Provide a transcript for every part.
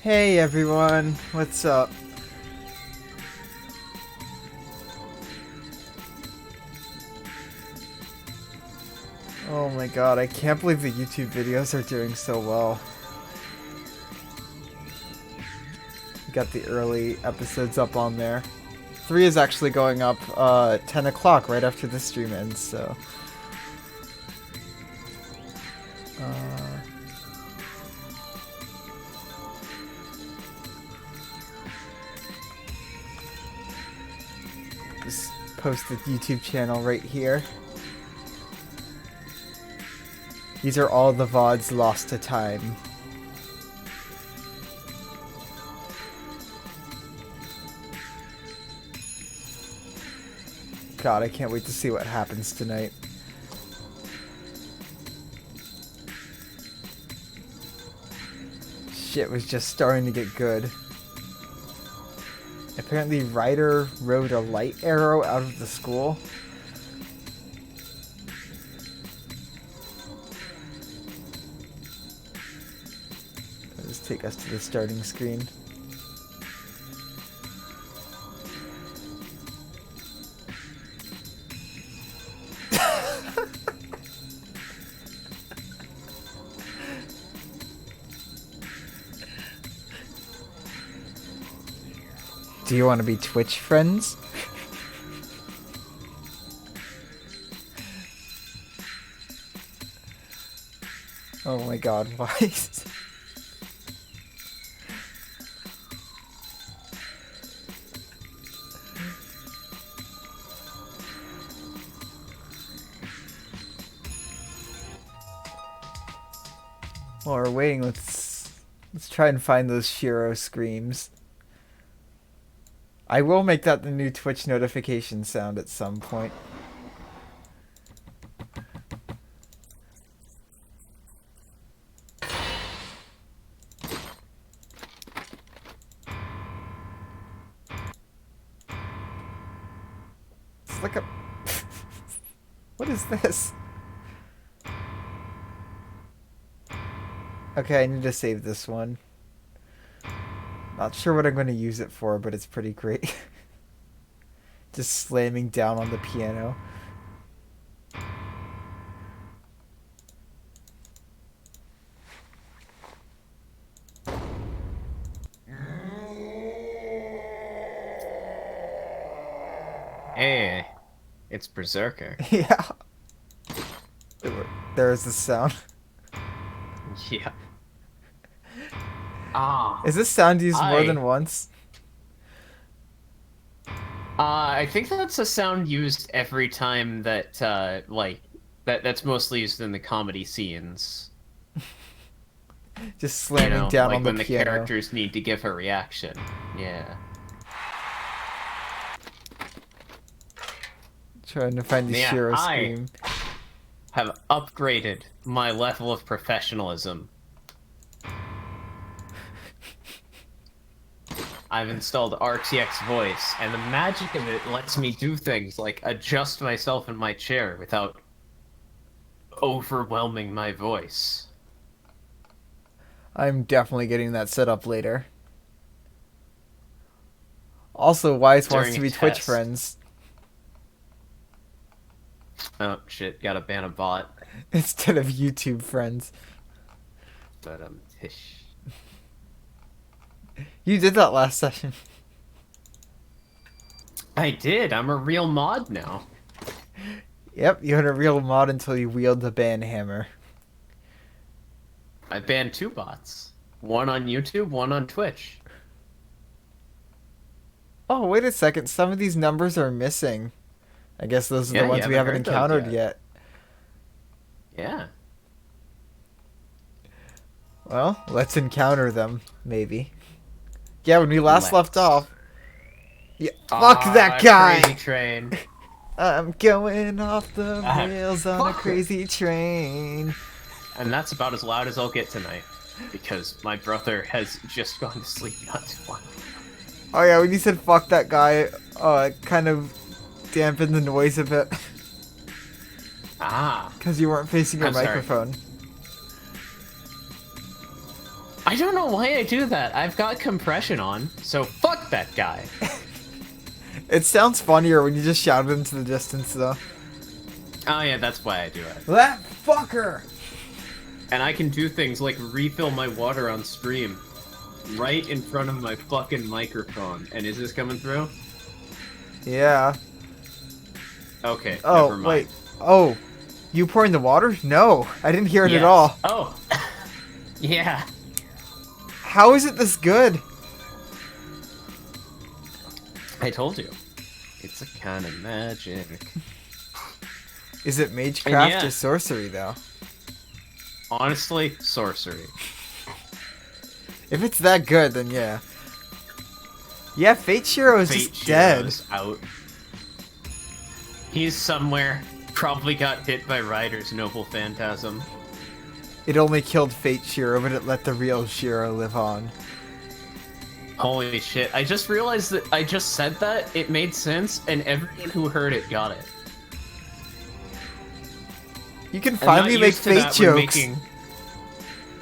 Hey everyone, what's up? Oh my god, I can't believe the YouTube videos are doing so well. We got the early episodes up on there. 3 is actually going up 10 o'clock right after the stream ends, so... Uh, just post the YouTube channel right here. These are all the VODs lost to time. God, I can't wait to see what happens tonight. Shit was just starting to get good. Apparently Ryder rode a light arrow out of the school. Let's take us to the starting screen. Do you want to be Twitch friends? Oh my god, why? While we're waiting, let's try and find those Shirou screams. I will make that the new Twitch notification sound at some point. It's like a... What is this? Okay, I need to save this one. Not sure what I'm going to use it for, but it's pretty great. Just slamming down on the piano. Hey, it's Berserker. Yeah. There is the sound. Yeah. Ah. Is this sound used more I than once? I think that's a sound used every time that that's mostly used in the comedy scenes. Just slamming down like on the when the piano. characters need to give a reaction. Yeah. Trying to find the Yeah, Shiro I scream. have upgraded my level of professionalism. I've installed RTX voice, and the magic of it lets me do things like adjust myself in my chair without overwhelming my voice. I'm definitely getting that set up later. Also, Wise wants During to a be Twitch test. friends. Oh shit, gotta ban a bot. Instead of YouTube friends. But tish. You did that last session. I did, I'm a real mod now. Yep, you had a real mod until you wielded the ban hammer. I banned 2 bots. One on YouTube, one on Twitch. Oh, wait a second. Some of these numbers are missing. I guess those are Yeah, the ones you we haven't haven't heard those encountered yet. yet. Yeah. Well, let's encounter them, maybe. Yeah, when we last left Let's. off. Yeah, fuck that guy! Crazy train. I'm going off the rails on a fuck crazy train. And that's about as loud as I'll get tonight. Because my brother has just gone to sleep not too long. Oh yeah, when you said fuck that guy, it kind of dampened the noise a bit. Ah. Because you weren't facing your I'm sorry. microphone. I don't know why I do that. I've got compression on, so fuck that guy. It sounds funnier when you just shout it into the distance, though. Oh yeah, that's why I do it. That fucker! And I can do things like refill my water on stream right in front of my fucking microphone. And is this coming through? Yeah. Okay, Oh, never mind. wait. Oh, you pouring the water? No, I didn't hear it Yes. at all. Oh. Yeah. How is it this good? I told you. It's a kind of magic. Is it magecraft yeah. or sorcery, though? Honestly, sorcery. If it's that good, then yeah. Yeah, Fate Shirou is Fate just dead. Shirou's out. He's somewhere. Probably got hit by Ryder's noble phantasm. It only killed Fate Shirou, but it let the real Shirou live on. Holy shit. I just realized that I just said that, it made sense, and everyone who heard it got it. You can I'm finally not make used to Fate that when jokes.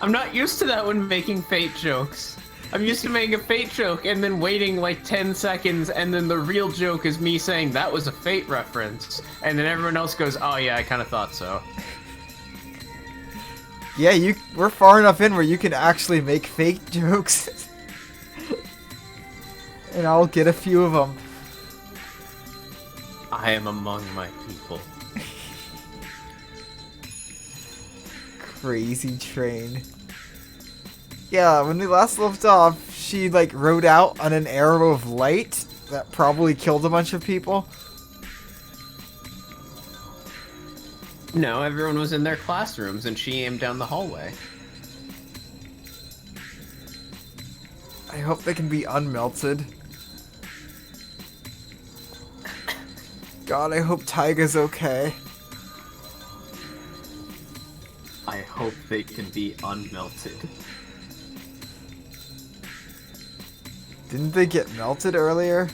I'm not used to that when making Fate jokes. I'm used to making a Fate joke and then waiting like 10 seconds, and then the real joke is me saying that was a Fate reference. And then everyone else goes, oh yeah, I kind of thought so. Yeah, we're far enough in where you can actually make Fate jokes. And I'll get a few of them. I am among my people. Crazy train. Yeah, when we last left off, she like rode out on an arrow of light that probably killed a bunch of people. No, everyone was in their classrooms and she aimed down the hallway. I hope they can be unmelted. God, I hope Taiga's okay. I hope they can be unmelted. Didn't they get melted earlier?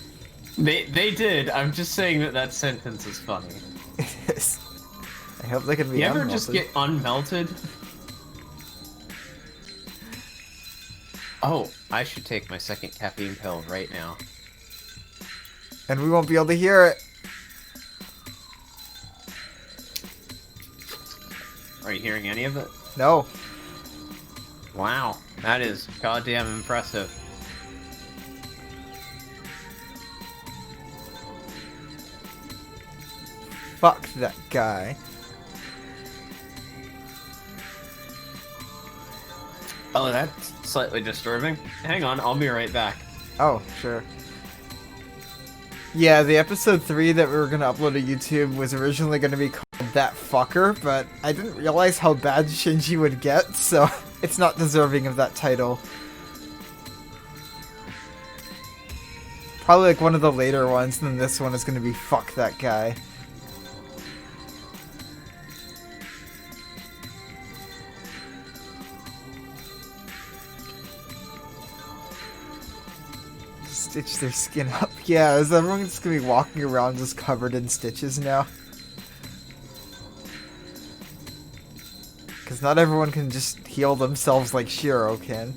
They did. I'm just saying that sentence is funny. It is. I hope they can be You ever unmelted. just get unmelted? Oh, I should take my second caffeine pill right now. And we won't be able to hear it. Are you hearing any of it? No. Wow, that is goddamn impressive. Fuck that guy. Oh, that's slightly disturbing. Hang on, I'll be right back. Oh, sure. Yeah, the episode 3 that we were going to upload to YouTube was originally going to be called That Fucker, but I didn't realize how bad Shinji would get, so it's not deserving of that title. Probably like one of the later ones, and then this one is going to be Fuck That Guy. Stitch their skin up. Yeah, is everyone just gonna be walking around just covered in stitches now? Because not everyone can just heal themselves like Shirou can.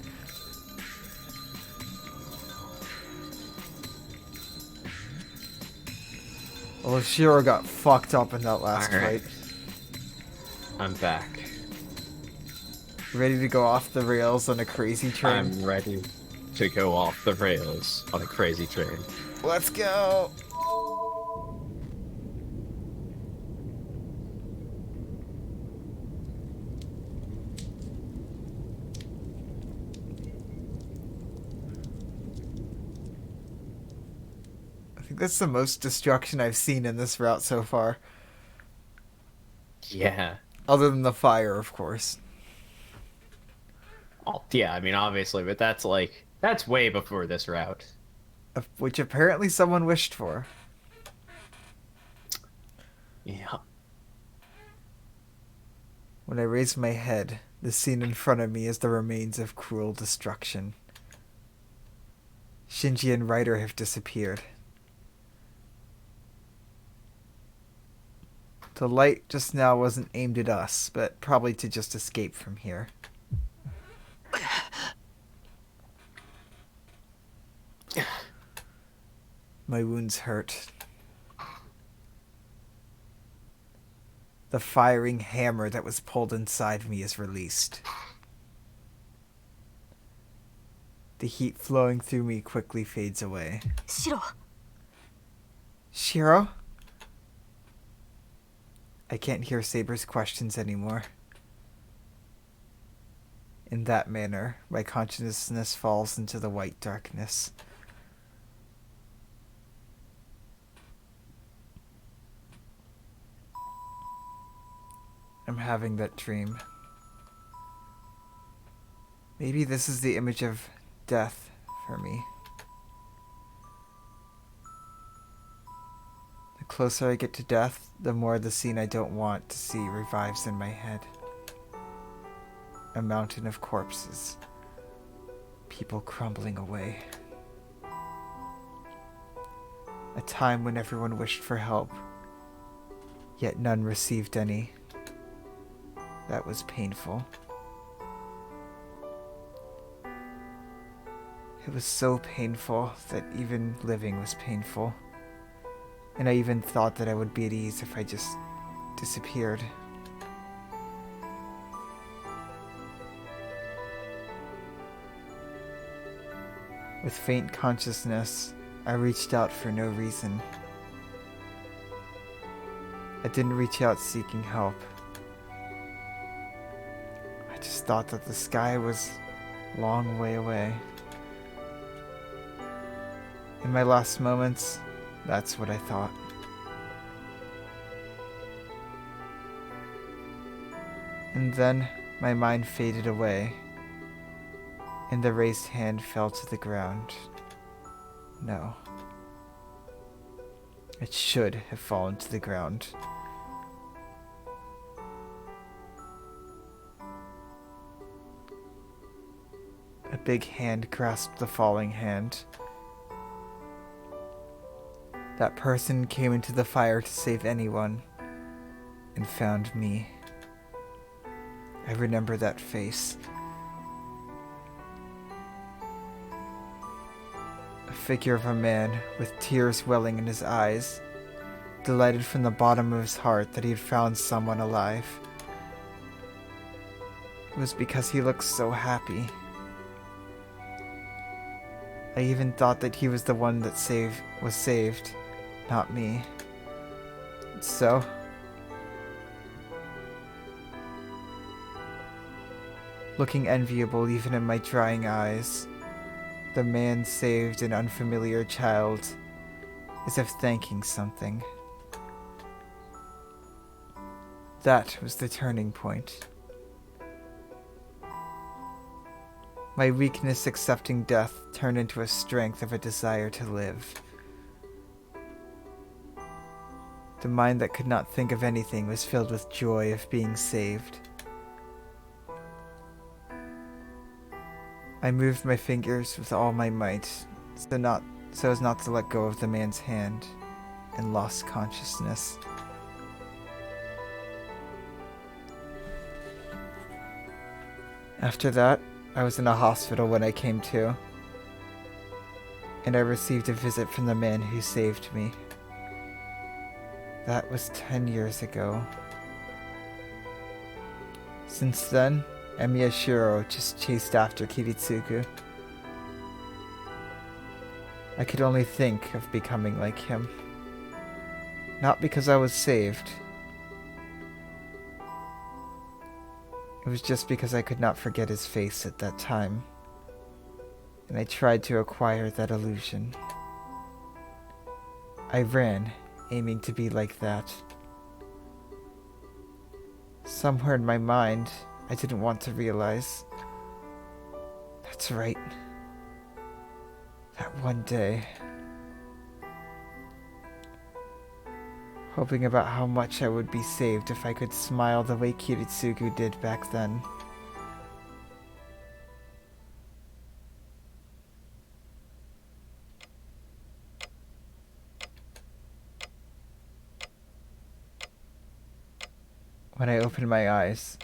Although Shirou got fucked up in that last Alright. fight. I'm back. Ready to go off the rails on a crazy train. I'm ready to go off the rails on a crazy train. Let's go! I think that's the most destruction I've seen in this route so far. Yeah. Other than the fire, of course. Oh, yeah, I mean, obviously, but that's way before this route. Which apparently someone wished for. Yeah. When I raise my head, the scene in front of me is the remains of cruel destruction. Shinji and Ryder have disappeared. The light just now wasn't aimed at us, but probably to just escape from here. My wounds hurt. The firing hammer that was pulled inside me is released. The heat flowing through me quickly fades away. Shirou. Shirou? I can't hear Saber's questions anymore. In that manner, my consciousness falls into the white darkness. I'm having that dream. Maybe this is the image of death for me. The closer I get to death, the more the scene I don't want to see revives in my head. A mountain of corpses. People crumbling away. A time when everyone wished for help, yet none received any. That was painful. It was so painful that even living was painful. And I even thought that I would be at ease if I just disappeared. With faint consciousness, I reached out for no reason. I didn't reach out seeking help. I just thought that the sky was a long way away. In my last moments, that's what I thought. And then my mind faded away, and the raised hand fell to the ground. No. It should have fallen to the ground. A big hand grasped the falling hand. That person came into the fire to save anyone, and found me. I remember that face. A figure of a man with tears welling in his eyes, delighted from the bottom of his heart that he had found someone alive. It was because he looked so happy. I even thought that he was the one that was saved, not me. So, looking enviable even in my drying eyes, the man saved an unfamiliar child, as if thanking something. That was the turning point. My weakness accepting death turned into a strength of a desire to live. The mind that could not think of anything was filled with joy of being saved. I moved my fingers with all my might, so as not to let go of the man's hand, and lost consciousness. After that, I was in a hospital when I came to, and I received a visit from the man who saved me. That was 10 years ago. Since then, Emiya Shirou just chased after Kiritsugu. I could only think of becoming like him. Not because I was saved. It was just because I could not forget his face at that time, and I tried to acquire that illusion. I ran, aiming to be like that. Somewhere in my mind, I didn't want to realize. That's right. That one day. Hoping about how much I would be saved if I could smile the way Kiritsugu did back then. When I open my eyes,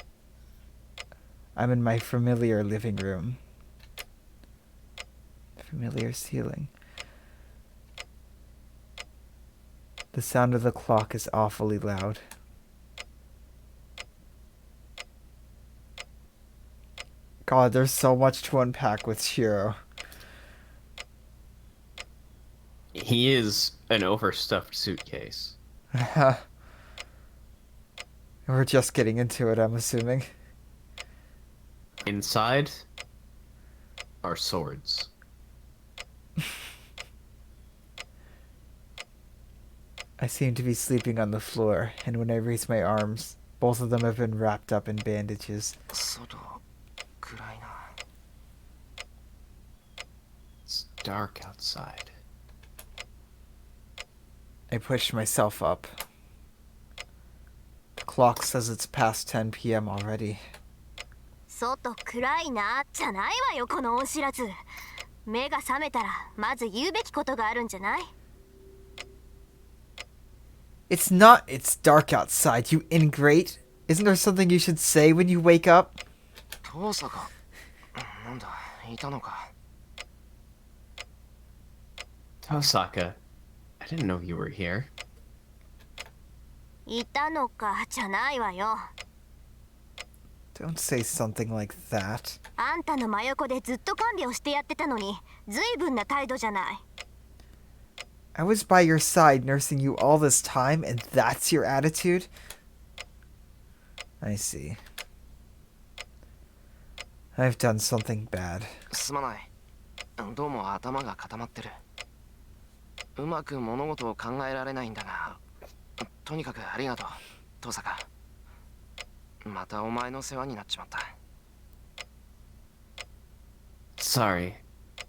I'm in my familiar living room. Familiar ceiling. The sound of the clock is awfully loud. God, there's so much to unpack with Shirou. He is an overstuffed suitcase. We're just getting into it, I'm assuming. Inside are swords. I seem to be sleeping on the floor, and when I raise my arms, both of them have been wrapped up in bandages. It's dark outside. I push myself up. The clock says it's past 10 p.m. already. 外暗いなじゃないわよこの恩知らず。目が覚めたらまず言うべきことがあるんじゃない？ It's not, it's dark outside, you ingrate. Isn't there something you should say when you wake up? 父さんか。なんだ、いたのか。Tosaka, I didn't know you were here. いたのかじゃないわよ。 Don't say something like that. あんたの真横でずっと看病してやってたのに、ずいぶんな態度じゃない。 I was by your side nursing you all this time, and that's your attitude? I see. I've done something bad. すまない。どうも頭が固まってる。うまく物事を考えられないんだが、とにかくありがとう、父さんか。またお前の世話になっちまった。Sorry,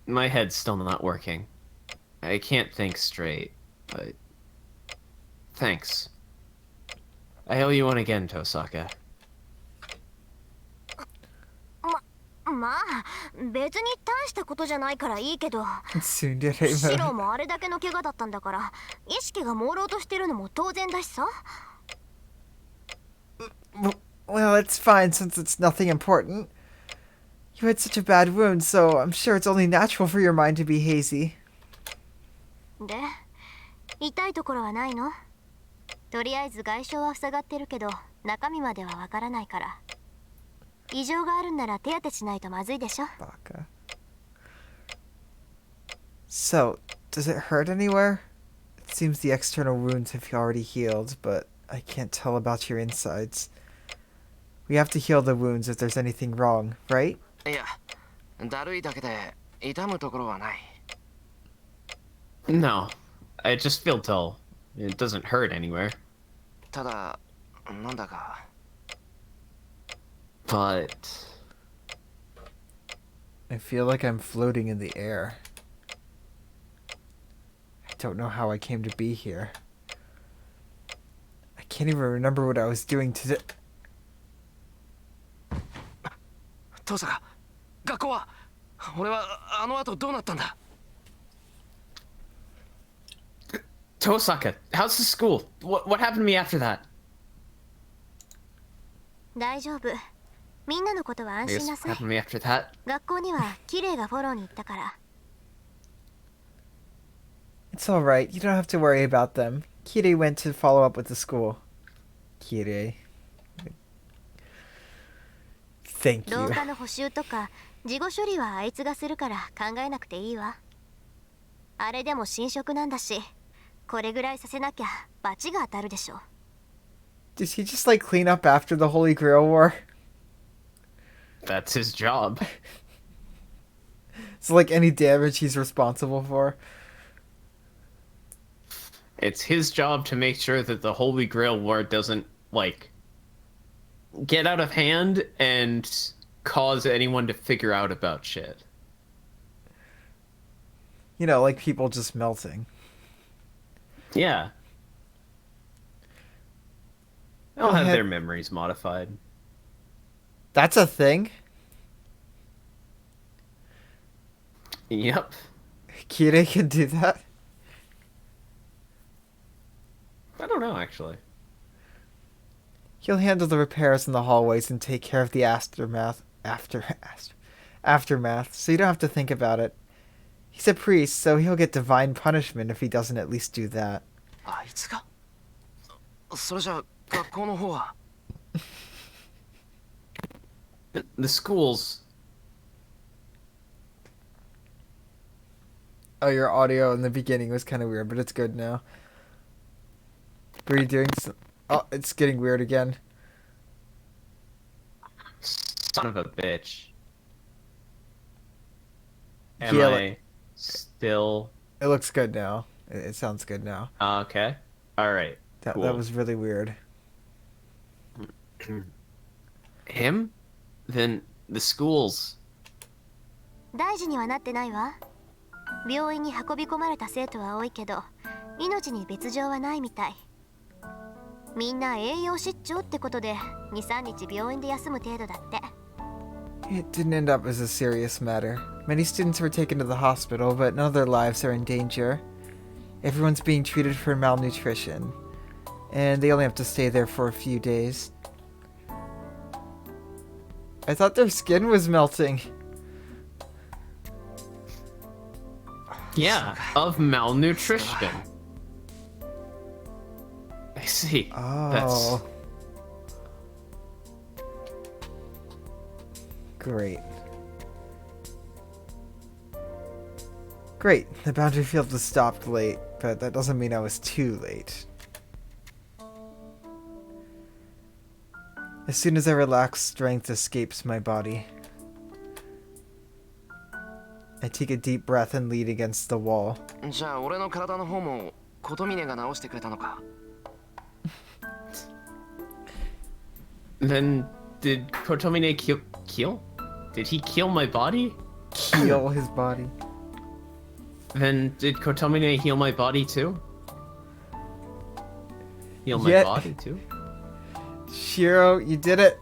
my head's still not working. I can't think straight, but thanks. I owe you one again, Tosaka. まあ、別に大したことじゃないからいいけど。 Soon did I シロもあれだけの怪我だったんだから、意識が朦朧としてるのも当然だしさ。 Well, it's fine since it's nothing important. You had such a bad wound, so I'm sure it's only natural for your mind to be hazy. で、痛いところはないの？とりあえず外傷は塞がってるけど、中身まではわからないから。異常があるんなら手当てしないとまずいでしょ。 Baka. So, does it hurt anywhere? It seems the external wounds have already healed, but I can't tell about your insides. We have to heal the wounds if there's anything wrong, right? いや、だるいだけで痛むところはない。No, I just feel dull. It doesn't hurt anywhere. ただ、なんだか。But I feel like I'm floating in the air. I don't know how I came to be here. I can't even remember what I was doing today. 父さんか、学校は俺はあの後どうなったんだ？ Tosaka, how's the school? What happened to me after that? 大丈夫。みんなのことは I 安 guess 心な what さい。 happened to me after that? 学校にはキレイがフォローに行ったから。 It's alright, you don't have to worry about them. Kirei went to follow up with the school. Kirei. Thank 廊 you. 下の補修とか事後処理はあいつがするから考えなくていいわ。あれでも新職なんだし、これぐらいさせなきゃ罰が当たるでしょ。 Does he just like clean up after the Holy Grail War? That's his job. So like any damage he's responsible for? It's his job to make sure that the Holy Grail War doesn't, like, get out of hand and cause anyone to figure out about shit. You know, like people just melting. Yeah. They'll Go have ahead. their memories modified. That's a thing? Yep. Kirei can do that? I don't know, actually. He'll handle the repairs in the hallways and take care of the aftermath, so you don't have to think about it. He's a priest, so he'll get divine punishment if he doesn't at least do that. あいつがそれじゃ学校の方は The schools. Oh, your audio in the beginning was kind of weird, but it's good now. Were you doing some... Oh, it's getting weird again. Son of a bitch. Am Yeah, I still... It looks good now. It sounds good now. Okay. Alright. That Cool. was really weird. Him? Then the schools. 大事にはなってないわ。病院に運び込まれた生徒は多いけど、命に別状はないみたい。みんな栄養失調ってことで2、3日病院で休む程度だって。It didn't end up as a serious matter. Many students were taken to the hospital, but none of their lives are in danger. Everyone's being treated for malnutrition, and they only have to stay there for a few days. I thought their skin was melting. Yeah, of malnutrition. I see. Oh. Great. Great. The boundary field was stopped late, but that doesn't mean I was too late. As soon as I relax, strength escapes my body. I take a deep breath and lean against the wall. じゃあ俺の体の方も琴峰が直してくれたのか Then did Kotomine kill? Did he kill my body? Heal his body. Then did Kotomine heal my body too? Heal my Yet- body too? Shirou, you did it!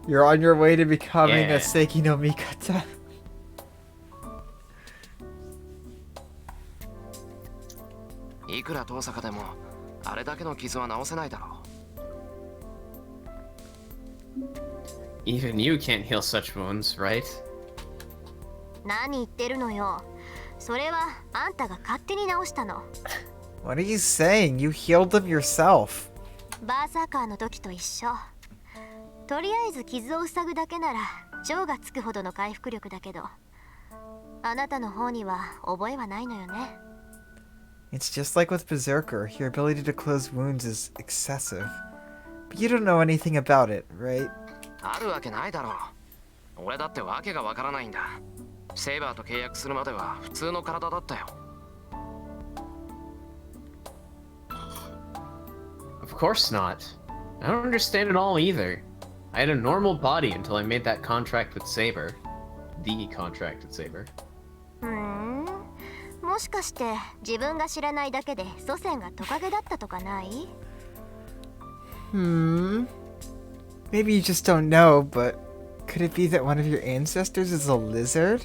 You're on your way to becoming Yeah. a Seiki no Mikata. いくら遠坂でもあれだけの傷は治せないだろう Even you can't heal such wounds, right? 何言ってるのよ。それはあんたが勝手に直したの。 What are you saying? You healed them yourself. バーサーカーの時と一緒。とりあえず傷を塞ぐだけなら超がつくほどの回復力だけど、あなたの方には覚えはないのよね。 It's just like with Berserker. Your ability to close wounds is excessive. But you don't know anything about it, right? あるわけないだろう俺だってわけがわからないんだセイバーと契約するまでは普通の体だったよ Of course not. I don't understand it all either. I had a normal body until I made that contract with Saber. The contract with Saber. もしかして自分が知らないだけで祖先がトカゲだったとかない？ Maybe you just don't know, but could it be that one of your ancestors is a lizard?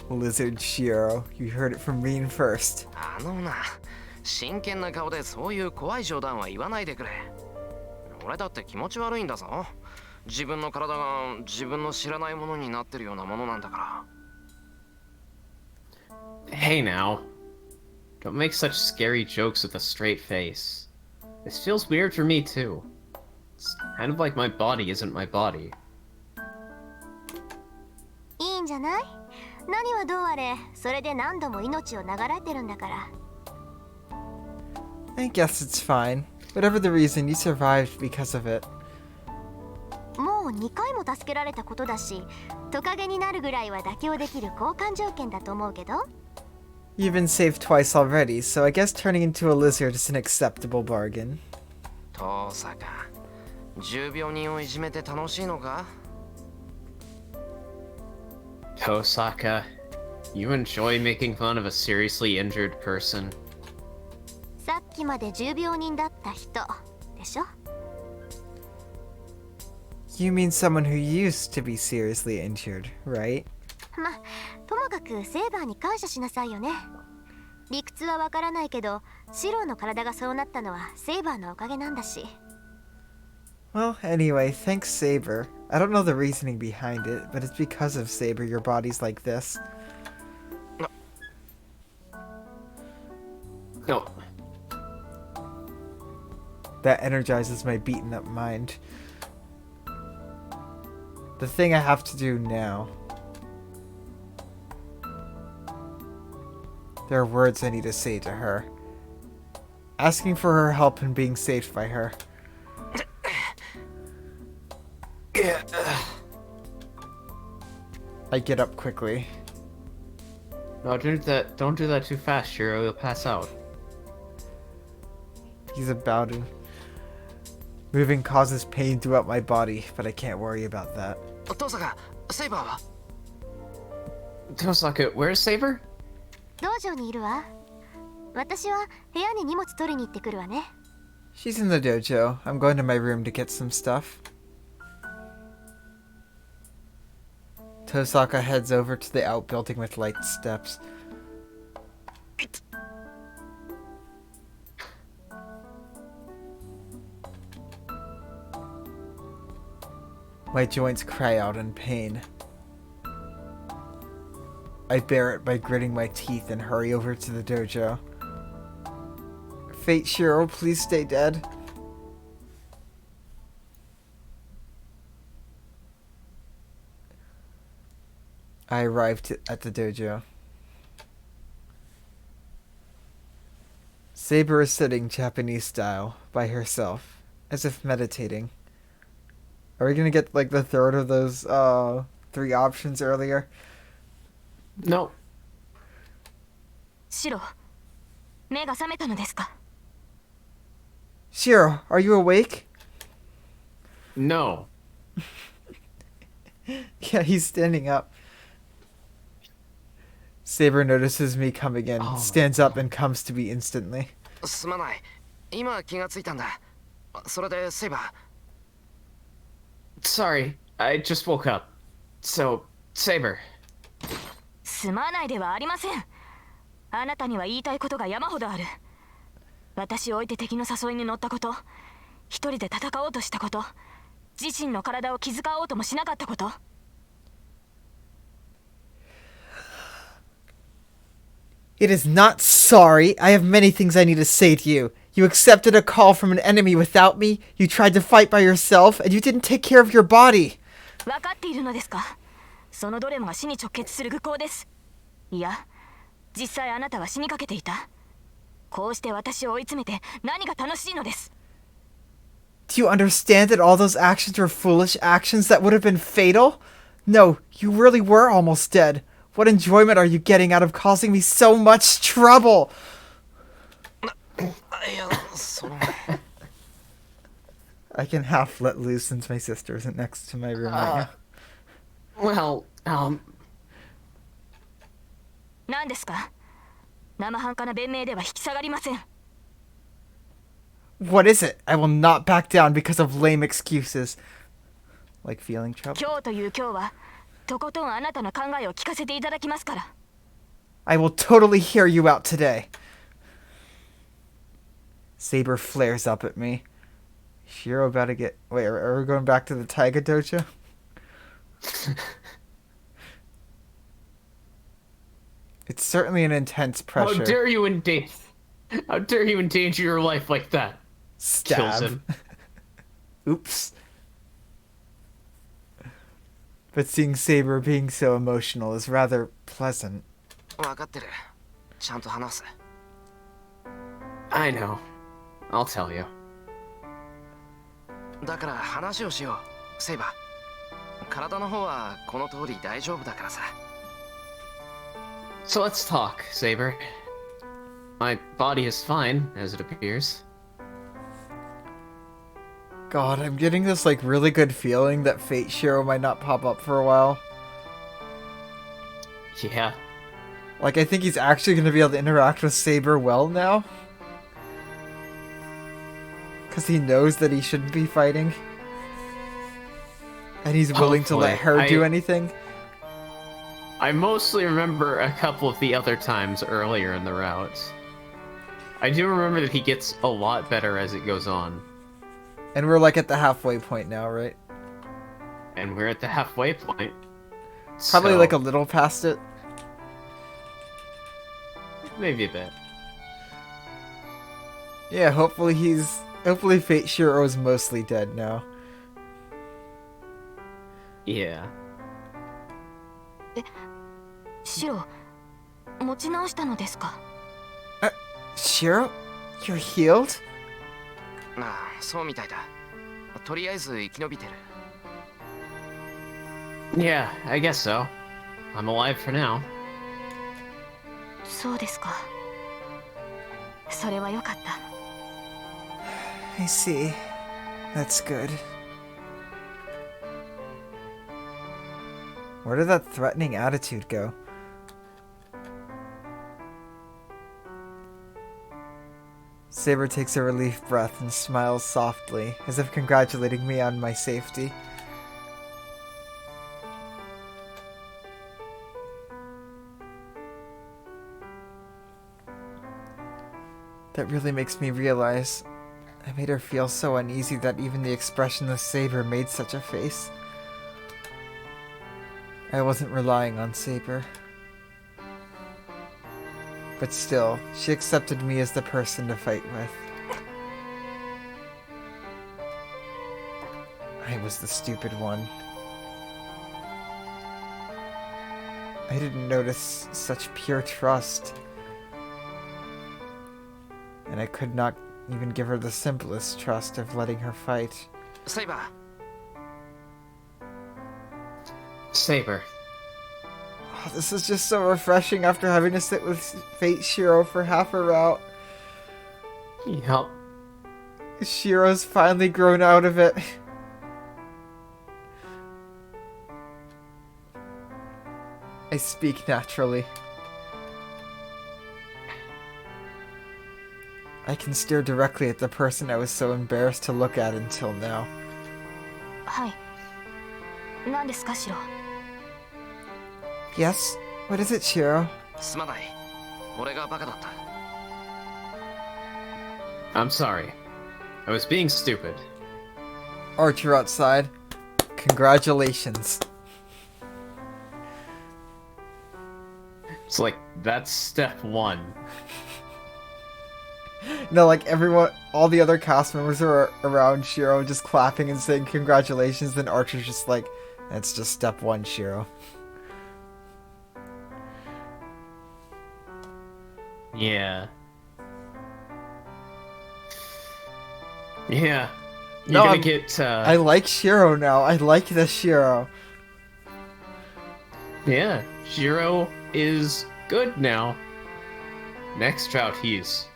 Lizard Shirou. You heard it from Rin first. あのな真剣な顔でそういう怖い冗談は言わないでくれ俺だって気持ち悪いんだぞ自分の体が自分の知らないものになってるようなものなんだから Hey now. Don't make such scary jokes with a straight face. This feels weird for me too. It's kind of like my body isn't my body. いいんじゃない？何はどうあれ、それで何度も命を流れてるんだから。 I guess it's fine. Whatever the reason, you survived because of it. もう2回も助けられたことだし、トカゲになるぐらいは妥協できる交換条件だと思うけど。 You've been saved twice already, so I guess turning into a lizard is an acceptable bargain. 遠坂重病人をいじめて楽しいのか Tosaka, you enjoy making fun of a seriously injured person? さっきまで重病人だった人でしょ？ You mean someone who used to be seriously injured, right? ま、ともかくセイバーに感謝しなさいよね。理屈はわからないけど、シローの体がそうなったのはセイバーのおかげなんだし。 Well, anyway, thanks Saber. I don't know the reasoning behind it, but it's because of Saber your body's like this. No. That energizes my beaten up mind. The thing I have to do now. There are words I need to say to her. Asking for her help and being saved by her. I get up quickly. No, don't do that too fast, Shirou. You'll pass out. He's about to. Moving causes pain throughout my body, but I can't worry about that. 父さん、セイバーは Tosaka, where's Saber? 道場にいるわ。私は部屋に荷物取りに行ってくるわね。 She's in the dojo. I'm going to my room to get some stuff. Tosaka heads over to the outbuilding with light steps. My joints cry out in pain. I bear it by gritting my teeth and hurry over to the dojo. Fate Shirou, please stay dead. I arrived at the dojo. Saber is sitting Japanese style by herself, as if meditating. Are we gonna get like the third of those 3 options earlier? No. シロ、目が覚めたのですか？ Shirou, are you awake? No. Yeah, he's standing up. Saber notices me coming in, stands up and comes to me instantly. すまない。今気がついたんだ。それでセイバー。 Sorry, I just woke up. So, Saber. すまないではありません。あなたには言いたいことが山ほどある。私を置いて敵の誘いに乗ったこと、一人で戦おうとしたこと、自身の体を気遣おうともしなかったこと。 It is not sorry. I have many things I need to say to you. You accepted a call from an enemy without me. You tried to fight by yourself, and you didn't take care of your body. 分かっているのですか？そのどれもが死に直結する愚行です。いや、実際あなたは死にかけていた。こうして私を追い詰めて何が楽しいのです。 Do you understand that all those actions were foolish actions that would have been fatal? No, you really were almost dead. What enjoyment are you getting out of causing me so much trouble? いや、その I can half let loose since my sister isn't next to my room right now. Well, 何ですか？生半可な弁明では引き下がりません。 What is it? I will not back down because of lame excuses. Like feeling trouble? 今日という今日はとことんあなたの考えを聞かせていただきますから。 I will totally hear you out today. Saber flares up at me. Shirou about to get... Wait, are we going back to the Taiga Dojo? It's certainly an intense pressure. how dare you endanger your life like that? Kills Stab. him. Oops. But seeing Saber being so emotional is rather pleasant. 分かってる。ちゃんと話す。 I know. I'll tell you. だから話をしよう、セイバー。体の方はこの通り大丈夫だからさ。 So let's talk, Saber. My body is fine, as it appears. God, I'm getting this like really good feeling that Fate Shirou might not pop up for a while. Yeah. Like, I think he's actually going to be able to interact with Saber well now. Because he knows that he shouldn't be fighting. And he's willing to let her do anything. I mostly remember a couple of the other times earlier in the route. I do remember that he gets a lot better as it goes on. And we're like at the halfway point now, right? And we're at the halfway point. Probably so like a little past it. maybe a bit. Yeah, hopefully Fate Shiro is mostly dead now. Yeah. シロ、持ち直したのですか？ Shiro? You're healed? ああ、そうみたいだ。とりあえず生き延びてる。Yeah, I guess so. I'm alive for now. そうですか。それはよかった。 I see. That's good. Where did that threatening attitude go? Saber takes a relief breath and smiles softly, as if congratulating me on my safety. That really makes me realize I made her feel so uneasy that even the expressionless Saber made such a face. I wasn't relying on Saber. But still, she accepted me as the person to fight with. I was the stupid one. I didn't notice such pure trust. And I could not even give her the simplest trust of letting her fight. Saber. Saber. Oh, this is just so refreshing after having to sit with Fate Shiro for half a route. Yup. Shiro's finally grown out of it. I speak naturally. I can stare directly at the person I was so embarrassed to look at until now. はい。何ですか、シロ。 Yes? What is it, Shiro? すまない。俺がバカだった。I'm sorry. I was being stupid. Archer outside. Congratulations. It's like, that's step one. No, like everyone, all the other cast members are around Shiro just clapping and saying congratulations, then Archer's just like, that's just step one, Shiro. Yeah. Yeah. You're No, gonna I'm- get, I like Shiro now. I like the Shiro. Yeah, Shiro is good now. Next route, he's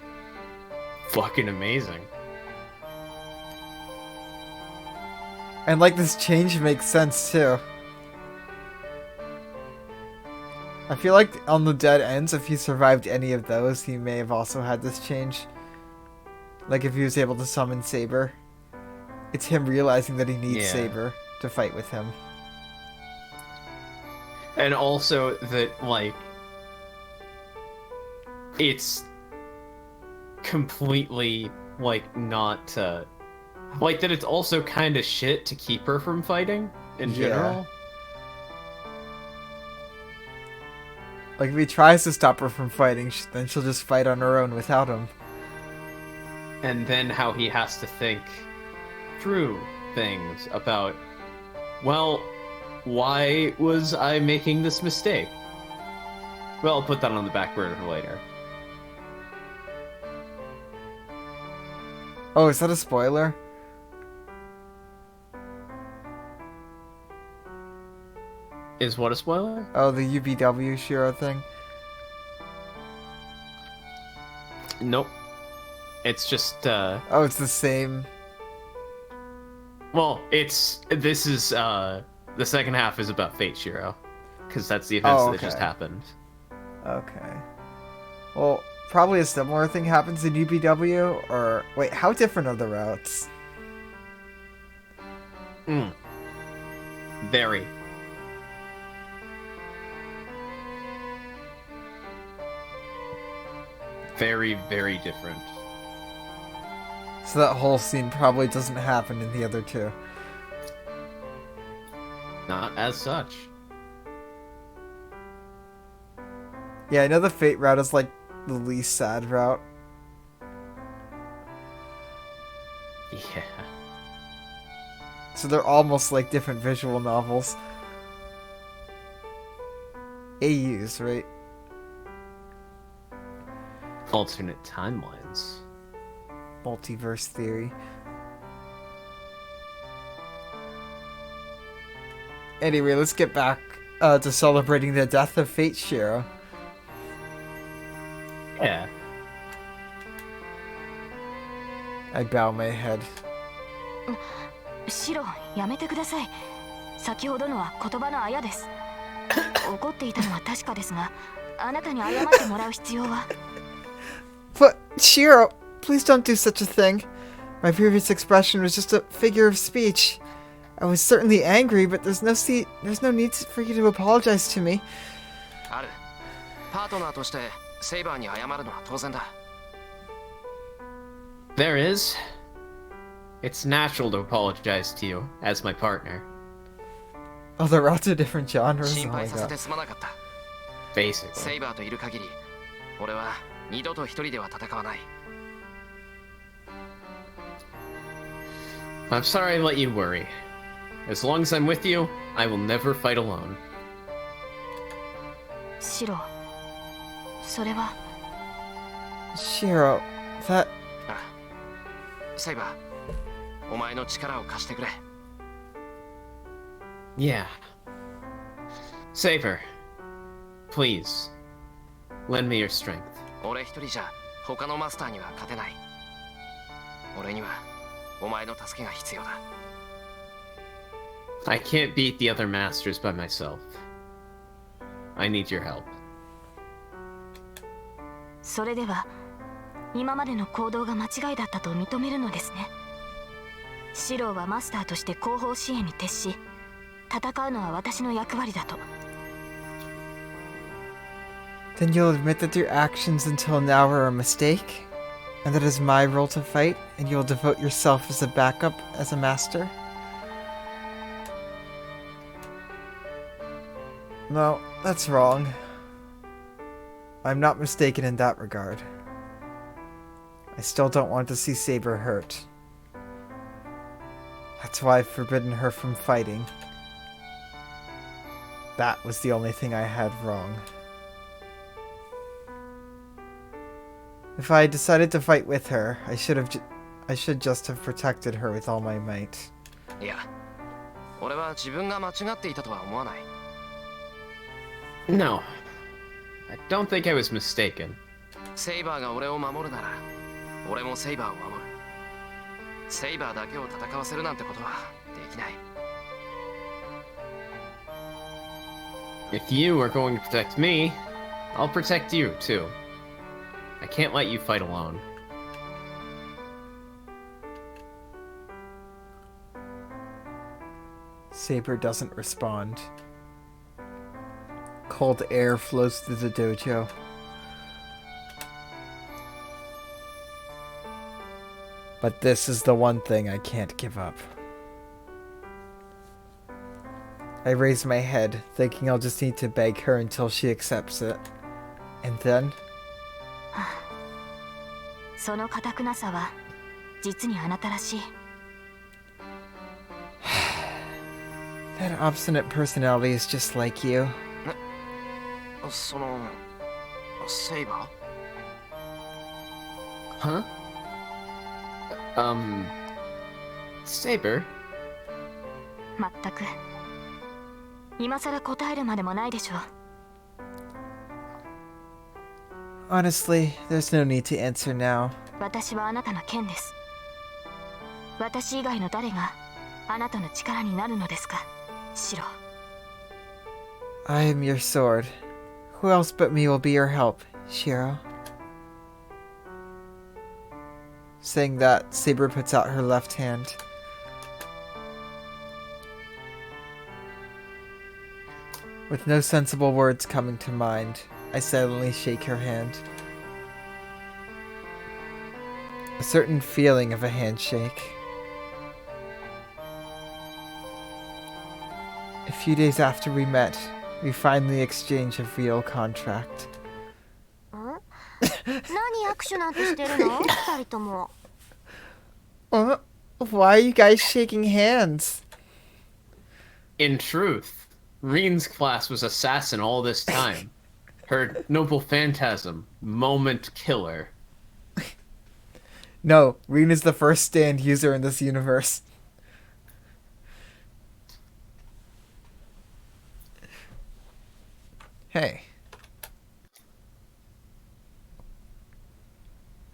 fucking amazing. And like this change makes sense too. I feel like on the dead ends, if he survived any of those, he may have also had this change. Like if he was able to summon Saber. It's him realizing that he needs Yeah. Saber to fight with him. And also that, like, it's completely, like, not, like, that it's also kind of shit to keep her from fighting, in Yeah. general. Like if he tries to stop her from fighting, then she'll just fight on her own without him. And then how he has to think through things about, well, why was I making this mistake? Well, I'll put that on the back burner for later. Oh, is that a spoiler? Is what a spoiler? Oh, the UBW Shiro thing? Nope. It's just, Oh, it's the same. well, this is, the second half is about Fate Shiro. Because that's the events that just okay. happened. Okay. Well, probably a similar thing happens in UBW, or... Wait, how different are the routes? Very. Very, very different. So that whole scene probably doesn't happen in the other two. Not as such. Yeah, I know the Fate route is like the least sad route. so they're almost like different visual novels. AUs, right? Alternate timelines. Multiverse theory. Anyway, let's get back to celebrating the death of Fate Shirou. Yeah. I bow my head. シロ、やめてください。先ほどのは言葉のあやです。怒っていたのは確かですが、あなたに謝ってもらう必要は。But, Shirou, please don't do such a thing. My previous expression was just a figure of speech. I was certainly angry, but there's no need for you to apologize to me. ある。パートナーとしてセイバーに謝るのは当然だ。There is. It's natural to apologize to you as my partner. Oh, they're all two different genres. 心 Oh my 配させ god. てすまなかった。 Basically. セイバーといる限り、俺は二度と一人では戦わない。I'm sorry I let you worry. As long as I'm with you, I will never fight alone. シロ、それは。Shirou, that... あ、セイバー、お前の力を貸してくれ。Yeah. Saber, please, lend me your strength. 俺一人じゃ他のマスターには勝てない。俺にはお前の助けが必要だ。I can't beat the other masters by myself. I need your help. それでは、今までの行動が間違いだったと認めるのですね。シロはマスターとして後方支援に徹し、戦うのは私の役割だと。Then you'll admit that your actions until now were a mistake? And that it is my role to fight, and you'll devote yourself as a backup as a master? No, that's wrong. I'm not mistaken in that regard. I still don't want to see Saber hurt. That's why I've forbidden her from fighting. That was the only thing I had wrong. If I had decided to fight with her, I should just have protected her with all my might. いや、俺は自分が間違っていたとは思わない。No, I don't think I was mistaken. セイバーが俺を守るなら、俺もセイバーを守る。セイバーだけを戦わせるなんてことはできない。If you are going to protect me, I'll protect you too. I can't let you fight alone. Saber doesn't respond. Cold air flows through the dojo. But this is the one thing I can't give up. I raise my head, thinking I'll just need to beg her until she accepts it. And then... その堅くなさは実にあなたらしい。That obstinate personality is just like you. そのセイバ Huh? Saber? まったく。今さら答えるまでもないでしょう。Honestly, there's no need to answer now. 私はあなたの剣です。私以外の誰があなたの力になるのですか、シロ。I am your sword. Who else but me will be your help, Shirou? Saying that, Saber puts out her left hand. With no sensible words coming to mind, I silently shake her hand. A certain feeling of a handshake. A few days after we met, we finally exchanged a real contract. 何握手なんてしてるの、二人とも。Why are you guys shaking hands? In truth, Reen's class was assassin all this time. Her noble phantasm, moment killer. No, Reen is the first stand user in this universe. Hey.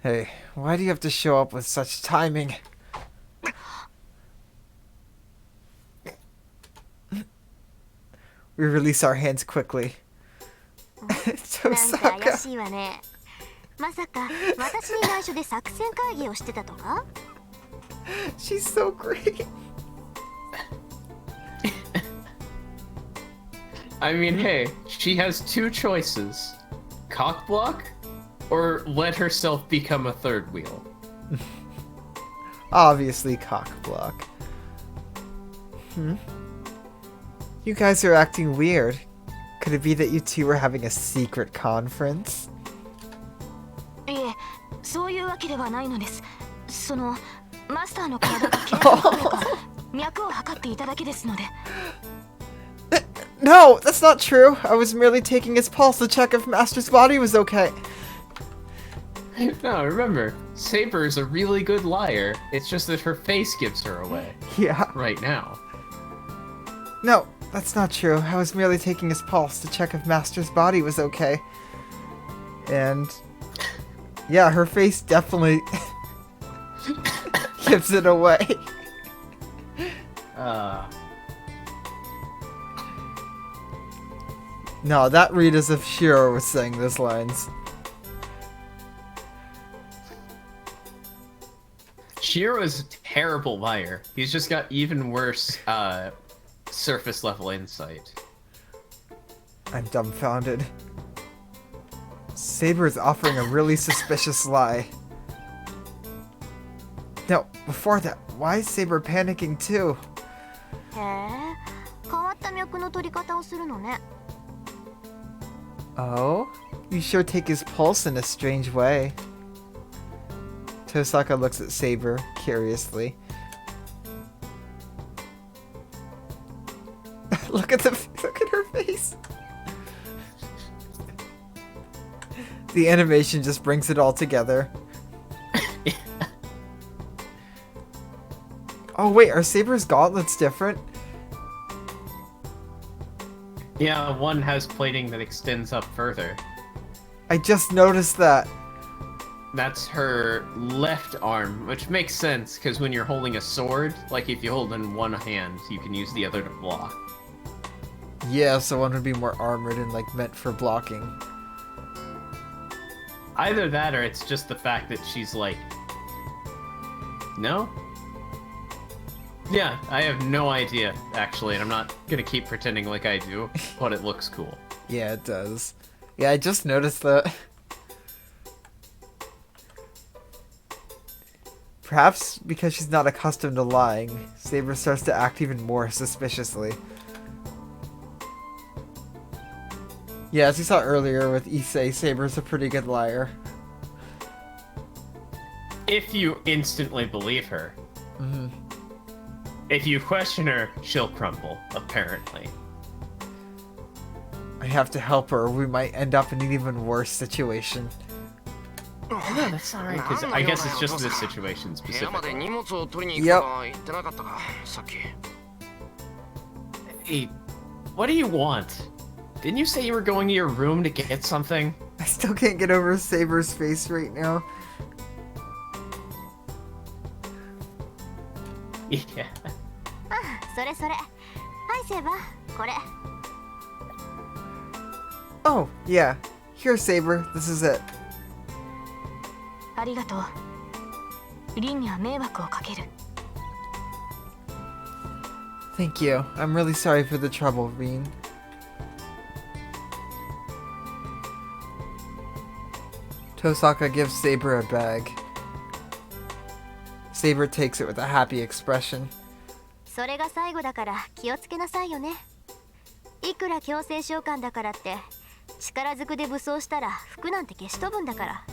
Hey, why do you have to show up with such timing? We release our hands quickly. なんか怪 Tosaka. しいわね。まさか私に内緒で作戦会議をしてたとか？ She's so great. I mean, hey, she has two choices. Cock block, or let herself become a third wheel. Obviously cock block. You guys are acting weird. Could it be that you two were having a secret conference? いえ、そういうわけではないのです。そのマスターの体が怪我かどうか脈を測っていただけですので。No, that's not true. I was merely taking his pulse to check if Master's body was okay. No, remember, Saber is a really good liar. It's just that her face gives her away. Yeah. Right now. No, that's not true. I was merely taking his pulse to check if Master's body was okay. And yeah, her face definitely gives it away. No, that read as if Shirou was saying those lines. Shirou is a terrible liar. He's just got even worse surface level insight. I'm dumbfounded. Saber is offering a really suspicious lie. No, before that, why is Saber panicking too? へえ、変わった脈の取り方をするのね。Oh? You sure take his pulse in a strange way. Tosaka looks at Saber curiously. Look at her face. The animation just brings it all together. Oh wait, are Saber's gauntlets different? Yeah, one has plating that extends up further. I just noticed that. That's her left arm, which makes sense, because when you're holding a sword, like if you hold in one hand, you can use the other to block. Yeah, so one would be more armored and like meant for blocking. Either that or it's just the fact that she's like... No? Yeah, I have no idea, actually, and I'm not gonna keep pretending like I do, but it looks cool. Yeah, it does. Yeah, I just noticed that. Perhaps because she's not accustomed to lying, Saber starts to act even more suspiciously. Yeah, as you saw earlier with Issei, Saber's a pretty good liar. If you instantly believe her. Mm-hmm. If you question her, she'll crumble, apparently. I have to help her or we might end up in an even worse situation. No, that's alright, because I guess it's just this situation 部屋まで specifically. 荷物を取りに行くとか言ってなかったか、さっき。 Hey, what do you want? Didn't you say you were going to your room to get something? I still can't get over Saber's face right now. Yeah. それそれ。はいセーバー、これ。 Oh, yeah. Here, Saber. This is it. ありがとう。リンには迷惑をかける。 Thank you. I'm really sorry for the trouble, Reen. Tosaka gives Saber a bag. Saber takes it with a happy expression. それが最後だから気をつけなさいよね。いくら強制召喚だからって力ずくで武装したら服なんて消し飛ぶんだから。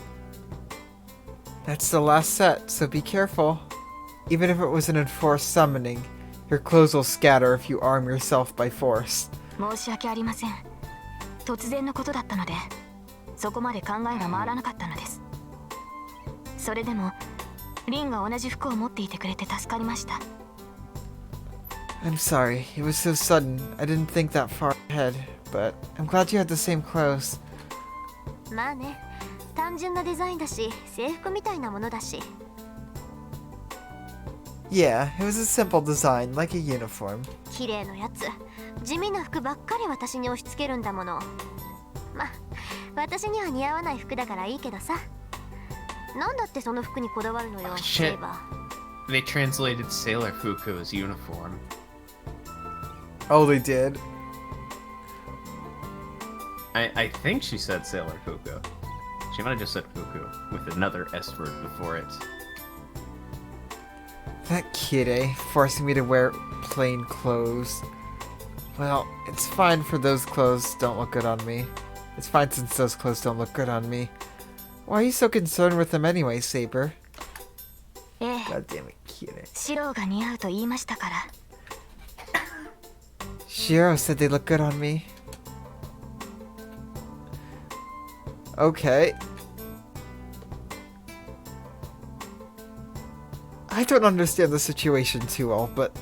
That's the last set, so be careful. Even if it was an enforced summoning, Your clothes will scatter if you arm yourself by force. 申し訳ありません。突然のことだったので、そこまで考えが回らなかったのです。それでも、リンが同じ服を持っていてくれて助かりました。I'm sorry, it was so sudden. I didn't think that far ahead, but I'm glad you had the same clothes. まあね、単純なデザインだし、制服みたいなものだし。Yeah, it was a simple design, like a uniform. 綺麗なやつ。地味な服ばっかり私に押し付けるんだもの。ま、私には似合わない服だからいいけどさ。なんだってその服にこだわるのよ、セイバー。They translated Sailor Fuku as uniform. Oh, they did? I think she said Sailor Fuku. She might have just said Fuku with another S word before it. That kid, eh? Forcing me to wear plain clothes. Well, it's fine for those clothes don't look good on me. It's fine since those clothes don't look good on me. Why are you so concerned with them anyway, Saber? ええ、 God damn it, kid. シローが似合うと言いましたから。Shirou said they look good on me. Okay. I don't understand the situation too well, but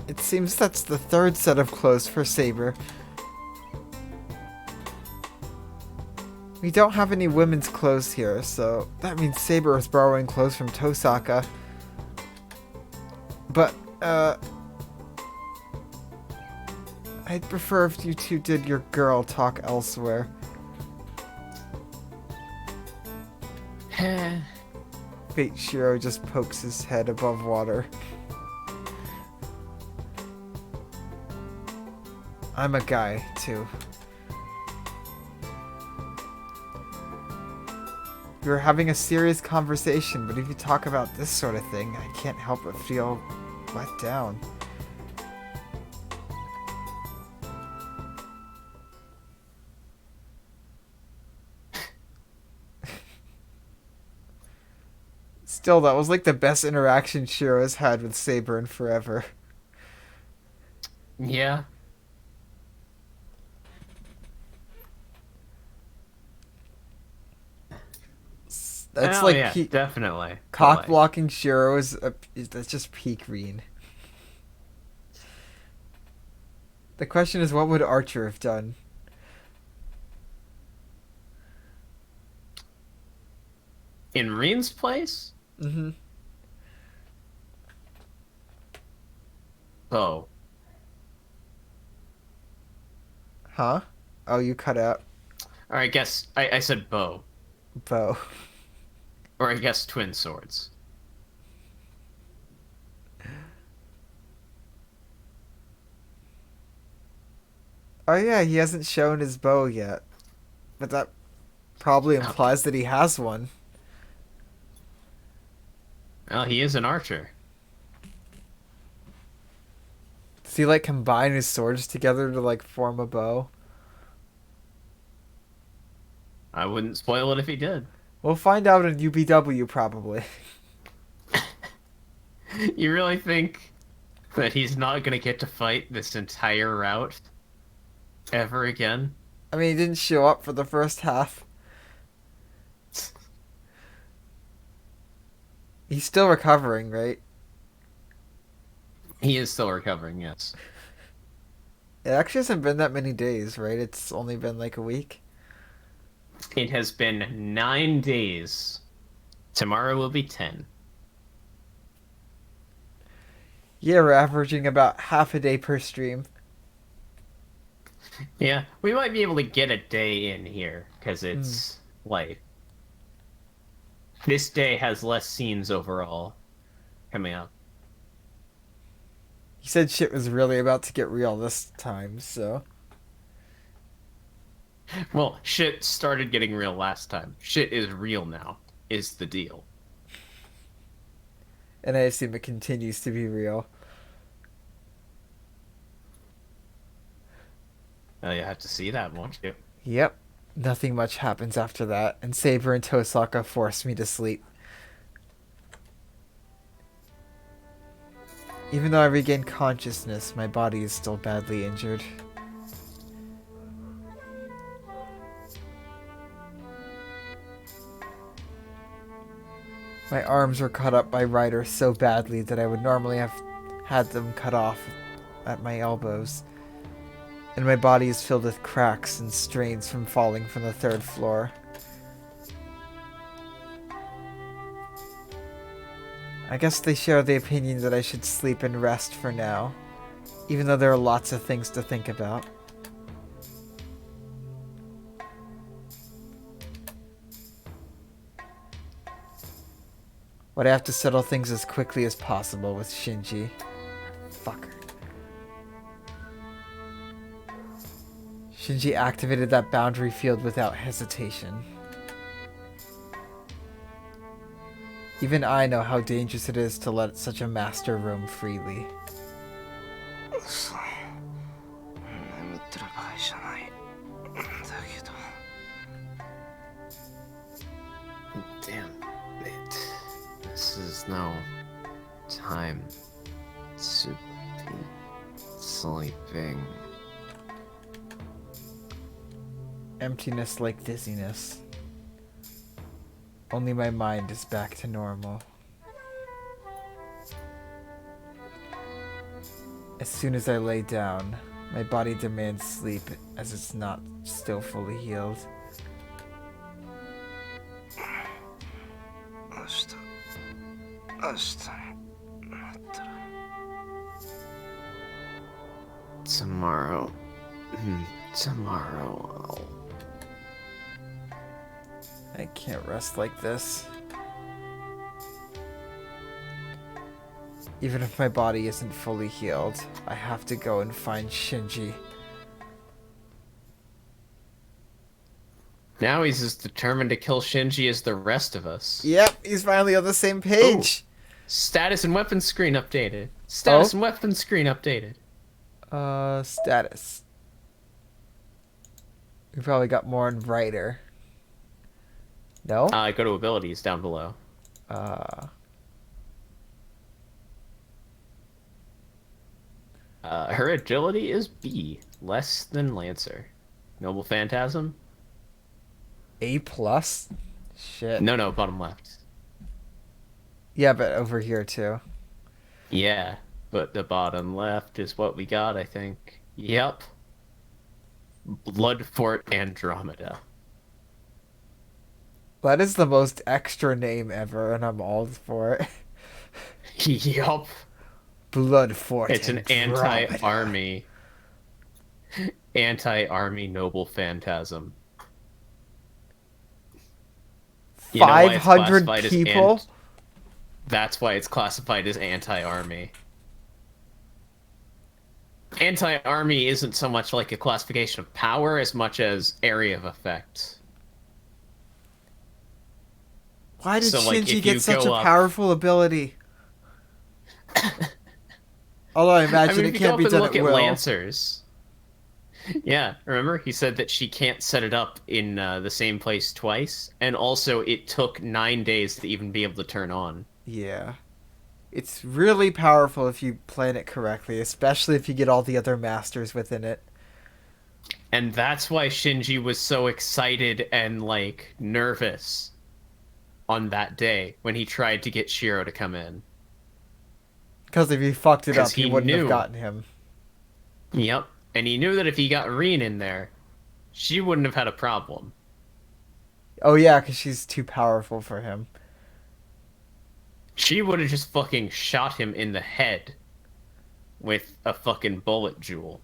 it seems that's the third set of clothes for Saber. We don't have any women's clothes here, so that means Saber is borrowing clothes from Tosaka. But, I'd prefer if you two did your girl talk elsewhere. Fate Shirou just pokes his head above water. I'm a guy, too. We were having a serious conversation, but if you talk about this sort of thing, I can't help but feel let down. Still, that was like the best interaction Shiro has had with Saber in forever. Yeah. That's oh, like yeah, definitely. Cock blocking Shiro that's just peak Reen. The question is, what would Archer have done? In Reen's place? Mm-hmm. Oh. Huh? Oh, you cut out. Or I guess I said bow. Bow. Or I guess twin swords. Oh yeah, he hasn't shown his bow yet. But that probably implies that he has one. Well, he is an archer. Does he like combine his swords together to like form a bow? I wouldn't spoil it if he did. We'll find out in UBW probably. You really think that he's not gonna get to fight this entire route ever again? I mean, he didn't show up for the first half. He's still recovering, right? He is still recovering, yes. It actually hasn't been that many days, right? It's only been like a week. It has been 9 days. Tomorrow will be 10. Yeah, we're averaging about half a day per stream. Yeah, we might be able to get a day in here, because it's like... This day has less scenes overall coming up. He said shit was really about to get real this time, so... Well, shit started getting real last time. Shit is real now, is the deal. And I assume it continues to be real. Well, you have to see that, won't you? Yep. Nothing much happens after that, and Saber and Tosaka force me to sleep. Even though I regained consciousness, my body is still badly injured. My arms were cut up by Ryder so badly that I would normally have had them cut off at my elbows. And my body is filled with cracks and strains from falling from the 3rd floor. I guess they share the opinion that I should sleep and rest for now, even though there are lots of things to think about. But I have to settle things as quickly as possible with Shinji. Fucker. Shinji activated that boundary field without hesitation. Even I know how dangerous it is to let such a master roam freely. Damn it. This is no time to be sleeping. Emptiness like dizziness. Only my mind is back to normal. As soon as I lay down, my body demands sleep as it's not still fully healed. Tomorrow. Tomorrow I'll... I can't rest like this. Even if my body isn't fully healed, I have to go and find Shinji. Now he's as determined to kill Shinji as the rest of us. Yep, he's finally on the same page. Status and weapon screen updated. Status and weapon screen updated. Status. We probably got more in Ryder. No? Go to abilities down below. Her agility is B, less than Lancer. Noble Phantasm? A+? Shit. No, bottom left. Yeah, but over here too. Yeah, but the bottom left is what we got, I think. Yep. Bloodfort Andromeda. That is the most extra name ever, and I'm all for it. Yup. Bloodfort. It's an Andromeda. anti-army noble phantasm. 500 people? That's why it's classified as anti-army. Anti-army isn't so much like a classification of power as much as area of effect. Why did So, like, Shinji if get you such a go up- powerful ability? Although I imagine if it you can't go be up and done look at at will. Lancers. Yeah, remember? He said that she can't set it up in the same place twice, and also it took 9 days to even be able to turn on. Yeah. It's really powerful if you plan it correctly, especially if you get all the other masters within it. And that's why Shinji was so excited and, like, nervous on that day when he tried to get Shirou to come in. Because if he fucked it up, 'Cause he he wouldn't have knew. gotten him. Yep. And he knew that if he got Reen in there, she wouldn't have had a problem. Oh yeah, because she's too powerful for him. She would have just fucking shot him in the head with a fucking bullet jewel.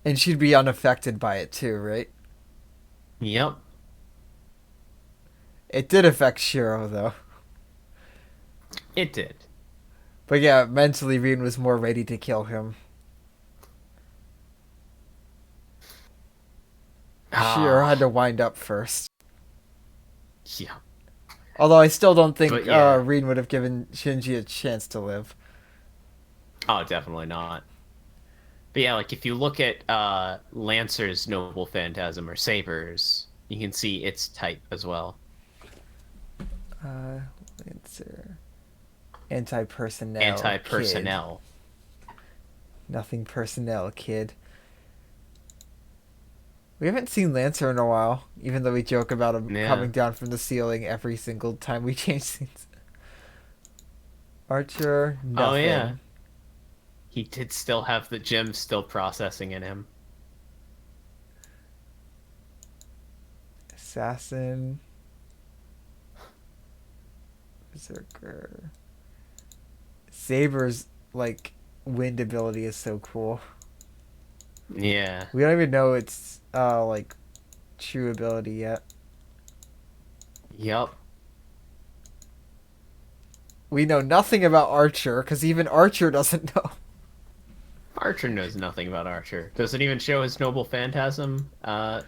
And she'd be unaffected by it too, right? Yep. It did affect Shirou, though. It did. But yeah, mentally, Reen was more ready to kill him. Shirou had to wind up first. Yeah. Although I still don't think But yeah. Reen would have given Shinji a chance to live. Oh, definitely not. But yeah, like, if you look at Lancer's Noble Phantasm or Saber's, you can see its type as well. Lancer. Anti-personnel, kid. Anti-personnel. Nothing personnel, kid. We haven't seen Lancer in a while, even though we joke about him Yeah. coming down from the ceiling every single time we change scenes. Archer, nothing. Oh yeah. He did still have the gem still processing in him. Assassin. Berserker. Saber's, like, wind ability is so cool. Yeah. We don't even know its, like, true ability yet. Yup. We know nothing about Archer, because even Archer doesn't know. Archer knows nothing about Archer. Does it even show his Noble Phantasm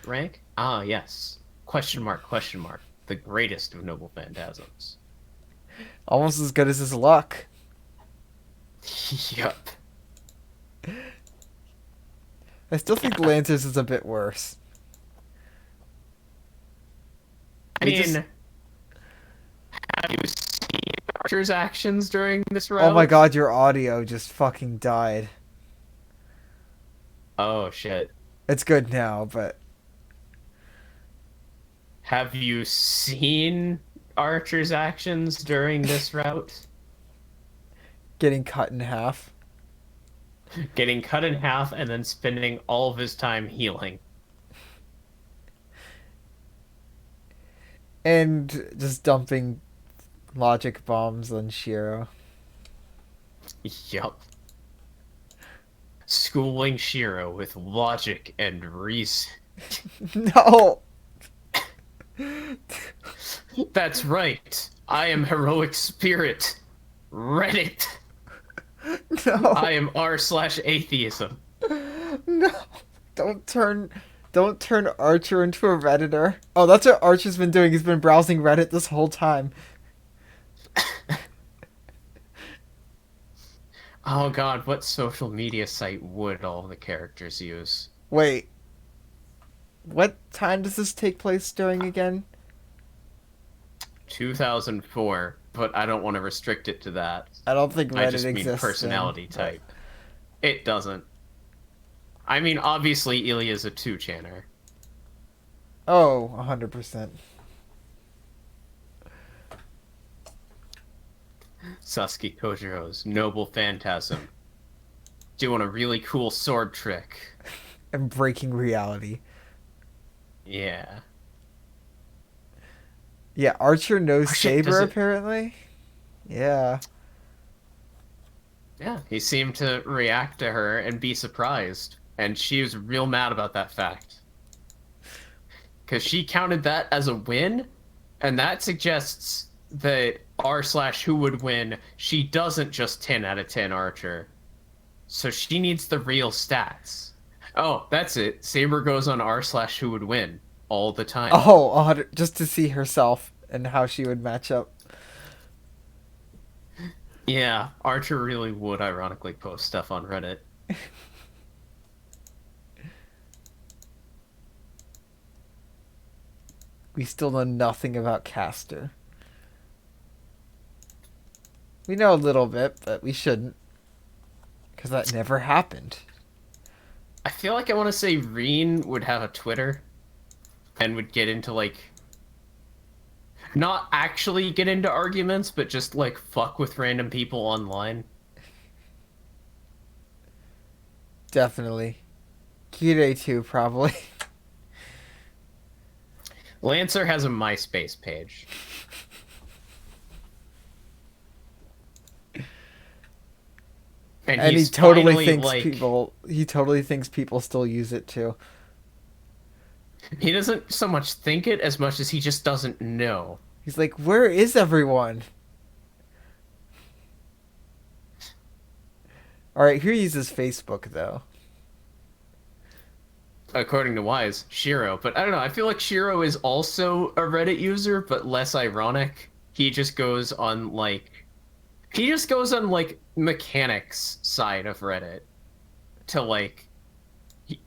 rank? Ah, yes. Question mark, question mark. The greatest of Noble Phantasms. Almost as good as his luck. Yup. I still think Lancer's is a bit worse. I We mean, just- have you seen Archer's actions during this route? Oh my god, your audio just fucking died. Oh, shit. It's good now, but... Have you seen Archer's actions during this route? Getting cut in half. Getting cut in half and then spending all of his time healing. And just dumping logic bombs on Shirou. Yup. Schooling Shirou with logic and reason. No! That's right. I am heroic spirit. Reddit. No! I am r/atheism. No! Don't turn Archer into a Redditor. Oh, that's what Archer's been doing. He's been browsing Reddit this whole time. Oh god, what social media site would all the characters use? Wait. What time does this take place during again? 2004, but I don't want to restrict it to that. I don't think Reddit I just mean exists. personality type. It doesn't. I mean, obviously, Ilya's a 2-channer. Oh, 100%. Sasuke Kojiro's Noble Phantasm. Doing a really cool sword trick. And breaking reality. Yeah. Yeah, Archer knows Oh, shit, Saber, does it- apparently. Yeah. Yeah, he seemed to react to her and be surprised. And she was real mad about that fact. Because she counted that as a win, and that suggests that r/who would win, she doesn't just 10 out of 10 Archer. So she needs the real stats. Oh, that's it. Saber goes on r/who would win all the time. Oh, 100, just to see herself and how she would match up. Yeah, Archer really would ironically post stuff on Reddit. We still know nothing about Castor. We know a little bit, but we shouldn't. Because that never happened. I feel like I want to say Reen would have a Twitter and would get into, like, not actually get into arguments, but just, like, fuck with random people online. Definitely. Kirei too, probably. Lancer has a MySpace page. And And he he's totally finally, thinks like, people still use it too. He doesn't so much think it as much as he just doesn't know. He's like, where is everyone? Alright, who uses Facebook though? According to Wise, Shirou. But I don't know, I feel like Shirou is also a Reddit user, but less ironic. He just goes on, like, mechanics side of Reddit. To, like,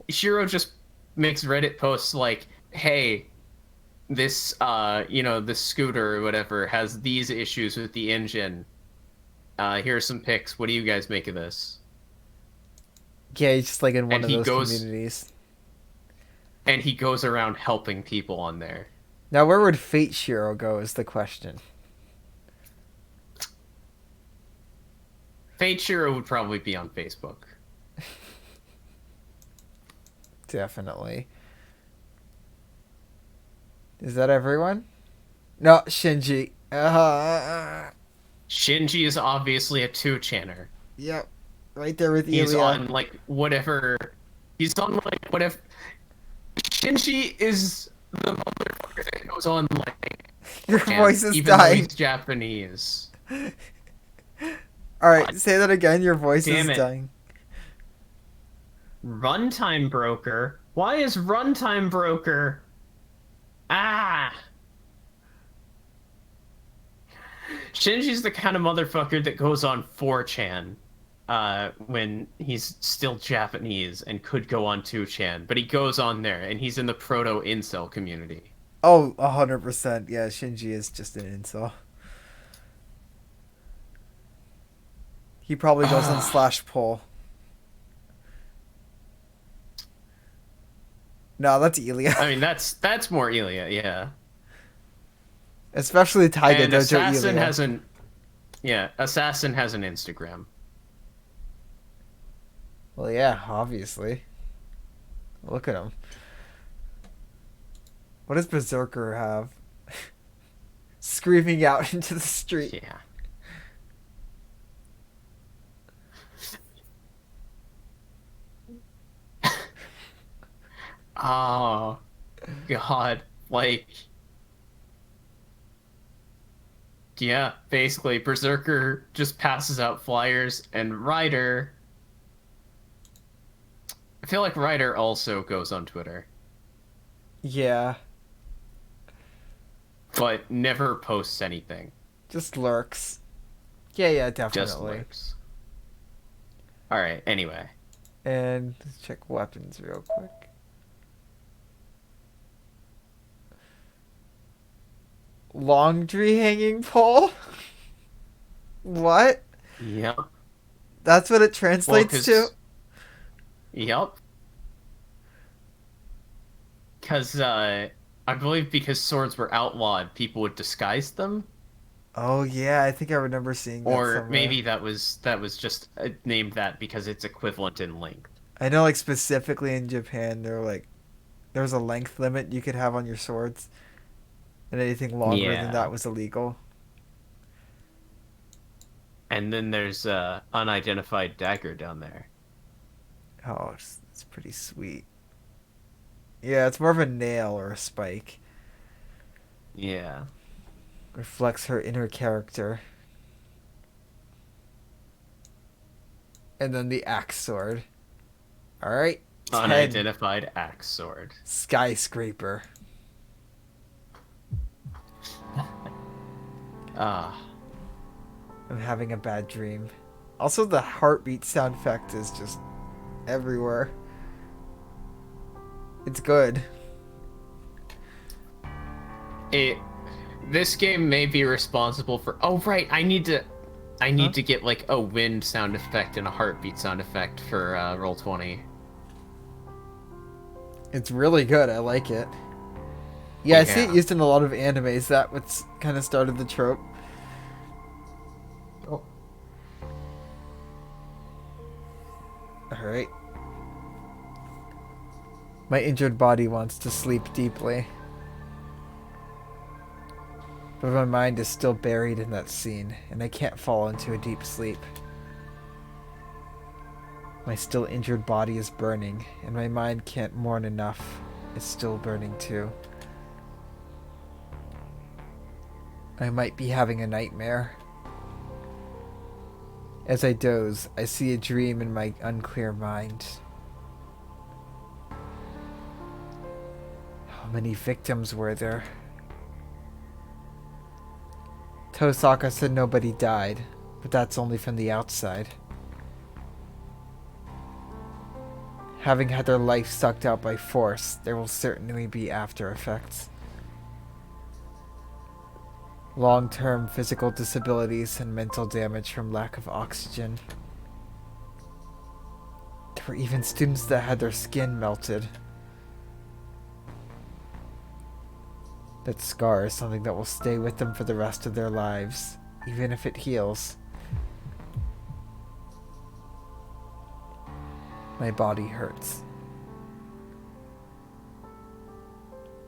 Shirou just makes Reddit posts like, hey, this, this scooter or whatever has these issues with the engine. Here are some pics. What do you guys make of this? Yeah, he's just like in one And of he those goes- communities. And he goes around helping people on there. Now, where would Fate Shirou go is the question. Fate Shirou would probably be on Facebook. Definitely. Is that everyone? No, Shinji. Shinji is obviously a 2channer. Yep. Right there with He's Ilya. on like whatever. He's on like whatever. Shinji is the motherfucker that goes on like. Your and voice is even though dying. he's Japanese. Alright, say that again. Your voice Damn is it. dying. Runtime broker. Why is runtime broker? Ah. Shinji's the kind of motherfucker that goes on 4chan when he's still Japanese and could go on 2chan, but he goes on there and he's in the proto-incel community. Oh, 100%. Yeah, Shinji is just an incel. He probably goes on slash pull. No, that's Ilya. I mean, that's more Ilya, yeah. Especially Taiga And Dojo Assassin Ilya. hasn't. Yeah, Assassin has an Instagram. Well, yeah, obviously. Look at him. What does Berserker have? Screaming out into the street. Yeah. Oh, God. Like. Yeah, basically, Berserker just passes out flyers, and Ryder. I feel like Ryder also goes on Twitter, Yeah, but never posts anything. just lurks. Yeah, Just definitely. lurks. Alright, anyway. And let's check weapons real quick. Laundry hanging pole? What? Yep. That's what it translates to? Yep. Because, I believe because swords were outlawed, people would disguise them. Oh yeah, I think I remember seeing that Or somewhere. maybe that was just named that because it's equivalent in length. I know, like, specifically in Japan, there was a length limit you could have on your swords, and anything longer Yeah. than that was illegal. And then there's unidentified dagger down there. Oh, it's pretty sweet. Yeah, it's more of a nail or a spike. Yeah. Reflects her inner character. And then the axe sword. Alright. 10. Unidentified axe sword. Skyscraper. Ah. I'm having a bad dream. Also, the heartbeat sound effect is just everywhere. It's good. This game may be responsible for. Oh right, I need to get like a wind sound effect and a heartbeat sound effect for Roll20. It's really good. I like it. Yeah, I see it Yeah. used in a lot of animes. That what's kind of started the trope. Oh. Alright. My injured body wants to sleep deeply. But my mind is still buried in that scene, and I can't fall into a deep sleep. My still injured body is burning, and my mind can't mourn enough. It's still burning too. I might be having a nightmare. As I doze, I see a dream in my unclear mind. How many victims were there? Tosaka said nobody died, but that's only from the outside. Having had their life sucked out by force, there will certainly be after effects. long-term physical disabilities and mental damage from lack of oxygen. There were even students that had their skin melted. That scar is something that will stay with them for the rest of their lives, even if it heals. My body hurts.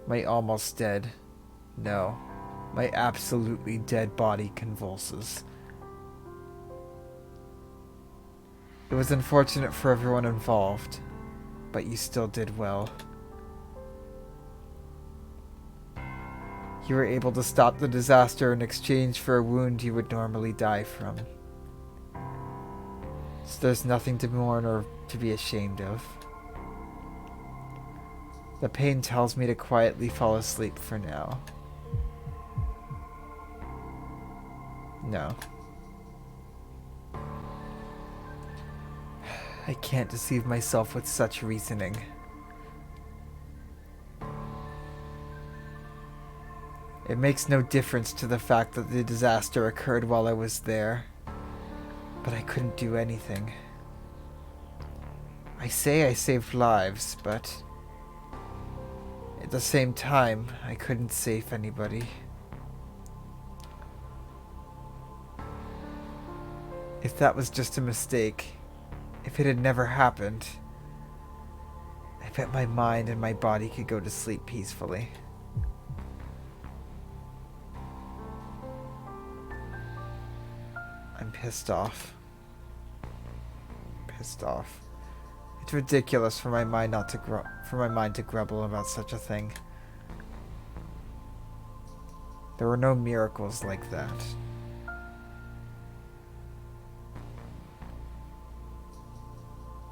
My almost dead, no, my absolutely dead body convulses. It was unfortunate for everyone involved, but you still did well. You were able to stop the disaster in exchange for a wound you would normally die from. So there's nothing to mourn or to be ashamed of. The pain tells me to quietly fall asleep for now. No. I can't deceive myself with such reasoning. It makes no difference to the fact that the disaster occurred while I was there. But I couldn't do anything. I say I saved lives, but at the same time, I couldn't save anybody. If that was just a mistake, if it had never happened, I bet my mind and my body could go to sleep peacefully. I'm pissed off. Pissed off. It's ridiculous for my mind to grumble about such a thing. There were no miracles like that.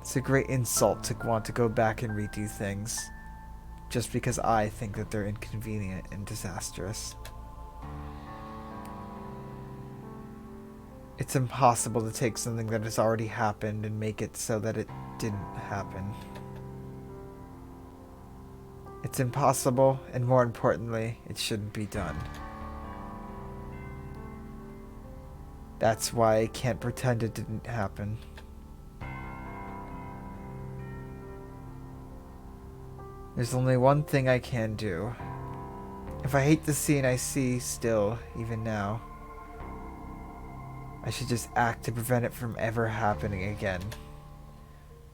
It's a great insult to want to go back and redo things, just because I think that they're inconvenient and disastrous. It's impossible to take something that has already happened and make it so that it didn't happen. It's impossible, and more importantly, it shouldn't be done. That's why I can't pretend it didn't happen. There's only one thing I can do. If I hate the scene I see still, even now, I should just act to prevent it from ever happening again.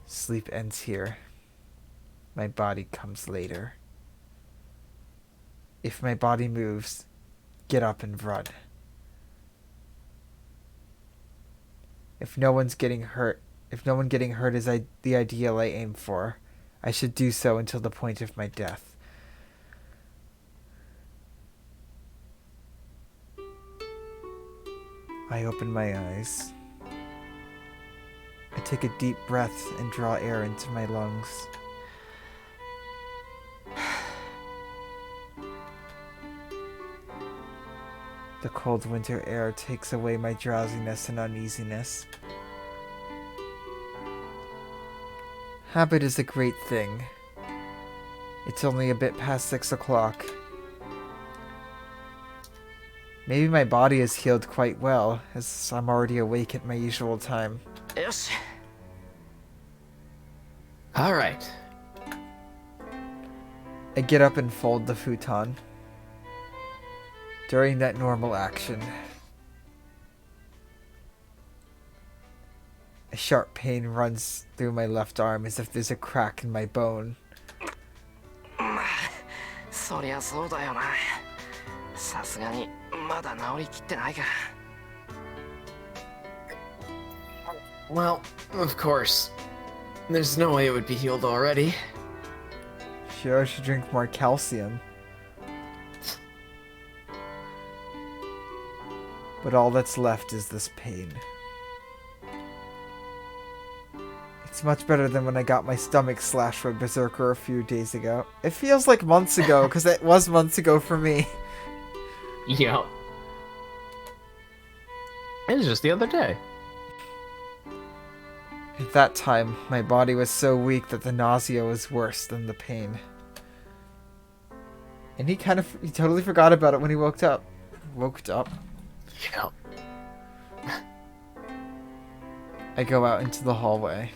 Sleep ends here. My body comes later. If my body moves, get up and run. If no one getting hurt is the ideal I aim for, I should do so until the point of my death. I open my eyes. I take a deep breath and draw air into my lungs. The cold winter air takes away my drowsiness and uneasiness. Habit is a great thing. It's only a bit past 6 o'clock. Maybe my body has healed quite well, as I'm already awake at my usual time. Yoshi. Alright. I get up and fold the futon. During that normal action, a sharp pain runs through my left arm as if there's a crack in my bone. そりゃそうだよな。さすがにまだ治りきってないから。 Well, of course. There's no way it would be healed already. Shirou should drink more calcium. But all that's left is this pain. It's much better than when I got my stomach slashed by Berserker a few days ago. It feels like months ago, because it was months ago for me. Yep. It was just the other day. At that time, my body was so weak that the nausea was worse than the pain. And he totally forgot about it when he woke up. woke up. Yeah. I go out into the hallway.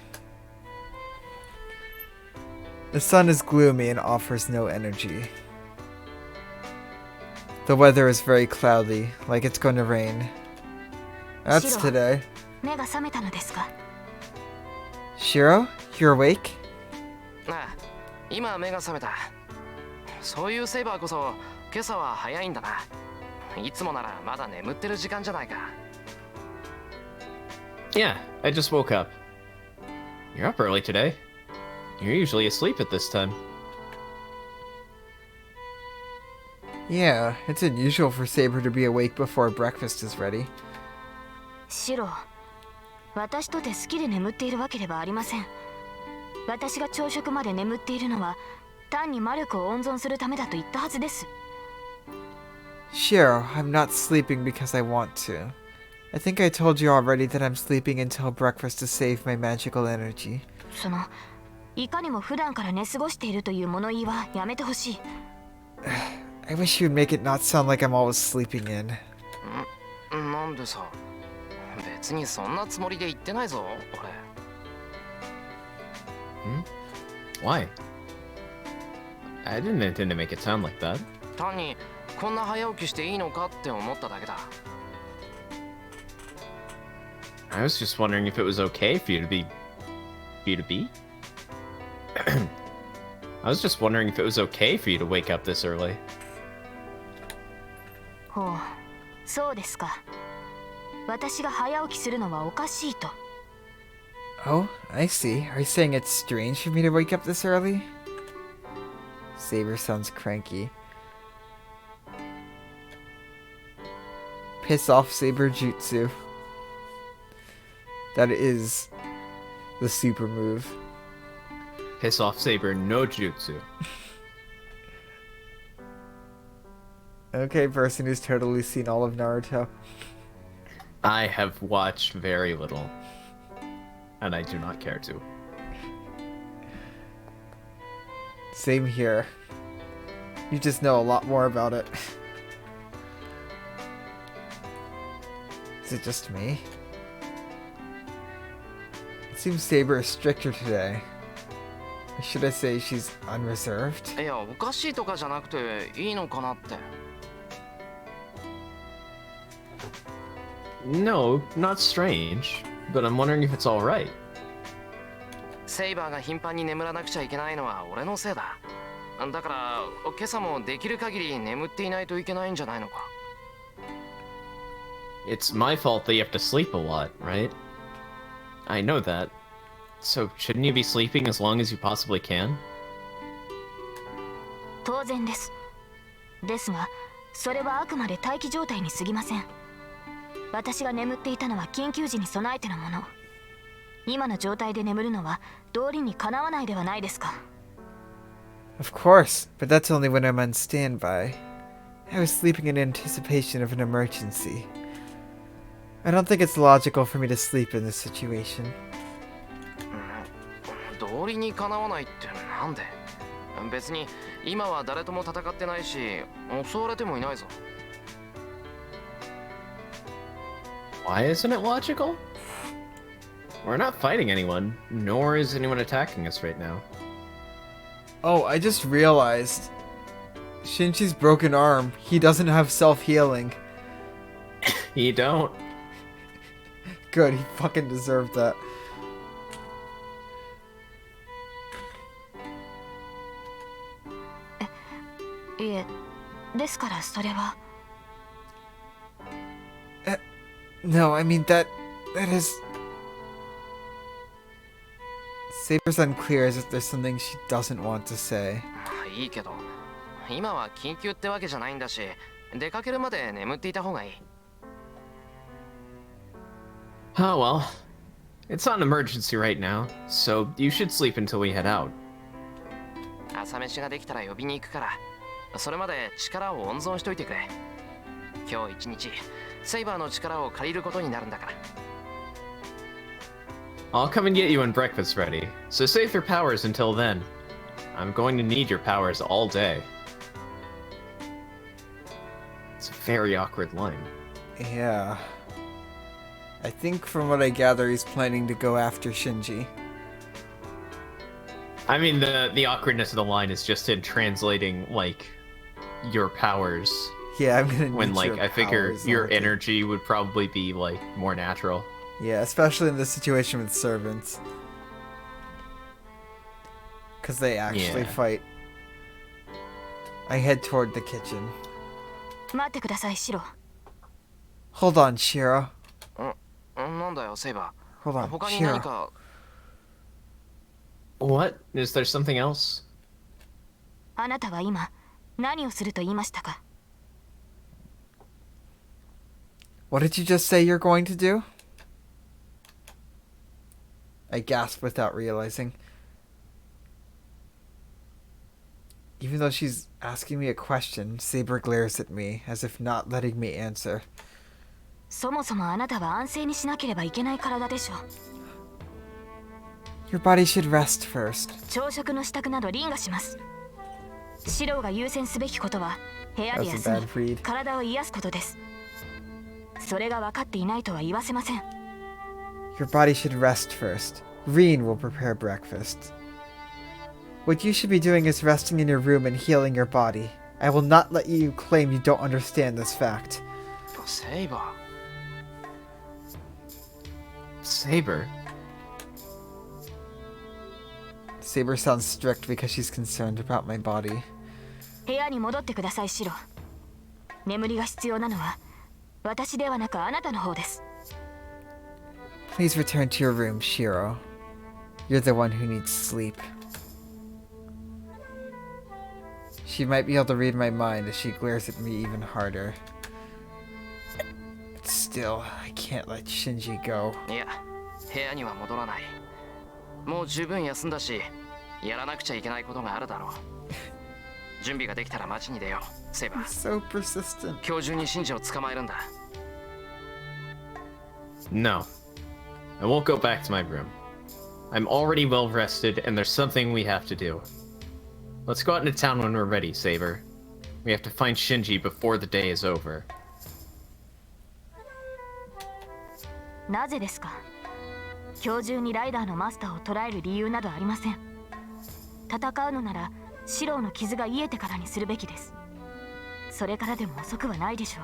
The sun is gloomy and offers no energy. The weather is very cloudy, like it's going to rain. That's Shirou. today. 目が覚めたのですか？ Shirou, you're awake? ああ、今目が覚めた。そういうセイバーこそ今朝は早いんだな。いつもならまだ眠ってる時間じゃないか。Yeah, I just woke up. You're up early today. You're usually asleep at this time. Yeah, it's unusual for Saber to be awake before breakfast is ready. シロ、私とて好きで眠っているわけではありません。私が朝食まで眠っているのは単に魔力を温存するためだと言ったはずです。Shirou, I'm not sleeping because I want to. I think I told you already that I'm sleeping until breakfast to save my magical energy. いかにも普段から寝過ごしているという物言いはやめてほしい。I wish you'd make it not sound like I'm always sleeping in. なんでさ、別にそんなつもりで言ってないぞ、Why? I didn't intend to make it sound like that. 俺。単にこんな早起きしていいのかって思っただけだ。I was just wondering if it was okay for you to be... For you to be? I was just wondering if it was okay for you to wake up this early. ほう、そうですか。私が早起きするのはおかしいと。Oh, I see. Are you saying it's strange for me to wake up this early? Saber sounds cranky. Piss off Saber Jutsu. That is the super move. Piss off Saber no jutsu. Okay, person who's totally seen all of Naruto. I have watched very little. And I do not care to. Same here. You just know a lot more about it. Is it just me? It seems Saber is stricter today. Or should I say she's unreserved? いや、おかしいとかじゃなくていいのかなって。No, not strange. But I'm wondering if it's alright. セイバーが頻繁に眠らなくちゃいけないのは俺のせいだ。だから今朝もできる限り眠っていないといけないんじゃないのか。It's my fault that you have to sleep a lot, right? I know that. So shouldn't you be sleeping as long as you possibly can? 当然です。ですが、それはあくまで待機状態に過ぎません。私が眠っていたのは緊急時に備えてのもの。今の状態で眠るのは道理にかなわないではないですか。Of course, but that's only when I'm on standby. I was sleeping in anticipation of an emergency. I don't think it's logical for me to sleep in this situation. 道理にかなわないってなんで？別に今は誰とも戦ってないし、襲われてもいないぞ。Why isn't it logical? We're not fighting anyone, nor is anyone attacking us right now. Oh, I just realized. Shinji's broken arm. He doesn't have self-healing. You don't. Good, he fucking deserved that. No, I mean that is... Saber's unclear as if there's something she doesn't want to say. いいけど、今は緊急ってわけじゃないんだし、出かけるまで眠っていた方がいい。Oh well. It's not an emergency right now, so you should sleep until we head out. 朝飯ができたら呼びに行くから、それまで力を温存しといてくれ。今日一日、セイバーの力を借りることになるんだから。I'll come and get you when breakfast's ready, so save your powers until then. I'm going to need your powers all day. It's a very awkward line. Yeah. I think from what I gather, he's planning to go after Shinji. I mean, the awkwardness of the line is just in translating, like, your powers. Yeah, I'm gonna When, need like, your I figure powers, your Auntie. energy would probably be, like, more natural. Yeah, especially in this situation with servants. Because they actually Yeah. fight. I head toward the kitchen. 待ってくださいシロ。 Hold on, Shirou. なんだよセイバ Hold ー on, 他に何 Shirou. か What? Is there something else? あなたは今何をすると言いましたか？ What did you just say you're going to do? I gasp without realizing. Even though she's asking me a question, Saber glares at me, as if not letting me answer. そもそもあなたは安静にしなければいけない体でしょ。 Your body should rest first. 朝食の支度など凛がします。シロが優先すべきことは部屋で That was 休 a み bad read. 体を癒すことです。それが分かっていないとは言わせません。 Your body should rest first. Reen will prepare breakfast. What you should be doing is resting in your room and healing your body. I will not let you claim you don't understand this fact. セイバ Saber. Saber sounds strict because she's concerned about my body. 部屋に戻ってくださいシロ。眠りが必要なのは私ではなくあなたの方です。 Please return to your room, Shirou. You're the one who needs sleep. She might be able to read my mind as she glares at me even harder. But still, I can't let Shinji go. ーいや部屋には戻らないもう十分休んだしやらなくちゃいけないことがあるだろう準備ができたら街に出ようセイバー So persistent. 今日中にシンジを捕まえるんだ No. I won't go back to my room. I'm already well rested, and there's something we have to do. Let's go out into town when we're ready, Saber. We have to find Shinji before the day is over. なぜですか？今日中にライダーのマスターを捕らえる理由などありません。戦うのならシロの傷が癒えてからにするべきです。それからでも遅くはないでしょ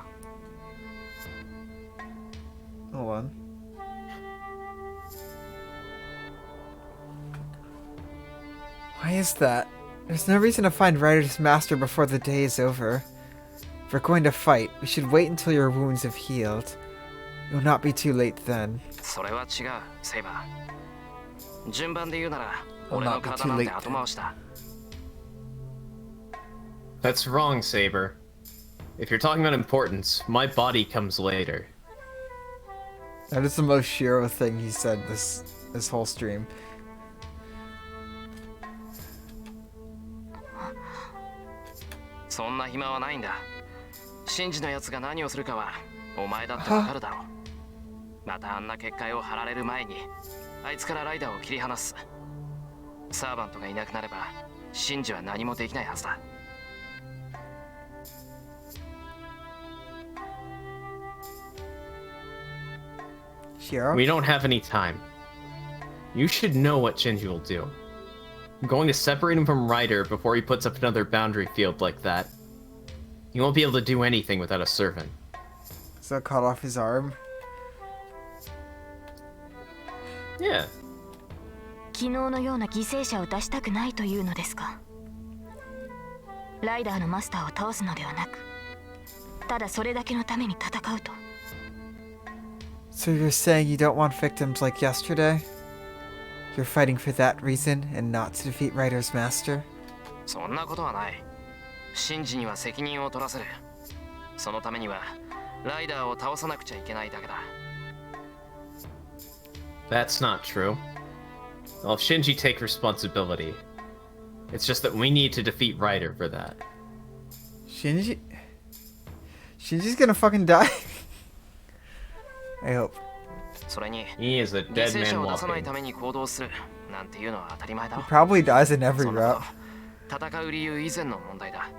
う。 Hold on. Why is that? There's no reason to find Rider's master before the day is over. If we're going to fight, we should wait until your wounds have healed. It will not be too late then. それは違うセイバー順番で言うなら Will 俺の not be 体 too なんて late 後 then. 回しだ That's wrong, Saber. If you're talking about importance, my body comes later. That is the most Shirou thing he said this whole stream. そんな暇はないんだシンジのやつが何をするかはお前だってわかるだろうまたあんな結界を張られる前にあいつからライダーを切り離すサーバントがいなくなればシンジは何もできないはずだ Shirou? We don't have any time. You should know what Shinji will do. I'm going to separate him from Ryder before he puts up another boundary field like that. He won't be able to do anything without a servant. So cut off his arm. Yeah. 昨日のような犠牲者を出したくないというのですか？ライダーのマスターを倒すのではなく、ただそれだけのために戦うと。 So you're saying you don't want victims like yesterday? You're fighting for that reason and not to defeat Rider's master? そんなことはないシンジには責任を取らせるそのためにはライダーを倒さなくちゃいけないだけだ That's not true. I'll have Shinji take responsibility. It's just that we need to defeat Ryder for that. Shinji? Shinji's gonna fucking die? I hope. それに He is a 犠 dead 牲者 man を出さない walking. ために行動するなんていうのは当たり前だ He ろ probably dies in every そんな route. こと戦う理由以前の問題だ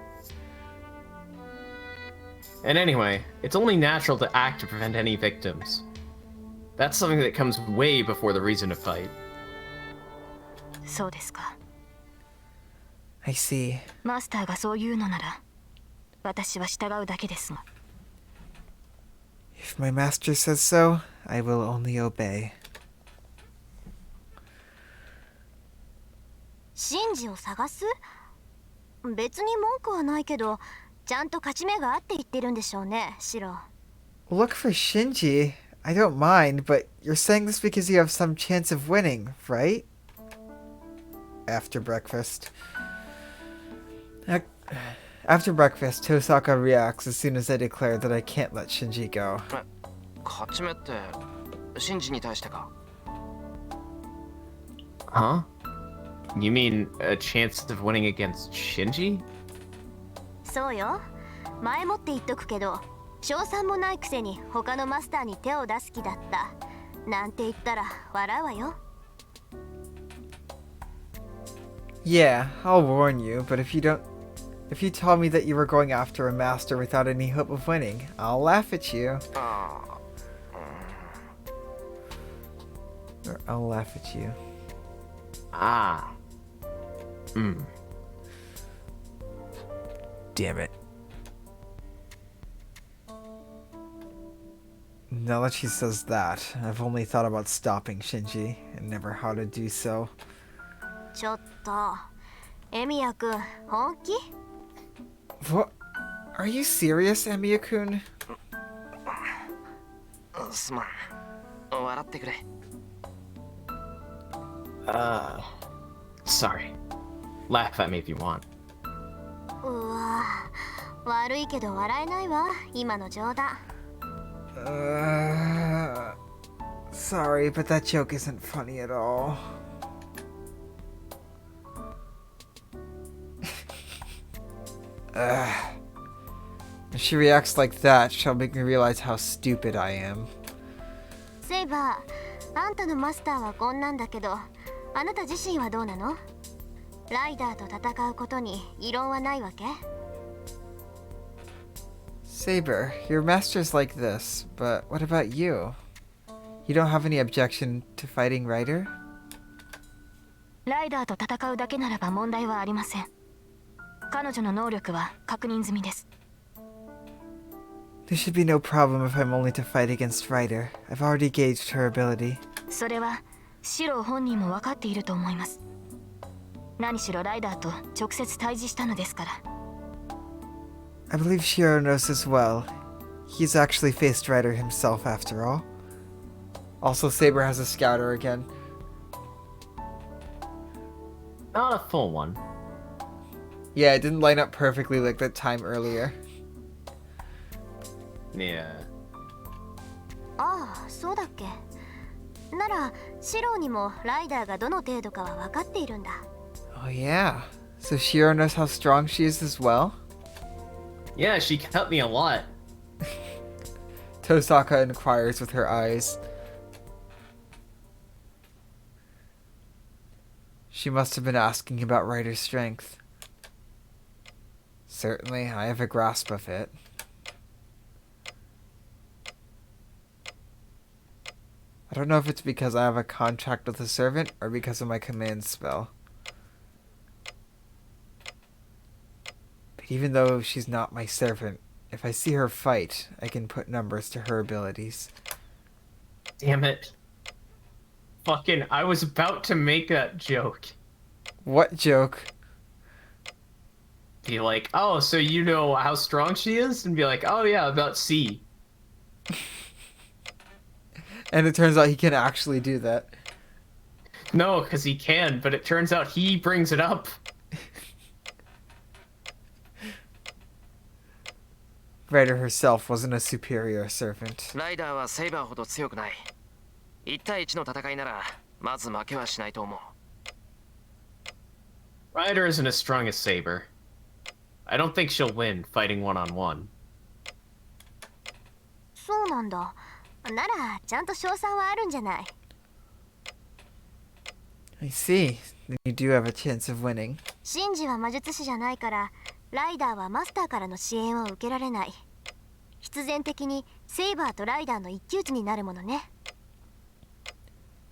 And anyway, it's only natural to act to prevent any victims. That's something that comes way before the reason to fight. そうですか。 I see. マスターがそう言うのなら私は従うだけですが。 If my master says so, I will only obey. シンジを探す？別に文句はないけど、ちゃんと勝ち目があって言ってるんでしょうね、シロ。 Look for Shinji. I don't mind, but you're saying this because you have some chance of winning, right? After breakfast. After breakfast, Tosaka reacts as soon as I declare that I can't let Shinji go. 勝ち目ってシンジに対してか？ Huh? You mean a chance of winning against Shinji? そうよ。前もって言っとくけど、賞賛もないくせに他のマスターに手を出す気だった。なんて言ったら笑うわよ。 Yeah, I'll warn you, but if you tell me that you were going after a master without any hope of winning, I'll laugh at you. あ Or I'll laugh at you. Ah. Damn it. Now that she says that, I've only thought about stopping Shinji, and never how to do so. ちょっと、エミヤくん、本気？ What? Are you serious, Emiya-kun? あすまん。笑ってくれ。 Sorry. Laugh at me if you want. うわ、悪いけど笑えないわ、今の冗談。 Sorry, but that joke isn't funny at all. If she reacts like that, she'll make me realize how stupid I am. セイバー、あんたのマスターはこんなんだけど、あなた自身はどうなの？ライダーと戦うことに異論はないわけ？ Saber, your master's like this, but what about you? You don't have any objection to fighting Ryder? ライダーと戦うだけならば問題はありません。彼女の能力は確認済みです。 There should be no problem if I'm only to fight against Ryder. I've already gauged her ability. それはシロー本人も分かっていると思います。何しろライダーと直接対峙したのですから。 I believe Shirou knows as well. He's actually faced Ryder himself after all. Also, Saber has a scouter again. Not a full one. Yeah, it didn't line up perfectly like that time earlier. Yeah. ああ、そうだっけ。ならシローにもライダーがどの程度かは分かっているんだ。 Oh yeah. So Shirou knows how strong she is as well? Yeah, she cut me a lot. Tosaka inquires with her eyes. She must have been asking about Ryder's strength. Certainly, I have a grasp of it. I don't know if it's because I have a contract with a servant or because of my command spell. But even though she's not my servant, if I see her fight, I can put numbers to her abilities. Damn it. Fucking, I was about to make that joke. What joke? Be like, oh, so you know how strong she is? And be like, oh yeah, about C. And it turns out he can actually do that. No, because he can, but it turns out he brings it up. Ryder herself wasn't a superior servant. ライダーはセイバーほど強くない。1対1の戦いならまず負けはしないと思う。 Ryder isn't as strong as Saber. I don't think she'll win fighting one-on-one. そうなんだ。ならちゃんと賞賛はあるんじゃない。 I see. Then you do have a chance of winning. シンジは魔術師じゃないから、ライダーはマスターからの支援を受けられない。必然的にセイバーとライダーの一騎打ちになるものね。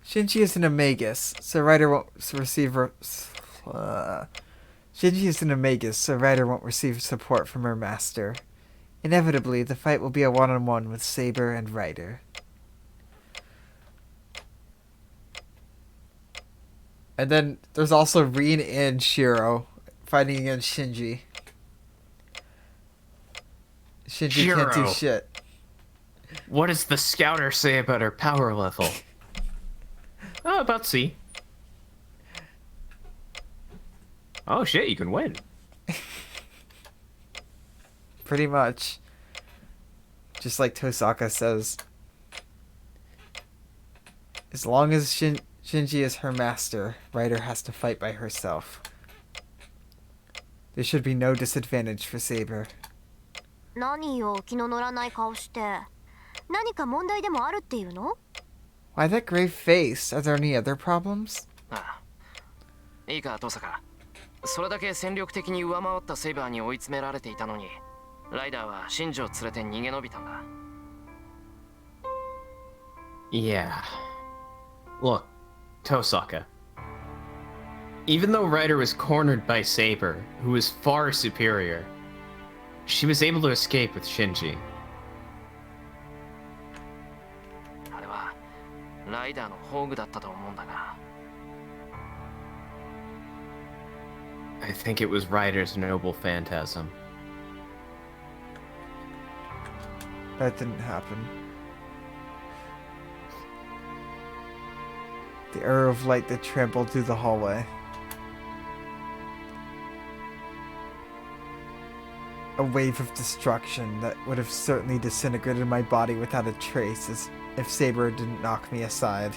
Shinji is an Amagus, so Ryder won't receive. Shinji is an Amagus, so Ryder won't receive support from her master. Inevitably, the fight will be a one-on-one with Saber and Ryder. And then there's also Rin and Shirou fighting against Shinji. Shinji can't do Shirou. shit. What does the scouter say about her power level? Oh, about C. Oh shit, you can win. Pretty much. Just like Tosaka says. As long as Shinji is her master, Ryder has to fight by herself. There should be no disadvantage for Saber. 何よ気の乗らない顔して。何か問題でもあるっていうの？ Why that grave face? Are there any other problems? ああ、いいか、トサカ。それだけ戦力的に上回ったセイバーに追い詰められていたのに、ライダーはシンジを連れて逃げ延びたんだ。Yeah. Look, Tosaka. Even though Ryder was cornered by Saber, who was far superior, she was able to escape with Shinji. あれはライダーの宝具だったと思うんだが。I think it was Ryder's noble phantasm. That didn't happen. The arrow of light that trampled through the hallway. A wave of destruction that would have certainly disintegrated my body without a trace as if Saber didn't knock me aside.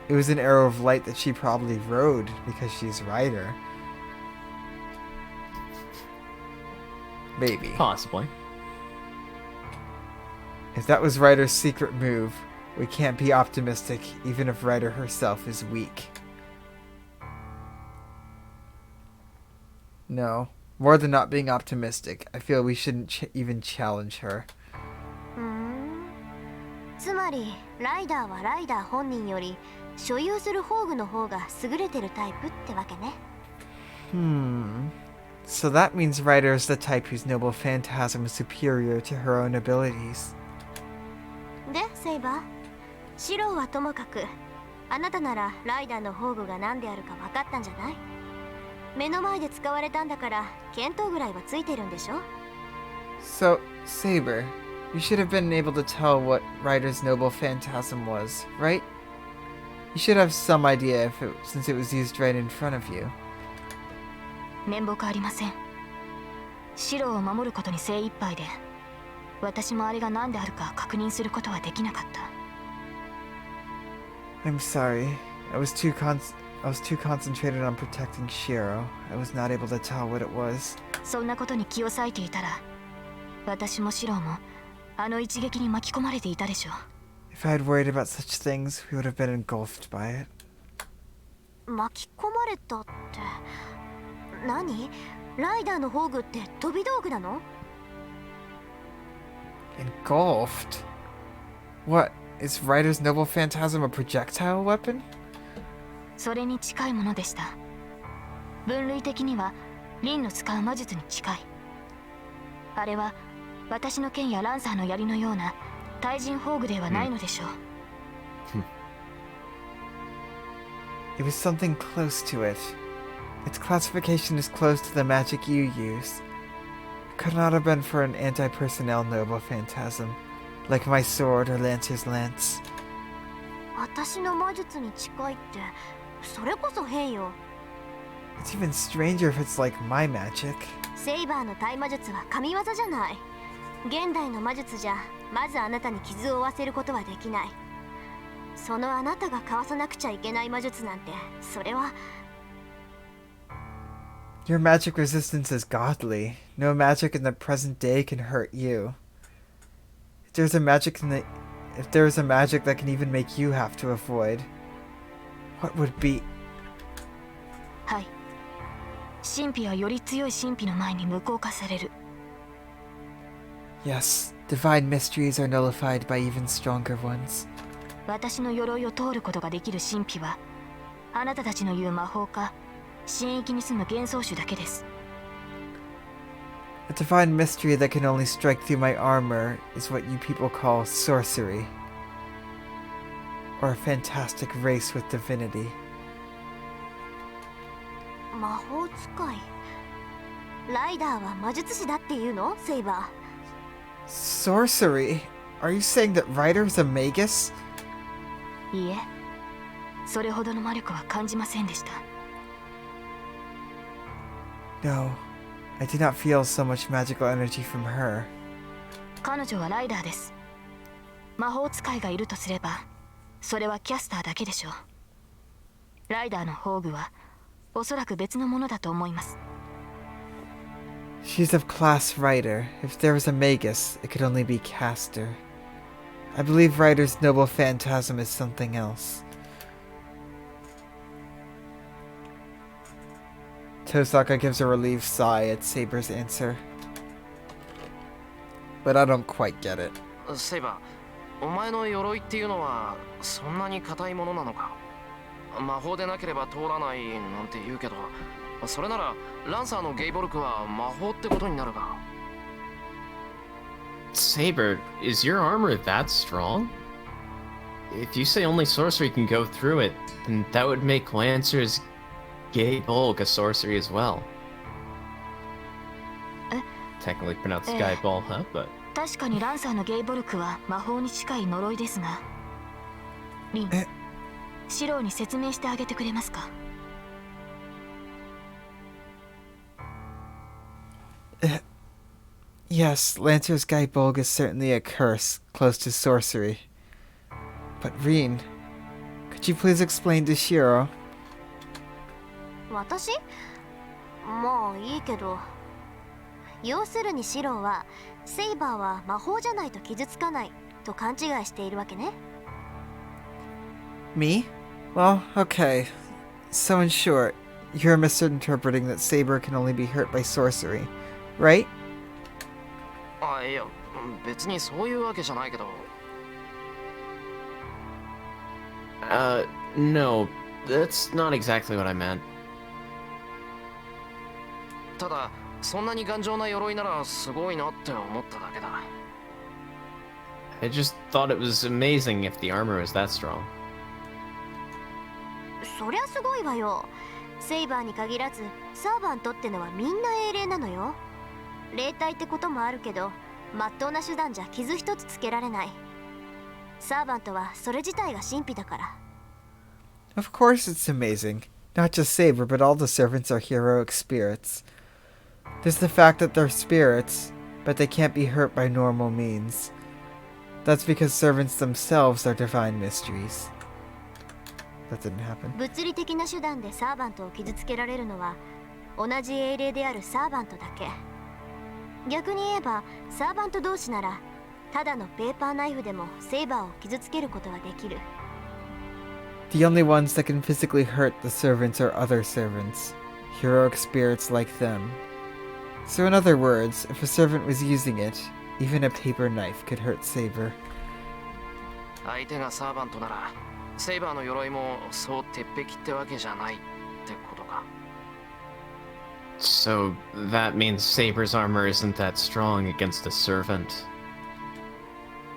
It was an arrow of light that she probably rode because she's Ryder. Maybe. Possibly. If that was Ryder's secret move, we can't be optimistic even if Ryder herself is weak. No. More than not being optimistic, I feel we shouldn't even challenge her. つまりライダーはライダー本人より所有する宝具の方が優れてるタイプってわけね。So that means Ryder is the type whose noble phantasm is superior to her own abilities. で、セイバー、シローはともかく、あなたならライダーの宝具が何であるか分かったんじゃない？目の前で使われたんだから見当ぐらいはついてるんでしょ？ So, Saber, you should have been able to tell what Ryder's noble phantasm was, right? You should have some idea since it was used right in front of you. 面目ありません。シローを守ることに精一杯で、私もあれが何であるか確認することはできなかった。I'm sorry. I was too concentrated on protecting Shirou. I was not able to tell what it was. そんなことに気を割いていたら、私もシローもあの一撃に巻き込まれていたでしょう。If I had worried about such things, we would have been engulfed by it. 巻き込まれたって、何？ライダーの宝具って飛び道具なの？ Engulfed? What? Is Ryder's noble phantasm a projectile weapon? それに近いものでした。分類的にはリンの使う魔術に近い。あれは私の剣やランサーの槍のような対人宝具ではないのでしょう。It was something close to it. Its classification is close to the magic you use. It could not have been for an anti-personnel noble phantasm, like my sword or Lancer's lance. 私の魔術に近いって、それこそ変よ。It's even stranger if it's like my magic. セイバーの対魔術は神業じゃない。現代の魔術じゃ、まずあなたに傷を負わせることはできない。そのあなたがかわさなくちゃいけない魔術なんて、それは。Your magic resistance is godly. No magic in the present day can hurt you. If there is a magic that can even make you have to avoid, what would be? はい。神秘はより強い神秘の前に無効化される。Yes, divine mysteries are nullified by even stronger ones. 私の鎧を通ることができる神秘はあなたたちの言う魔法か神域に住む幻想種だけです。 A divine mystery that can only strike through my armor is what you people call sorcery. Or a fantastic race with divinity. 魔法使いライダーは魔術師だっていうのセイバ Sorcery? Are you saying that Ryder's a magus? ー。いいえ、それほどの魔力は感じませんでした。 No, I did not feel so much magical energy from her. 彼女はライダーです。魔法使いがいるとすればそれはキャスターだけでしょう。ライダーの宝具はおそらく別のものだと思います。 She's of class Ryder. If there was a magus, it could only be caster. I believe Ryder's noble phantasm is something else. Tosaka gives a relieved sigh at Saber's answer. But I don't quite get it. セイバー、お前の鎧っていうのはそんなに硬いものなのか？魔法でなければ通らないなんて言うけど、それならランサーのゲイボルクは魔法ってことになるが。Saber, is your armor that strong? If you say only sorcery can go through it, then that would make Lancer's gay bulk a sorcery as well. Technically pronounced Sky Ball, huh? But 確かにランサーのゲイボルクは魔法に近い呪いですが、リン、シローに説明してあげてくれますか？ Yes, Lancer's Guidebulg is certainly a curse, close to sorcery. But Reen, could you please explain to Shirou? 私？もういいけど。要するにシローはセイバーは魔法じゃないと傷つかないと勘違いしているわけね。 Me? Well, okay. So in short, you're misinterpreting that Saber can only be hurt by sorcery, right? あ、いや、別にそういうわけじゃないけど。No, that's not exactly what I meant. ただ、そんなに頑丈な鎧ならすごいなって思っただけだ。I just thought it was amazing if the armor was that strong. そりゃすごいわよ。セイバーに限らずサーバントってのはみんな英霊なのよ。霊体ってこともあるけど、まっとうな手段じゃ傷一つつけられない。サーバントはそれ自体が神秘だから。 Of course it's amazing. Not just Saber, but all the servants are heroic spirits. There's the fact that they're spirits, but they can't be hurt by normal means. That's because servants themselves are divine mysteries. That didn't happen. 物理的な手段でサーバントを傷つけられるのは同じ英霊であるサーバントだけ。逆に言えばサーバント同士ならただのペーパーナイフでもセイバーを傷つけることはできる。 The only ones that can physically hurt the servants are other servants, heroic spirits like them. So in other words, if a servant was using it, even a paper knife could hurt Saber. 相手がサーバントなら、セイバーの鎧もそう鉄壁ってわけじゃないってことか。So that means Saber's armor isn't that strong against a servant.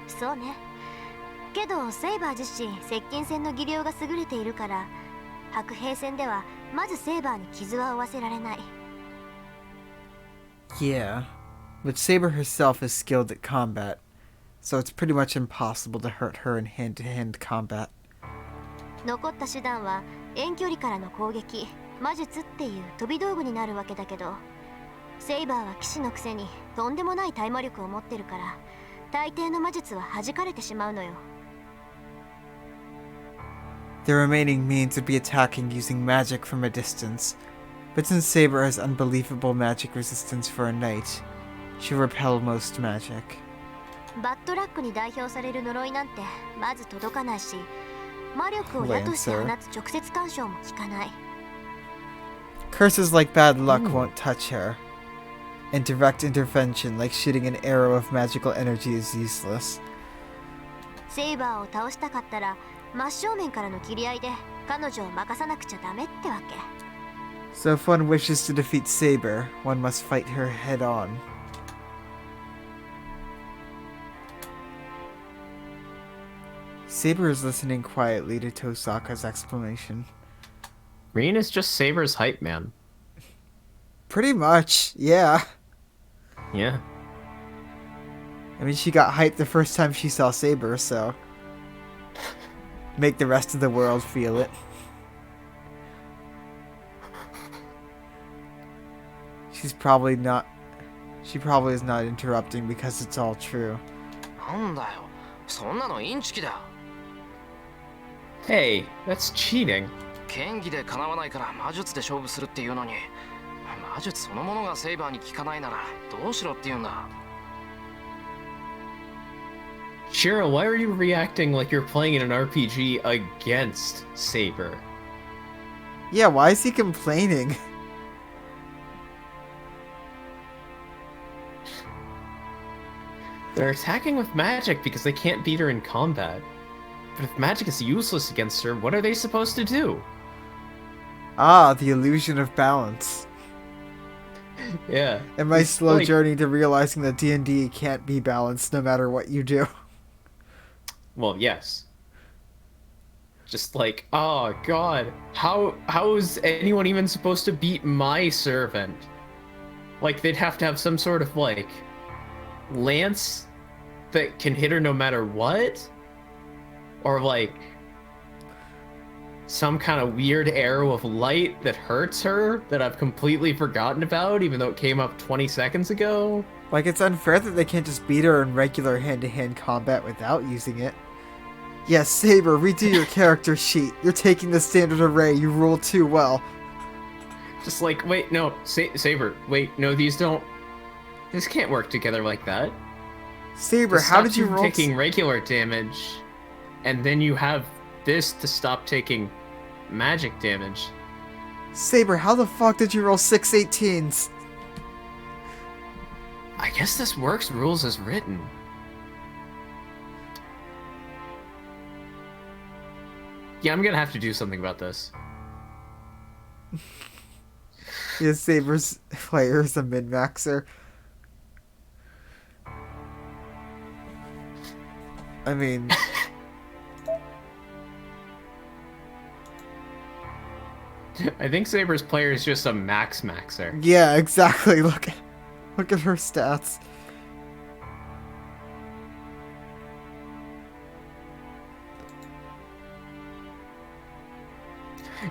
そうね。けどセイバー自身接近戦の技量が優れているから白兵戦ではまずセイバーに傷は負わせられない。 Yeah, but Saber herself is skilled at combat, so it's pretty much impossible to hurt her in hand-to-hand combat. 残った手段は遠距離からの攻撃、魔術っていう飛び道具になるわけだけど、セイバーは騎士のくせにとんでもない対魔力を持ってるから大抵の魔術は弾かれてしまうのよ。 The remaining means would be attacking using magic from a distance, but since Saber has unbelievable magic resistance for a knight, she'll repel most magic. バッドラックに代表される呪いなんてまず届かないし、魔力を矢として放つ直接干渉も効かない。 Curses like bad luck won't touch her. and direct intervention, like shooting an arrow of magical energy, is useless. セイバーを倒したかったら真正面からの切り合いで彼女を任さなくちゃダメってわけ。 So if one wishes to defeat Saber, one must fight her head on. Saber is listening quietly to Tosaka's explanation. Rin is just Saber's hype man. Pretty much, yeah. Yeah. I mean, she got hyped the first time she saw Saber, so... make the rest of the world feel it. She probably is not interrupting because it's all true. なんだよ、そんなのインチキだ。 Hey, that's cheating. 剣技で叶わないから魔術で勝負するっていうのに、魔術そのものがセイバーに効かないならどうしろって言うんだ。 Shirou, why are you reacting like you're playing in an RPG against Saber? Yeah, why is he complaining? They're attacking with magic because they can't beat her in combat. But if magic is useless against her, what are they supposed to do? Ah, the illusion of balance. Yeah. And my it's slow like- journey to realizing that D&D can't be balanced no matter what you do. Well, yes. Just like, oh god, how is anyone even supposed to beat my servant? Like, they'd have to have some sort of, like, lance that can hit her no matter what? Or, like, some kind of weird arrow of light that hurts her that I've completely forgotten about, even though it came up 20 seconds ago? Like, it's unfair that they can't just beat her in regular hand-to-hand combat without using it. Yes, Saber, redo your character sheet. You're taking the standard array. You rule too well. Just like, wait, no, Saber, wait, no, these can't work together like that. Saber, This how did stops you roll? taking regular damage, and then you have this to stop taking magic damage. Saber, how the fuck did you roll 6 18s? I guess this works rules as written. Yeah, I'm gonna have to do something about this. Yeah, Saber's player is a min-maxer. I mean... I think Saber's player is just a maxer. yeah, exactly. Look at her stats.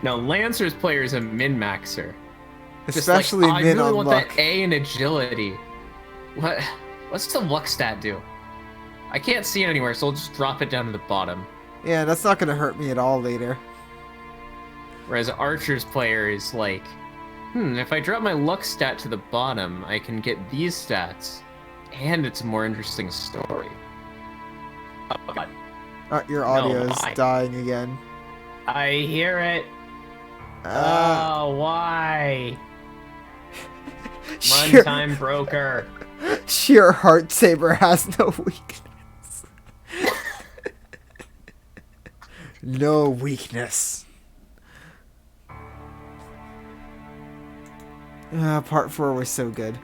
No, Lancer's player is a min-maxer. Especially I min really on want luck. that A in agility. What's the luck stat do? I can't see it anywhere, so I'll just drop it down to the bottom. Yeah, that's not gonna hurt me at all later. Whereas Archer's player is like, if I drop my luck stat to the bottom, I can get these stats, and it's a more interesting story. Oh god. Your audio is why? dying again. I hear it. Ah. Oh, why? Sheer, Runtime broker. sheer heart saber has no weakness. No weakness. Part 4 was so good.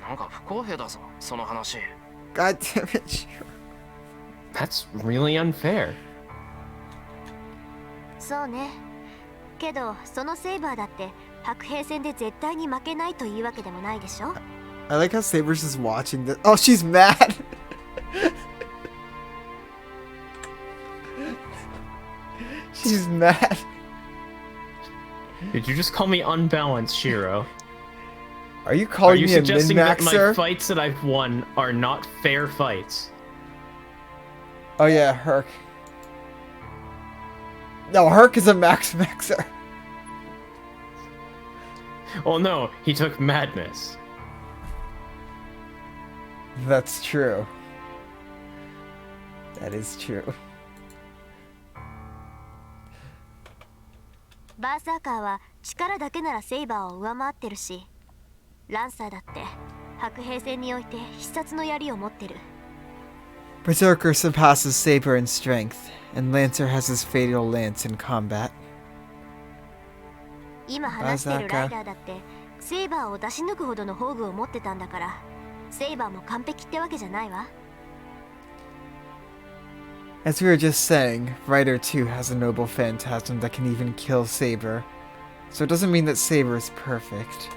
なんか不公平だぞ、その話。 God damn it, Shirou. That's really unfair. そうね。けどそのセイバーだって白兵戦で絶対に負けないというわけでもないでしょ。 I like how Saber's just watching this. Oh, she's mad! She's mad. Did you just call me unbalanced, Shirou? Are you Are calling you me a suggesting that my min-maxer? fights that I've won are not fair fights? Oh yeah, Herc. No, Herc is a max-maxer. Well, no, he took madness. That's true. That is true. バーサーカーは力だけならセイバーを上回ってるし、ランサーだって白兵戦において必殺の槍を持ってる。 Berserker surpasses Saber in strength, and Lancer has his fatal lance in combat. 今話してるライダーだってセイバーを出し抜くほどの宝具を持ってたんだから、セイバーも完璧ってわけじゃないわ。 As we were just saying, Rider too has a noble phantasm that can even kill Saber. So it doesn't mean that Saber is perfect.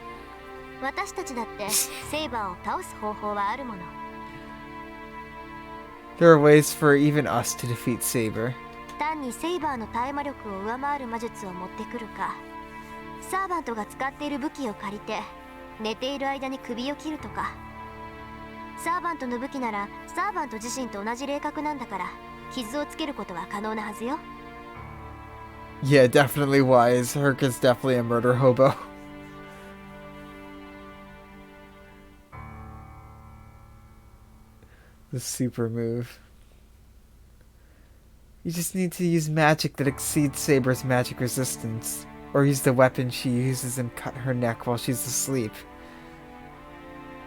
私たちだってセイバーを倒す方法はあるもの。 There are ways for even us to defeat Saber. 単にセイバーの耐魔力を上回る魔術を持ってくるか、サーバントが使っている武器を借りて寝ている間に首を切るとか。サーバントの武器ならサーバント自身と同じ霊格なんだから、傷をつけることは可能なはずよ。 Yeah, definitely wise. Herc is definitely a murder hobo. The super move. You just need to use magic that exceeds Saber's magic resistance, or use the weapon she uses and cut her neck while she's asleep.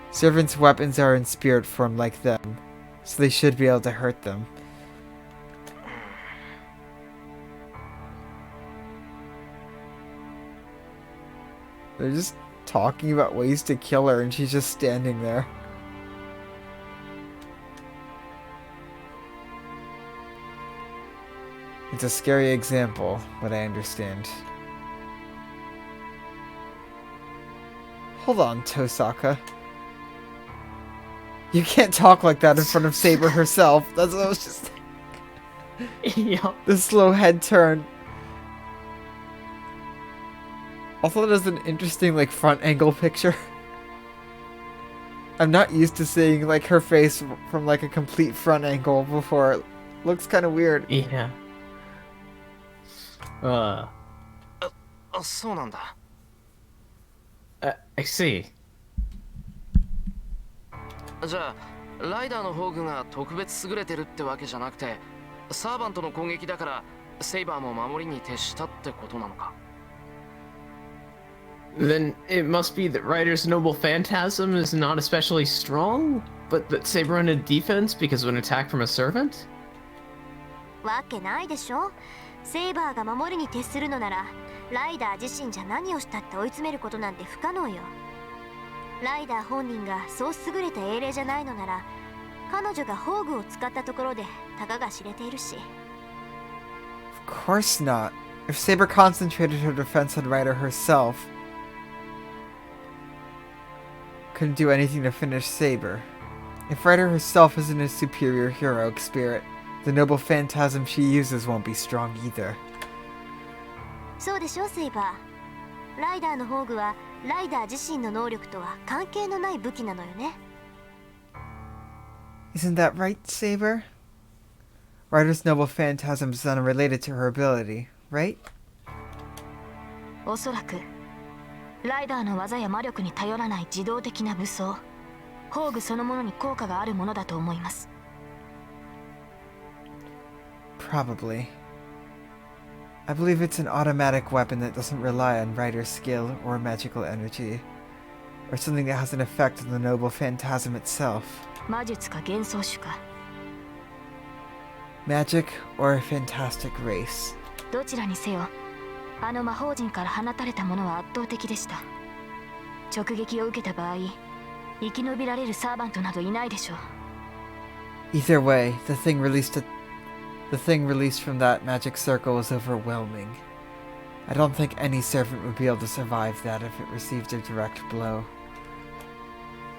Servants' weapons are in spirit form like them, so they should be able to hurt them. They're just talking about ways to kill her, and she's just standing there. It's a scary example, but I understand. Hold on, Tosaka. You can't talk like that in front of Saber herself. That's what I was just... Yeah. The slow head turn. Also, there's an interesting, like, front angle picture. I'm not used to seeing, like, her face from, like, a complete front angle before. It looks kind of weird. Yeah. そうなんだ。 I see. じゃあライダーの宝具が特別優れてるってわけじゃなくて、サーバントの攻撃だからセイバーも守りに徹したってことなのか。 Then it must be that Ryder's noble phantasm is not especially strong, but that Saber on a defense because of an attack from a servant? わけないでしょ。セイバーが守りに徹するのなら、ライダー自身じゃ何をしたって追い詰めることなんて不可能よ。ライダー本人がそう優れた英霊じゃないのなら、彼女が宝具を使ったところでたかが知れているし。 Of course not. If Saber concentrated her defense on Rider herself, couldn't do anything to finish Saber. If Rider herself isn't a superior heroic spirit, the noble phantasm she uses won't be strong either. そうでしょ、セイバー。ライダーの宝具はライダー自身の能力とは関係のない武器なのよね。 Isn't that right, Saber? Rider's noble phantasm is unrelated to her ability, right? おそらくライダーの技や魔力に頼らない自動的な武装、宝具そのものに効果があるものだと思います。 Probably. I believe it's an automatic weapon that doesn't rely on Rider's skill or magical energy, or something that has an effect on the noble phantasm itself. 魔術か幻想種か、 Magic or a fantastic race. どちらにせよ、あの魔法陣から放たれたものは圧倒的でした。直撃を受けた場合、生き延びられるサーバントなどいないでしょう。 Either way, the thing released from that magic circle was overwhelming. I don't think any servant would be able to survive that if it received a direct blow.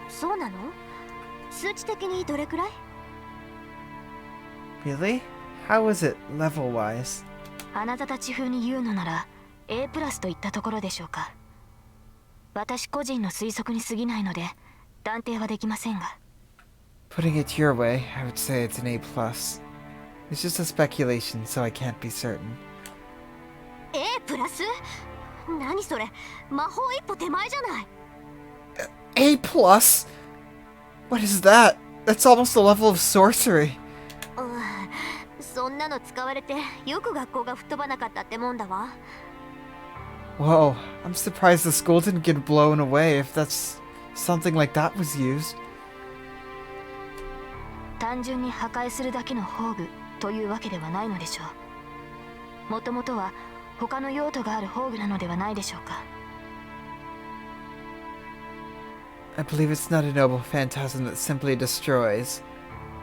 そうなの？数値的にどれくらい？ Really? How was it, level-wise? あなたたち風に言うのなら A プラスといったところでしょうか。私個人の推測に過ぎないので断定はできませんが。 Putting it your way, I would say it's an A+. It's just a speculation, so I can't be certain. A プラス？何それ？魔法一歩手前じゃない。 A+? What is that? That's almost the level of sorcery. そんなの使われてよく学校が吹っ飛ばなかったってもんだわ。Whoa, I'm surprised the skull didn't get blown away if that's something like that was used. 単純に破壊するだけの宝具というわけではないのでしょう。もともとは他の用途がある宝具なのではないでしょうか。I believe it's not a noble phantasm that simply destroys.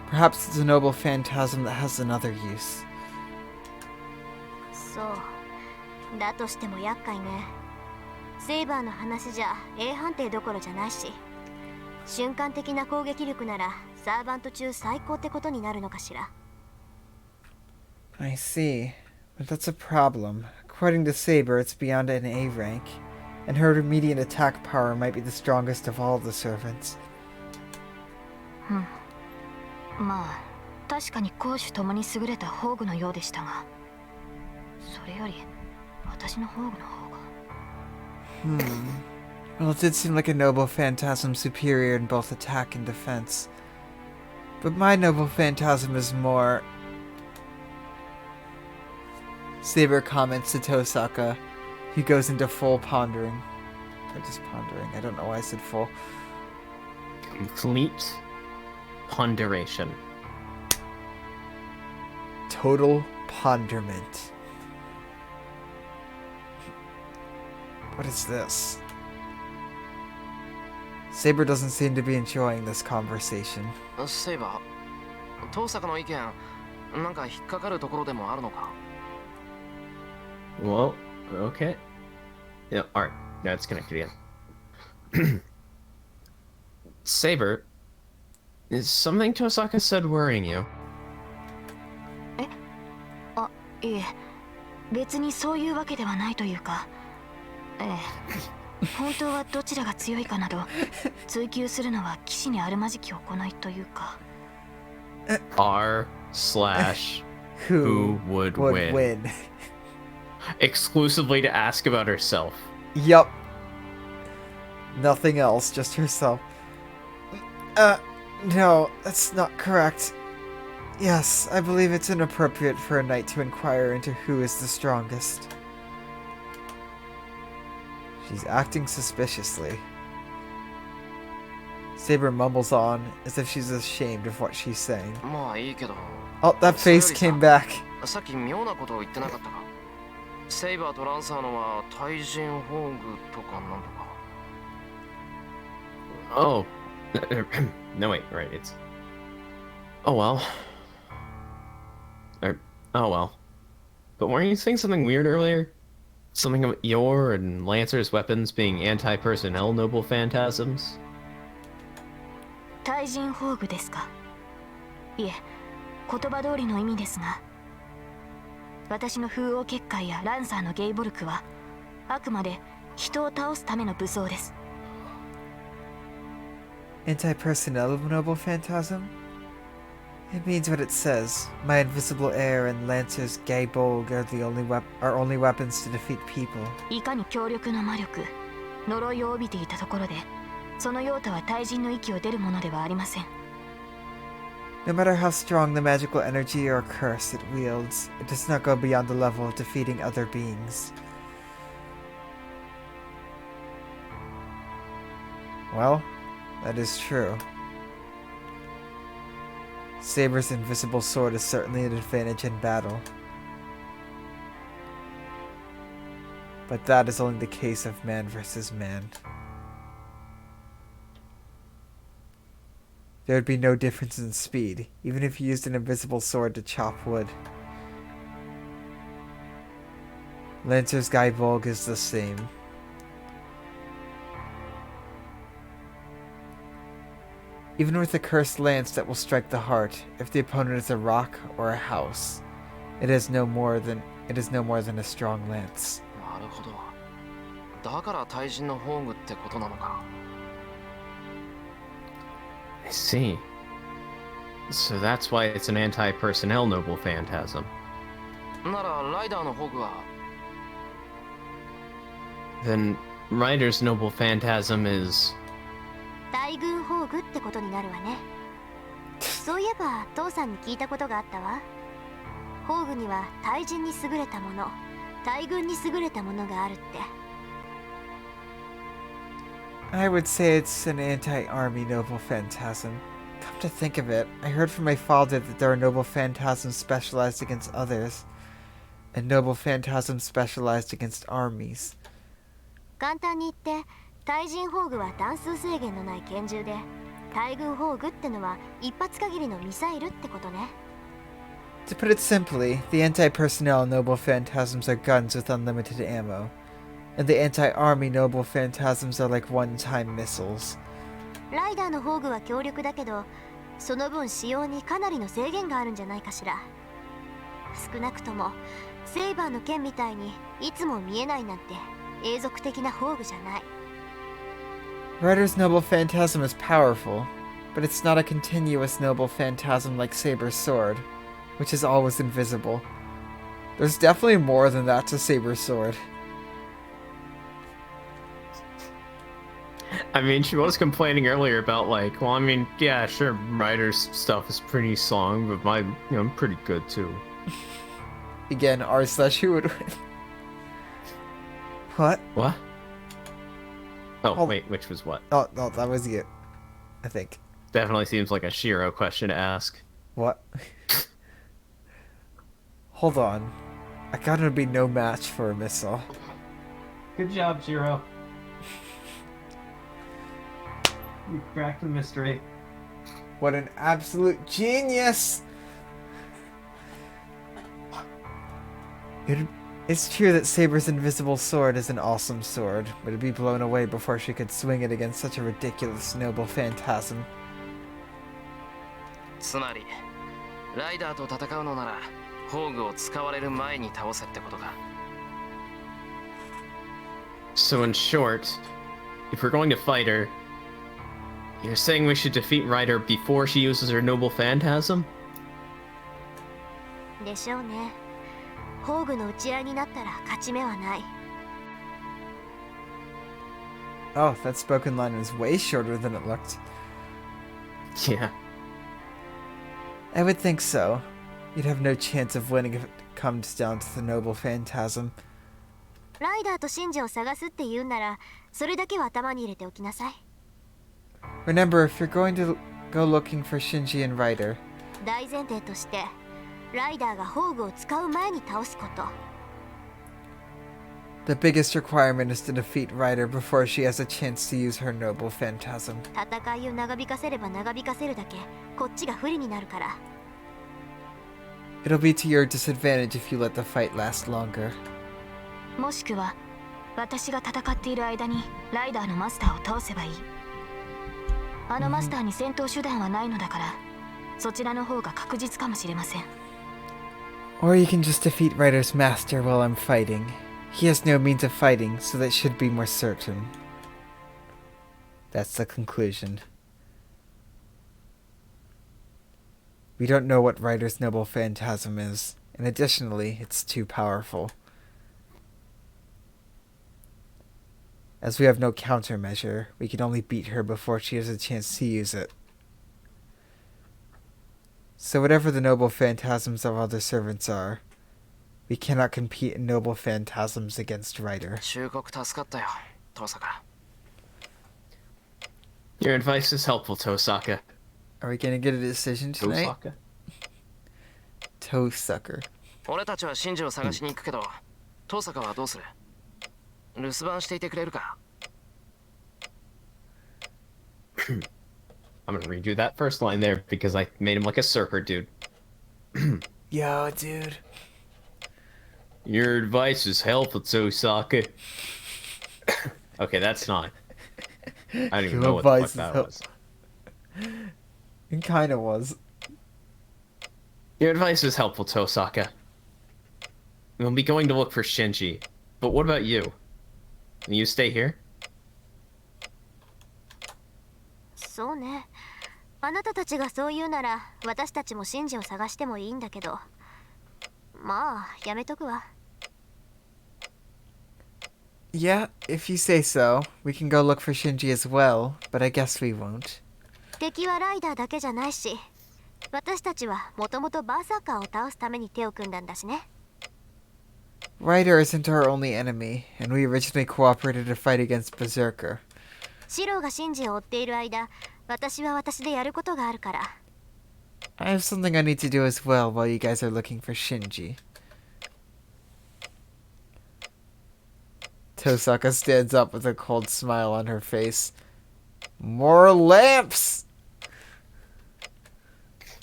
Perhaps it's a noble phantasm that has another use. そう。だとしても厄介ね。セイバーの話じゃ A 判定どころじゃないし、瞬間的な攻撃力ならサーバント中最高ってことになるのかしら。I see. But that's a problem. According to Saber, it's beyond an A rank, and her immediate attack power might be the strongest of all the servants. まあ、確かに攻守ともに優れた宝具のようでしたが、それより私の宝具の方が。Well, it did seem like a noble phantasm superior in both attack and defense. But my noble phantasm is more... Saber comments to Tosaka. He goes into full pondering. Or just pondering. I don't know why I said full. Complete ponderation. Total ponderment. What is this? Saber doesn't seem to be enjoying this conversation. セイバー、遠坂の意見、なんか引っかかるところでもあるのか？ Well, okay. Yeah, alright. Now it's connected again. Saber, is something Tosaka said worrying you? あ、いえ、別にそういうわけではないというか、本当はどちらが強いかなど追求するのは騎士にあるまじき行いというか。r/who would win. Exclusively to ask about herself. Yup. Nothing else, just herself. No, that's not correct. Yes, I believe it's inappropriate for a knight to inquire into who is the strongest. She's acting suspiciously. Saber mumbles on, as if she's ashamed of what she's saying. まあいいけど。 Oh, that face came back. さっき妙なことを言ってなかったか？セイバーとランサーのは対人宝具とかなんとか。Oh. No, wait, right, it's... Oh, well. Oh, well. But weren't you saying something weird earlier? Something about your and Lancer's weapons being anti-personnel noble phantasms? 対人宝具ですか。いえ、言葉通りの意味ですが、私の風王結界やランサーのゲイボルクはあくまで人を倒すための武装です。Anti-personnel noble phantasm? It means what it says. My invisible air and Lancer's gay bolg are only weapons to defeat people. いかに強力な魔力、呪いを帯びていたところで、その用途は対人の域を出るものではありません。No matter how strong the magical energy or curse it wields, it does not go beyond the level of defeating other beings. Well, that is true. Saber's invisible sword is certainly an advantage in battle. But that is only the case of man versus man. There would be no difference in speed, even if you used an invisible sword to chop wood. Lancer's Gaivolg is the same. Even with a cursed lance that will strike the heart, if the opponent is a rock or a house, it is no more than a strong lance. なるほど。だから対人の宝具ってことなのか。I see. So that's why it's an anti-personnel noble phantasm. ならライダーの宝具は Then Ryder's noble phantasm is... 大軍宝具ってことになるわね。そういえば父さんに聞いたことがあったわ。宝具には対人に優れたもの、大軍に優れたものがあるって。I would say it's an anti-army noble phantasm. Come to think of it, I heard from my father that there are noble phantasms specialized against others, and noble phantasms specialized against armies. 簡単に言って対人砲具は弾数制限のない拳銃で、対軍砲具ってのは一発限りのミサイルってことね。To put it simply, the anti-personnel noble phantasms are guns with unlimited ammo, and the anti-army noble phantasms are like one-time missiles. ライダーの砲具は強力だけど、その分使用にかなりの制限があるんじゃないかしら。少なくともセイバーの剣みたいにいつも見えないなんて永続的な砲具じゃない。Ryder's noble phantasm is powerful, but it's not a continuous noble phantasm like Saber's sword, which is always invisible. There's definitely more than that to Saber's sword. I mean, she was complaining earlier about like, well, I mean, yeah, sure, Ryder's stuff is pretty strong, but I'm pretty good too. Again, r/who would win. What? What? Oh, Oh. wait, which was what? Oh, no, that was it. I think. Definitely seems like a Shirou question to ask. What? Hold on. I gotta be no match for a missile. Good job, Shirou. You cracked the mystery. What an absolute genius! It's true that Saber's invisible sword is an awesome sword, but it'd be blown away before she could swing it against such a ridiculous noble phantasm. つまりライダーと戦うのなら砲具を使われる前に倒せってことか。 So in short, if we're going to fight her, you're saying we should defeat Ryder before she uses her noble phantasm? でしょうね。砲具の打ち合いになったら勝ち目はない。Oh, that spoken line was way shorter than it looked. Yeah. I would think so. You'd have no chance of winning if it comes down to the noble phantasm. ライダーとシンジを探すって言うなら、それだけは頭に入れておきなさい。Remember, if you're going to go looking for Shinji and Ryder, 大前提として、ライダーが砲具を使う前に倒すこと。the biggest requirement is to defeat Ryder before she has a chance to use her noble phantasm. 戦いを長引かせれば長引かせるだけ、こっちが不利になるから。It'll be to your disadvantage if you let the fight last longer. もしくは私が戦っている間にライダーのマスターを倒せばいい。あのマスターに戦闘手段はないのだから、そちらの方が確実かもしれません。Or you can just defeat Ryder's master while I'm fighting. He has no means of fighting, so that should be more certain. That's the conclusion. We don't know what Ryder's noble phantasm is, and additionally, it's too powerful. As we have no countermeasure, we can only beat her before she has a chance to use it. So whatever the noble phantasms of other servants are, we cannot compete in noble phantasms against Ryder. 忠告助かったよ、遠坂。 Your advice is helpful, Tosaka. Are we gonna get a decision tonight? Tosaka? Toe sucker. 俺たちは真珠を探しに行くけど、遠坂はどうする？留守番していてくれるか？ I'm gonna redo that first line there because I made him like a surfer dude. Yo, dude. Your advice is helpful, Tosaka. Okay, that's not. I don't even Your know what the fuck advice is that help- was. It kinda was. Your advice is helpful, Tosaka. We'll be going to look for Shinji. But what about you? Will you stay here? そうね。あなたたちがそう言うなら、私たちもシンジを探してもいいんだけど。まあ、やめとくわ。Yeah, if you say so. We can go look for Shinji as well, but I guess we won't. 敵はライダーだけじゃないし、私たちはもともとバーサーカーを倒すために手を組んだんだしね。Ryder isn't our only enemy, and we originally cooperated to fight against Berserker. シローがシンジを追っている間、私は私でやることがあるから。 I have something I need to do as well while you guys are looking for Shinji. Tosaka stands up with a cold smile on her face. More lamps!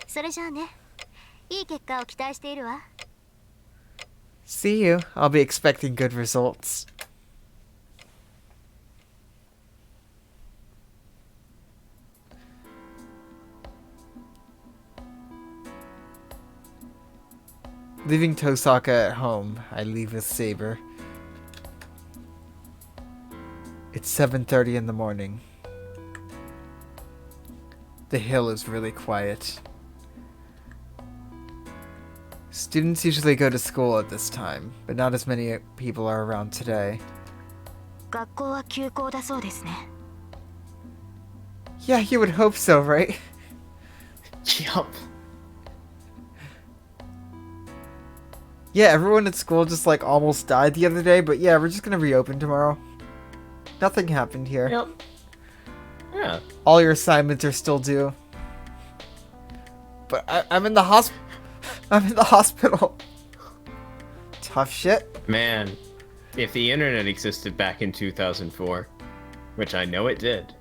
それじゃあね。いい結果を期待しているわ。 See you. I'll be expecting good results. Leaving Tosaka at home, I leave with Saber. It's 7:30 in the morning. The hill is really quiet. Students usually go to school at this time, but not as many people are around today. 学校は休校だそうですね。 Yeah, you would hope so, right? Yup. Yeah, everyone at school just like almost died the other day, but yeah, we're just gonna reopen tomorrow. Nothing happened here. Yep. Yeah. All your assignments are still due. But I'm in the hospital. I'm in the hospital. Tough shit. Man, if the internet existed back in 2004, which I know it did.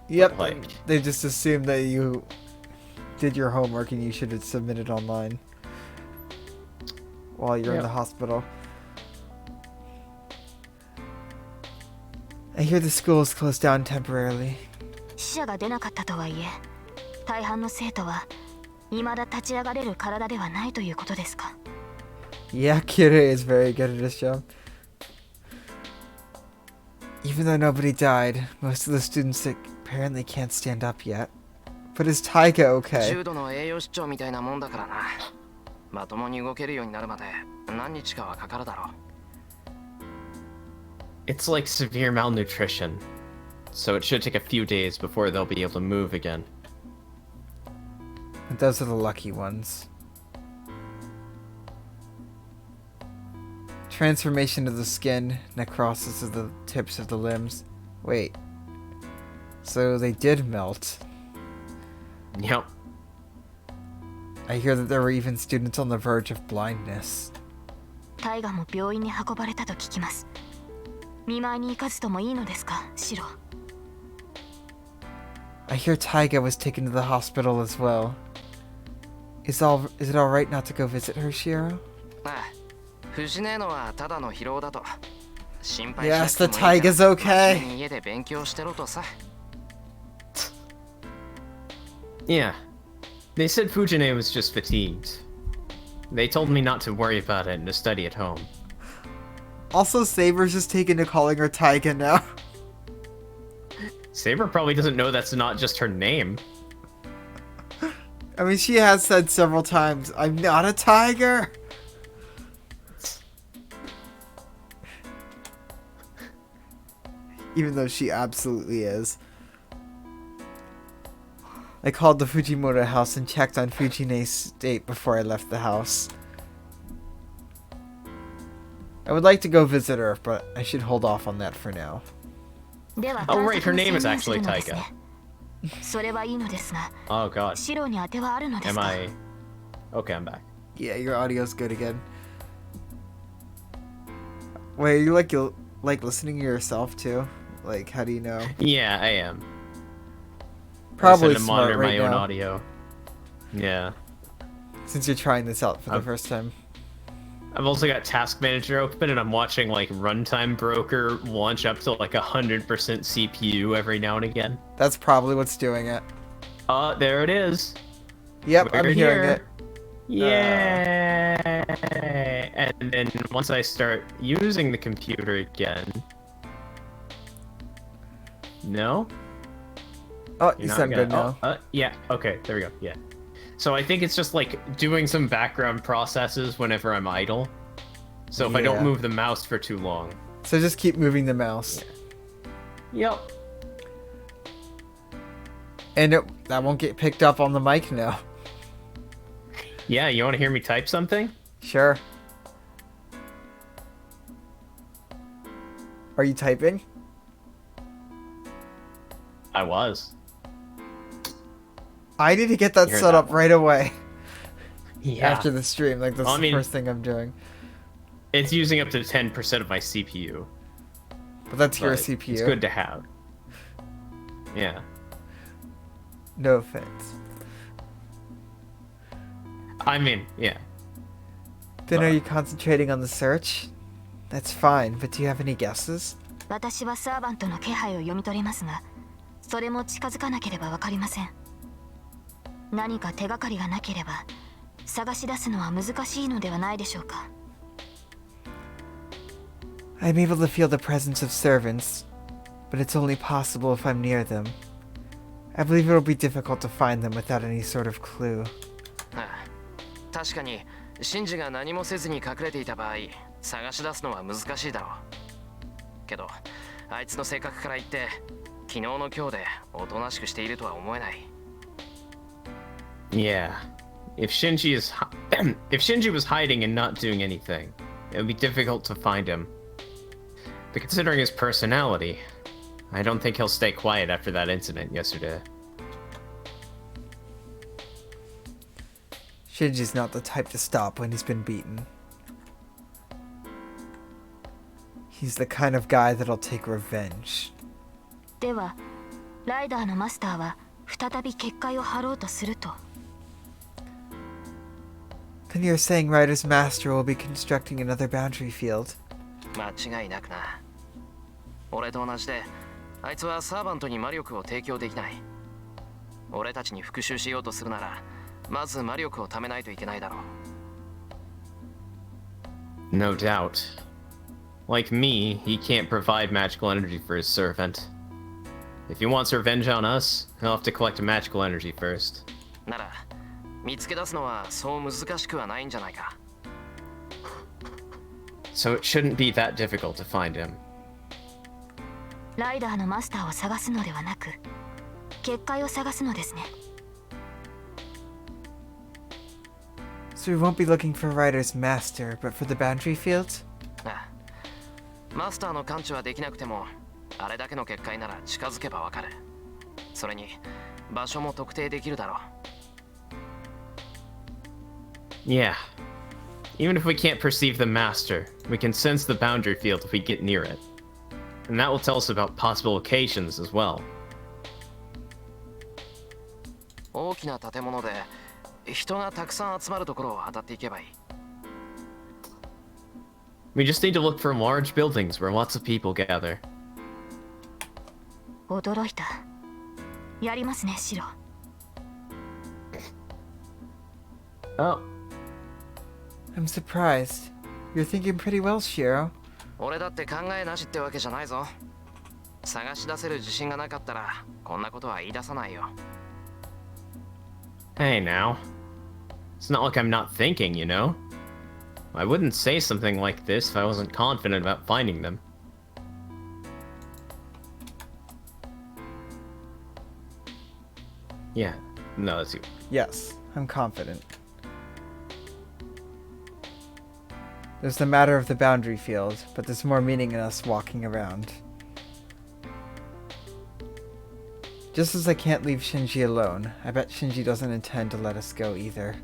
Yep. Like- They just assumed that you did your homework and you should have submitted online while you're in Yep. the hospital. I hear the school is closed down temporarily. 死者が出なかったとはいえ、大半の生徒は未だ立ち上がれる体ではないということですか。 Yeah, Kirei is very good at his job. Even though nobody died, most of the students apparently can't stand up yet. But is Taiga okay? 重度の栄養失調みたいなもんだからな。まともに動けるようになるまで何日かはかかるだろう。 It's like severe malnutrition, so it should take a few days before they'll be able to move again. And those are the lucky ones. Transformation of the skin, necrosis of the tips of the limbs. Wait. So they did melt. Yep. I hear that there were even students on the verge of blindness. タイガも病院に運ばれたと聞きます。見舞いに行かずともいいのですか、シロ。 I hear Taiga was taken to the hospital as well. Is it alright not to go visit her, Shirou? ああ、藤姉のはただの疲労だと。心配し Yes, な the くてもいいから Taiga's 真面 okay. 目に家で勉強してろとさ。 Yeah. They said Fujine was just fatigued. They told me not to worry about it and to study at home. Also, Saber's just taken to calling her Taiga now. Saber probably doesn't know that's not just her name. I mean, she has said several times, I'm not a tiger! Even though she absolutely is. I called the Fujimura house and checked on Fujine's state before I left the house. I would like to go visit her, but I should hold off on that for now. では、 Oh, right, her 探索に name is 専念す actually るのですね Taika. それはいいのですが、 Oh god. シロに当てはあるのです Am か。 I... Okay, I'm back. Yeah, your audio's good again. Wait, are you like listening to yourself too? Like, how do you know? Yeah, I am. Probably I just had to smart monitor right my own now, audio. Yeah. since you're trying this out for the first time. I've also got Task Manager open and I'm watching like Runtime Broker launch up to like 100% CPU every now and again. That's probably what's doing it. There it is. Yep, I'm We're hearing here. it. Yay! And then once I start using the computer again... No? Oh, You're you not sound good gonna- now. Yeah, okay, there we go, yeah. So I think it's just like doing some background processes whenever I'm idle. So if I Yeah. don't move the mouse for too long. So just keep moving the mouse. Yep. And that won't get picked up on the mic now. Yeah, you want to hear me type something? Sure. Are you typing? I was. I need to get that You heard set that up one. right away Yeah. after the stream. Like, that's Well, I the mean- first thing I'm doing. It's using up to 10% of my CPU. But that's your But CPU. It's good to have. Yeah. No offense. I mean, yeah. Then are you concentrating on the search? That's fine, but do you have any guesses? 私はサーバントの気配を読み取れますが、それも近づかなければわかりません。何か手がかりがなければ探し出すのは難しいのではないでしょうか。I'm able to feel the presence of servants, but it's only possible if I'm near them. I believe it'll be difficult to find them without any sort of clue. ああ確かにシンジが何もせずに隠れていた場合探し出すのは難しいだろうけどあいつの性格から言って昨日の今日でおとなしくしているとは思えない Yeah. If Shinji if Shinji was hiding and not doing anything, it would be difficult to find him. But considering his personality, I don't think he'll stay quiet after that incident yesterday. Shinji's not the type to stop when he's been beaten. He's the kind of guy that'll take revenge. では、ライダーのマスターは再び結界を張ろうとすると。Then you're saying Ryder's master will be constructing another boundary field. 間違いなくな俺と同じであいつはサーバントに魔力を提供できない俺たちに復讐しようとするならまず魔力を貯めないといけないだろう No doubt. Like me, he can't provide magical energy for his servant. If he wants revenge on us, he'll have to collect magical energy first. なら見つけ出すのはそう難しくはないんじゃないか So it shouldn't be that difficult to find him. ライダーのマスターを探すのではなく、結界を探すのですね。So we won't be looking for Ryder's master, but for the boundary field? ああマスターの感知はできなくてもあれだけの結界なら近づけばわかるそれに場所も特定できるだろう Yeah. Even if we can't perceive the master, we can sense the boundary field if we get near it. And that will tell us about possible locations as well. 大きな建物で人がたくさん集まるところを当たっていけばいい We just need to look for large buildings where lots of people gather. 驚いた。やりますね、シロ。Oh, I'm surprised. You're thinking pretty well, Shirou. 俺だって考えなしってわけじゃないぞ探し出せる自信がなかったらこんなことは言い出さないよ hey now. It's not like I'm not thinking, you know? I wouldn't say something like this if I wasn't confident about finding them. Yeah, no, that's you. Yes, I'm confident. There's the matter of the boundary field, but there's more meaning in us walking around. Just as I can't leave Shinji alone, I bet Shinji doesn't intend to let us go either.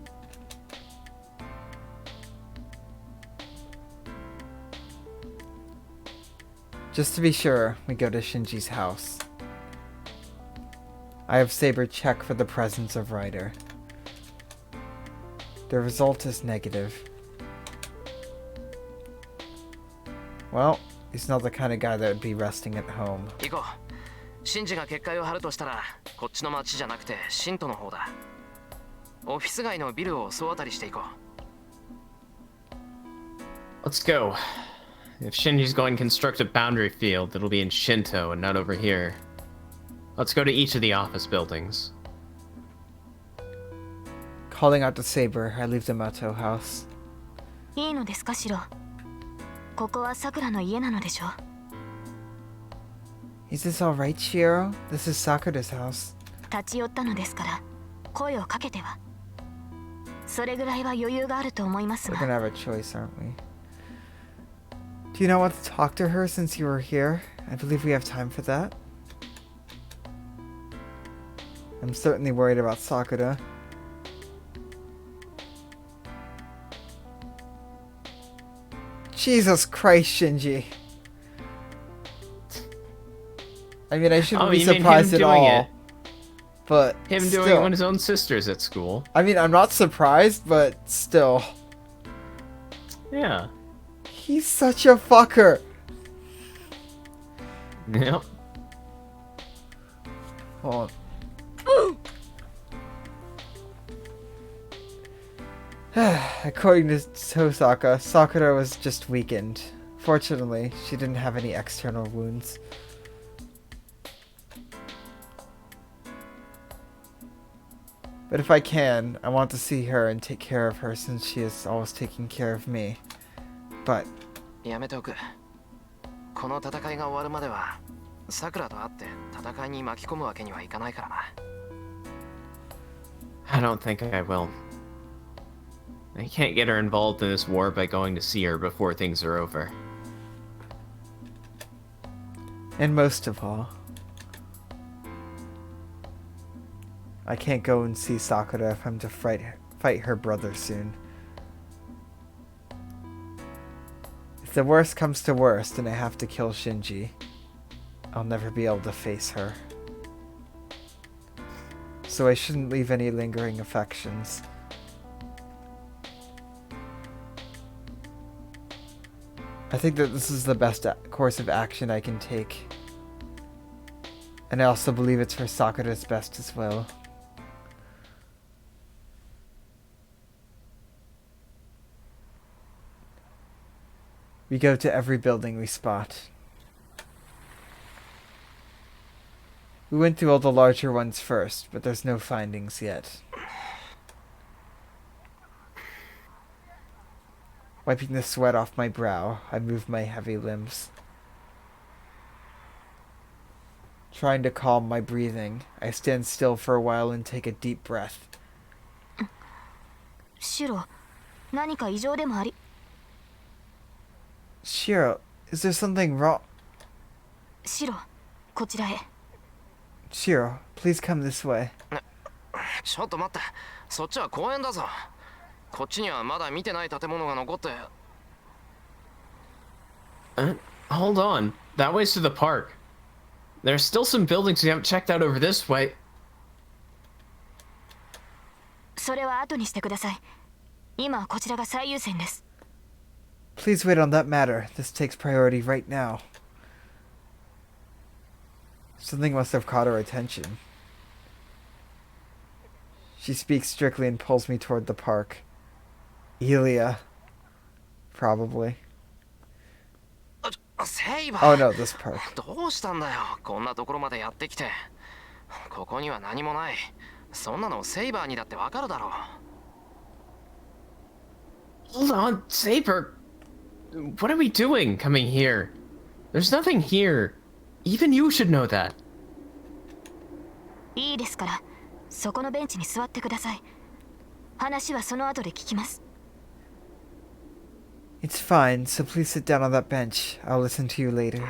Just to be sure, we go to Shinji's house. I have Saber check for the presence of Ryder. The result is negative. Well, he's not the kind of guy that would be resting at home. 行こうシンジが結界を張るとしたらこっちの町じゃなくてシントの方だオフィス街のビルを総当たりしていこう Let's go. If Shinji's going to construct a boundary field, it'll be in Shinto and not over here. Let's go to each of the office buildings. Calling out to Saber, I leave the Mato house. いいのですか、シロ。ここはさくらの家なのでしょ。 Is this alright, Shirou? This is Sakura's house. 立ち寄ったのですから声をかけては。それぐらいは余裕があると思います We're が。 gonna have a choice, aren't we? Do you not want to talk to her since you were here? I believe we have time for that. I'm certainly worried about Sakura. Jesus Christ, Shinji. I mean, I shouldn't be you mean him surprised at doing all. it? But Him still. doing it when his own sister's at school. I mean, I'm not surprised, but still. Yeah. He's such a fucker. Yep. Hold on. According to Tosaka, Sakura was just weakened. Fortunately, she didn't have any external wounds. But if I can, I want to see her and take care of her since she is always taking care of me. But やめておく。この戦いが終わるまではさくらと会って戦いに巻き込むわけにはいかないからな。 I don't think I will. I can't get her involved in this war by going to see her before things are over. And most of all, I can't go and see Sakura if I'm to fight her brother soon. If the worst comes to worst and I have to kill Shinji, I'll never be able to face her. So I shouldn't leave any lingering affections. I think that this is the best course of action I can take. And I also believe it's for Sakura's best as well. We go to every building we spot. We went through all the larger ones first, but there's no findings yet. Wiping the sweat off my brow, I move my heavy limbs. Trying to calm my breathing, I stand still for a while and take a deep breath. シロ、何か異常でもあり。 Shirou, is there something wrong? シロ、こちらへ。 Shirou, please come this way. ちょっと待って。そっちは公園だぞ。こっちにはまだ見てない建物が残って。Hold on. That way's to the park. There's still some buildings we haven't checked out over this way. それは後にしてください。今はこちらが最優先です。 Please wait on that matter. This takes priority right now. Something must have caught her attention. She speaks strictly and pulls me toward the park. Elia. Probably. セイバ Oh ー。 no, this park. どうしたんだよ。こんなところまでやってきて。ここには何もない。そんなのセイバーにだってわかるだろう。 Hold on, Saber. What are we doing coming here? There's nothing here. Even you should know that. いいですから、そこのベンチに座ってください。話はその後で聞きます。 It's fine, so please sit down on that bench. I'll listen to you later.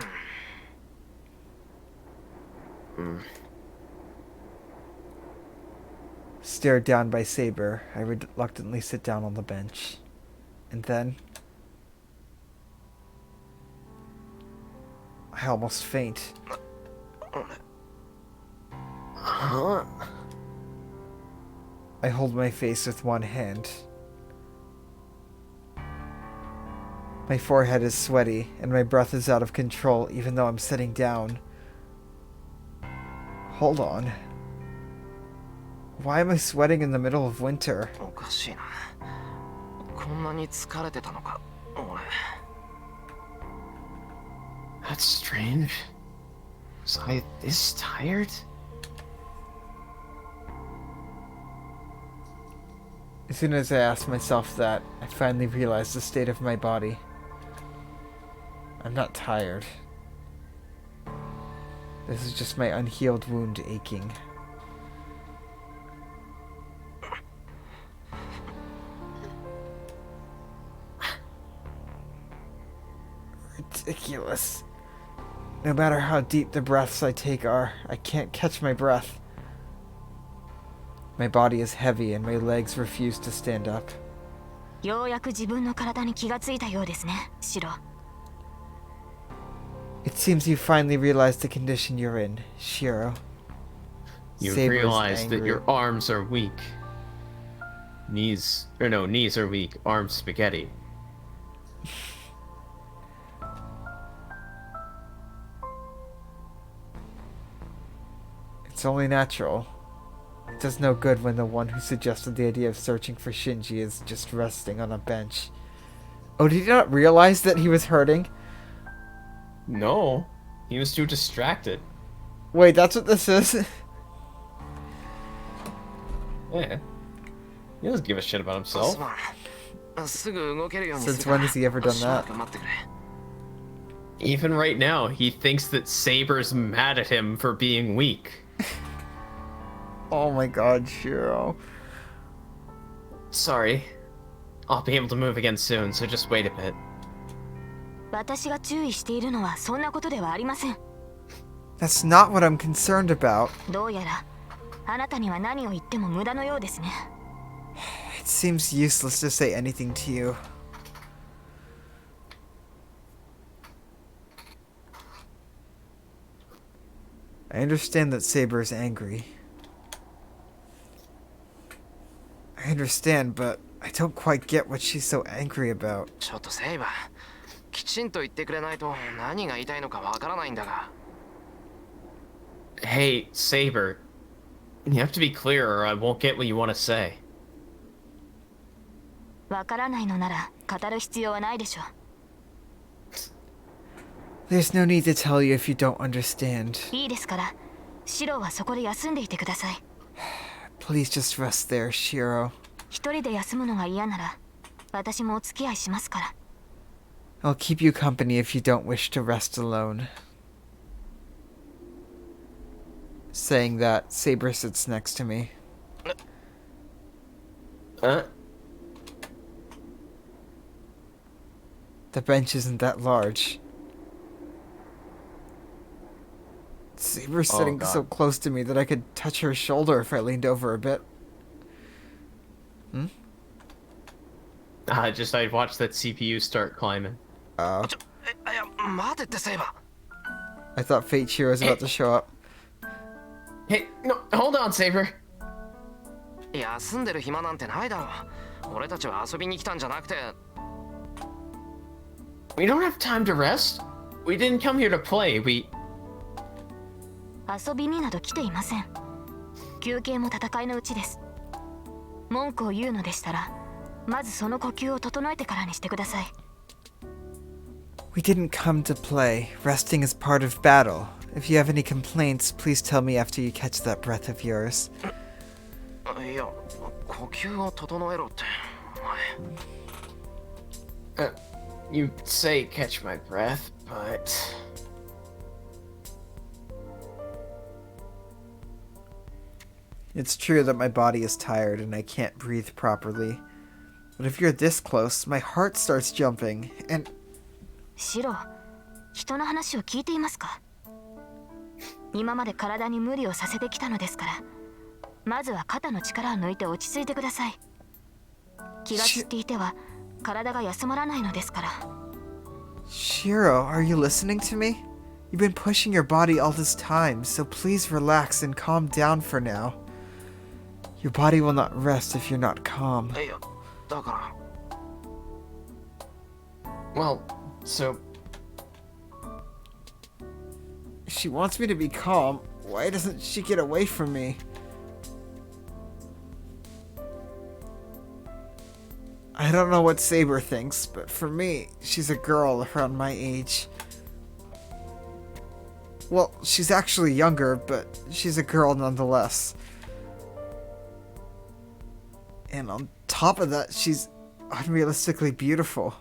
Stared down by Saber, I reluctantly sit down on the bench. And then I almost faint. Huh? I hold my face with one hand. My forehead is sweaty, and my breath is out of control even though I'm sitting down. Hold on. Why am I sweating in the middle of winter? おかしいな。こんなに疲れてたのか、俺。 That's strange. Was I this tired? As soon as I asked myself that, I finally realized the state of my body. I'm not tired. This is just my unhealed wound aching. Ridiculous. No matter how deep the breaths I take are, I can't catch my breath. My body is heavy and my legs refuse to stand up. ようやく自分の体に気がついたようですね、シロ。It seems you finally realized the condition you're in, Shirou. You Saber's realize that angry. your arms are weak. Knees are weak, arms spaghetti. It's only natural. It does no good when the one who suggested the idea of searching for Shinji is just resting on a bench. Oh, did you not realize that he was hurting? No, he was too distracted. Wait, that's what this is? Yeah. He doesn't give a shit about す himself. まん。すぐ動けるようにす Since るか when ら has he ever done しばら that? く待ってくれ。 Even right now, he thinks that Saber's mad at him for being weak. Oh my god, Shirou. Sorry. I'll be able to move again soon, so just wait a bit. 私が注意しているのはそんなことではありません。 That's not what I'm concerned about. どうやらあなたには何を言っても無駄のようですね。 It seems useless to say anything to you. I understand that Saber is angry. I understand, but I don't quite get what she's so angry about. ちょっとセイバー、きちんと言ってくれないと何が言いたいのかわからないんだが。 Hey, Saber. You have to be clear or I won't get what you want to say. わからないのなら語る必要はないでしょう。 There's no need to tell you if you don't understand. いいですから、シロはそこで休んでいてください。 Please just rest there, Shirou. 一人で休むのが嫌なら、私もお付き合いしますから。 I'll keep you company if you don't wish to rest alone. Saying that, Saber sits next to me. The bench isn't that large. Saber's sitting God. so close to me that I could touch her shoulder if I leaned over a bit. I watched that CPU start climbing. いや、待てってセイバ I thought Fate Shiro was about to show up. Hey, no, hold on, Saber. ー。休んでる暇なんてないだろ。俺たちは遊びに来たんじゃなくて。 We don't have time to rest. We didn't come here to play. 遊びになど来ていません。休憩も戦いのうちです。文句を言うのでしたら、まずその呼吸を整えてからにしてください。 We didn't come to play. Resting is part of battle. If you have any complaints, please tell me after you catch that breath of yours. いや、呼吸を整えろって。お前。 You say catch my breath, but... It's true that my body is tired and I can't breathe properly. But if you're this close, my heart starts jumping, and... シロ、人の話を聞いていますか？今まで体に無理をさせてきたのですから、まずは肩の力を抜いて落ち着いてください。気が散っていては体が休まらないのですから。 Shiro, are you listening to me? You've been pushing your body all this time, so please relax and calm down for now. Your body will not rest if you're not calm. いや、だから。 Well, so... She wants me to be calm. Why doesn't she get away from me? I don't know what Saber thinks, but for me, she's a girl around my age. Well, she's actually younger, but she's a girl nonetheless. And on top of that, she's unrealistically beautiful.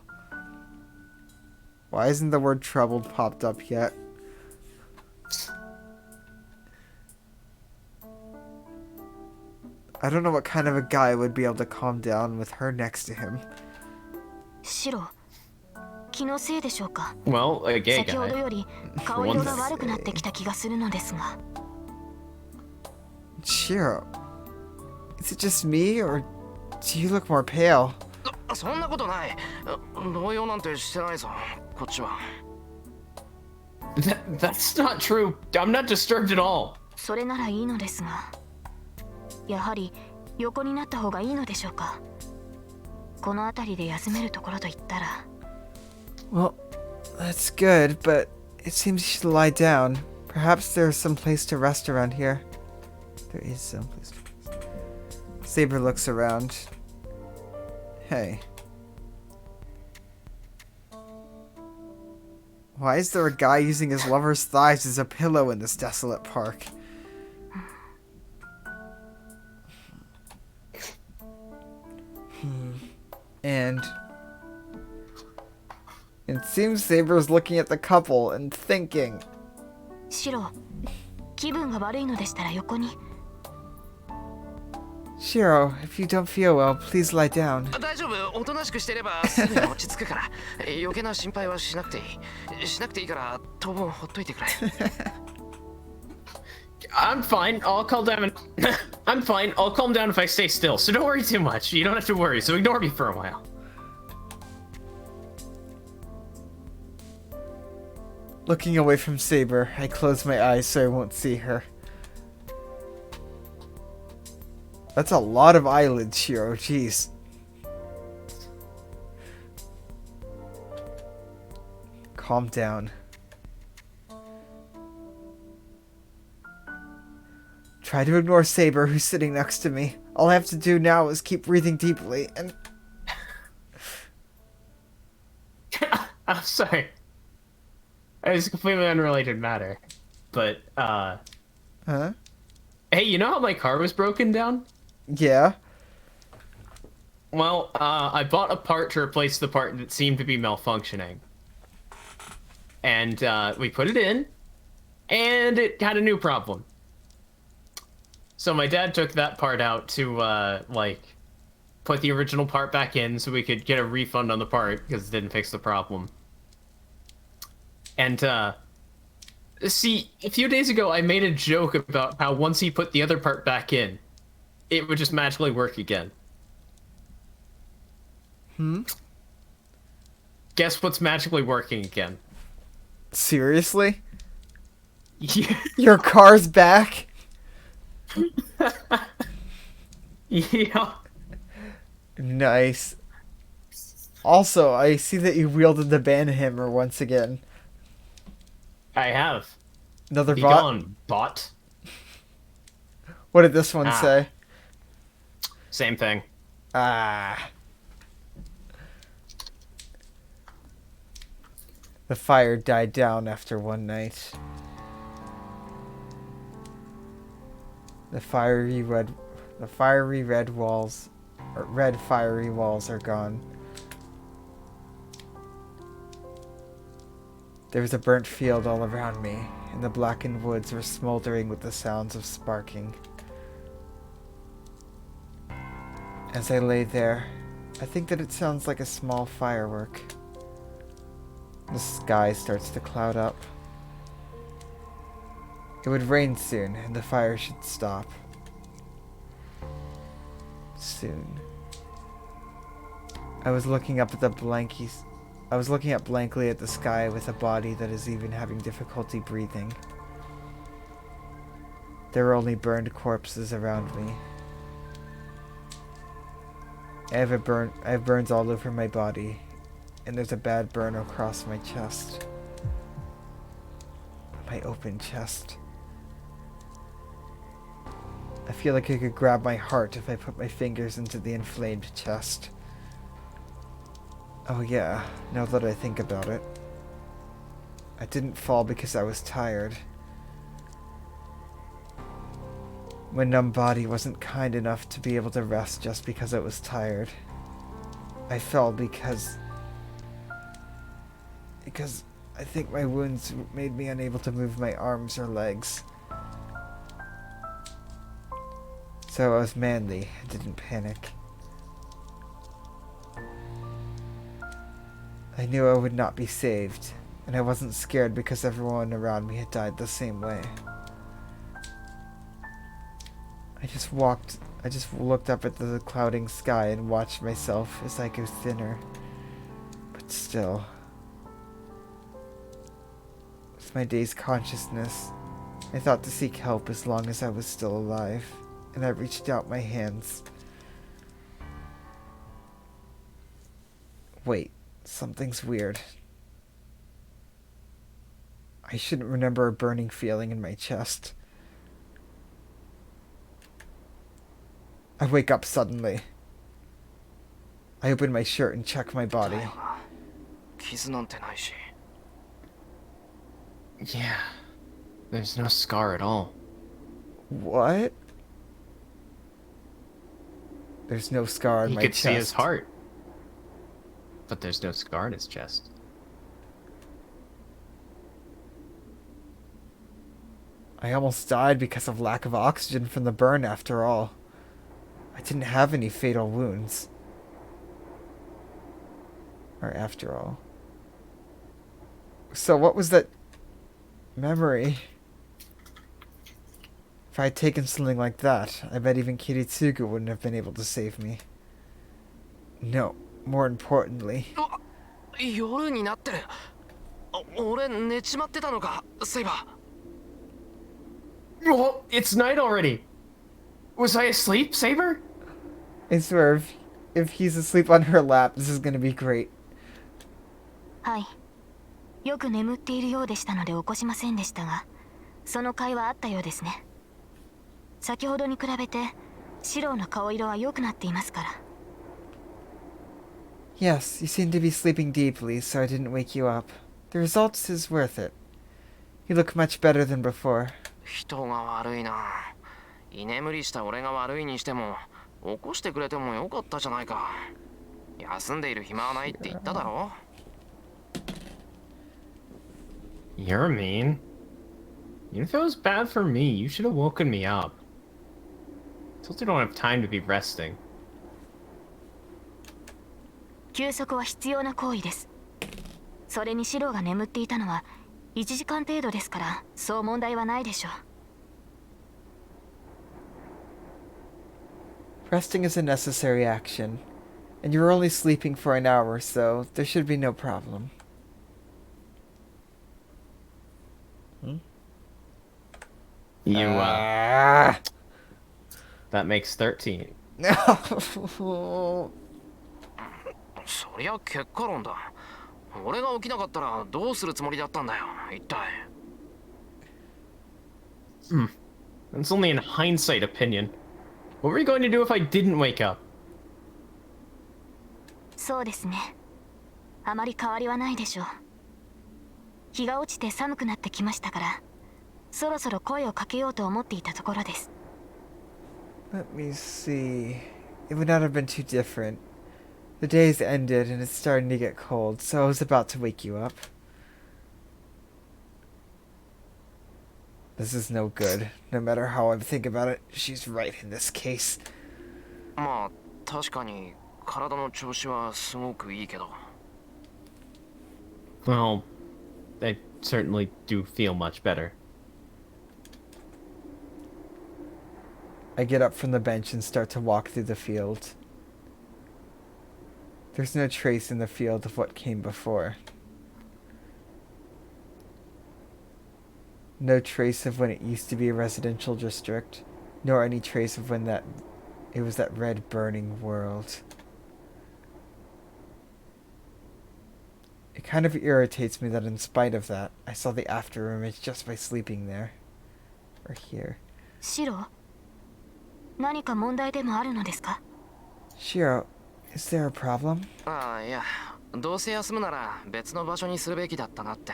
Why isn't the word troubled popped up yet? I don't know what kind of a guy would be able to calm down with her next to him. シロ、気のせいでしょうか？ Well, a gay 先ほど guy. より顔色が悪くなってきた気がするのですが。 Shiro, Is it just me, or do you look more pale? そんなことない。動揺なんてしてないぞ、こっちは。That's not true. I'm not disturbed at all. それならいいのですが、やはり横になった方がいいのでしょうか。この辺りで休めるところと言ったら。Well, that's good, but it seems you should lie down. Perhaps there's some place to rest around here. There is some place to rest. Saber looks around. Hey. Why is there a guy using his lover's thighs as a pillow in this desolate park? And it seems Saber's looking at the couple and thinking. シロ、気分が悪いのでしたら横に。Shirou, if you don't feel well, please lie down. 大丈夫、おとなしくしてればすぐに落ち着くから。余計な心配はしなくていい。しなくていいから当分ほっといてくれ。I'm fine. I'll calm down. I'm fine. I'll calm down if I stay still. So don't worry too much. You don't have to worry. So ignore me for a while. Looking away from Saber, I close my eyes so I won't see her. That's a lot of eyelids, Shirou. Jeez. Calm down. Try to ignore Saber, who's sitting next to me. All I have to do now is keep breathing deeply and... I'm sorry. It's a completely unrelated matter. But, Huh? hey, you know how my car was broken down? Yeah? Well, I bought a part to replace the part that seemed to be malfunctioning. And, we put it in, and it had a new problem. So my dad took that part out to, like, put the original part back in so we could get a refund on the part, because it didn't fix the problem. And, see, a few days ago I made a joke about how once he put the other part back in, it would just magically work again. Guess what's magically working again? Seriously? Yeah. Your car's back? Yeah. Nice. Also, I see that you wielded the banhammer once again. I have. Another Be bot? gone, bot. What did this one say? Same thing. Ah. The fire died down after one night. The fiery red walls, or red fiery walls are gone. There was a burnt field all around me, and the blackened woods were smoldering with the sounds of sparking. As I lay there, I think that it sounds like a small firework. The sky starts to cloud up. It would rain soon, and the fire should stop. Soon. I was looking up at blankly at the sky with a body that is even having difficulty breathing. There were only burned corpses around me. I have burns all over my body, and there's a bad burn across my chest. My open chest. I feel like I could grab my heart if I put my fingers into the inflamed chest. Oh yeah, now that I think about it. I didn't fall because I was tired. My numb body wasn't kind enough to be able to rest just because it was tired. I fell because I think my wounds made me unable to move my arms or legs. So I was manly and didn't panic. I knew I would not be saved, and I wasn't scared because everyone around me had died the same way. I I just looked up at the clouding sky and watched myself as I go thinner. But still, with my day's consciousness, I thought to seek help as long as I was still alive, and I reached out my hands. Wait, something's weird. I shouldn't remember a burning feeling in my chest. I wake up suddenly. I open my shirt and check my body. 傷なんてないし。 Yeah. There's no scar at all. What? There's no scar on You my could chest. see his heart. But there's no scar in his chest. I almost died because of lack of oxygen from the burn after all. I didn't have any fatal wounds. Or after all. So what was that memory? If I had taken something like that, I bet even Kiritsugu wouldn't have been able to save me. No, more importantly. 夜になってる。俺寝ちまってたのか、セイバー。 Well, it's night already. Was I asleep, Saber? I swear, if he's asleep on her lap, this is gonna be great. はい。よく眠っているようでしたので起こしませんでしたが、その会話あったようですね。先ほどに比べて、シロウの顔色は良くなっていますから。Yes, you seem to be sleeping deeply, so I didn't wake you up. The results is worth it. You look much better than before. 人が悪いな。居眠りした俺が悪いにしても、起こしてくれてもよかったじゃないか。休んでいる暇はないって言っただろ。 You're mean. Even if it was bad for me, you should have woken me up. Told you don't have time to be resting. 休息は必要な行為です。それにシロウが眠っていたのは1時間程度ですから、そう問題はないでしょう。 Resting is a necessary action, and you were only sleeping for an hour, so there should be no problem. You, Ah! that makes 13. No. そりゃ結果論だ。俺が起きなかったらどうするつもりだったんだよ、一体。That's only an hindsight opinion. What were you going to do if I didn't wake up? そうですね。あまり変わりはないでしょう。日が落ちて寒くなってきましたから、そろそろ声をかけようと思っていたところです。Let me see. It would not have been too different. The day's ended and it's starting to get cold, so I was about to wake you up. This is no good. No matter how I think about it, she's right in this case. まあ、確かに体の調子はすごくいいけど。 Well, I certainly do feel much better. I get up from the bench and start to walk through the field. There's no trace in the field of what came before. No trace of when it used to be a residential district, nor any trace of when it was that red burning world. It kind of irritates me that in spite of that, I saw the after image just by sleeping there. Or here. シロウ、何か問題でもあるのですか？ Shirou, is there a problem? ああ、いや、どうせ休むなら別の場所にするべきだったなって。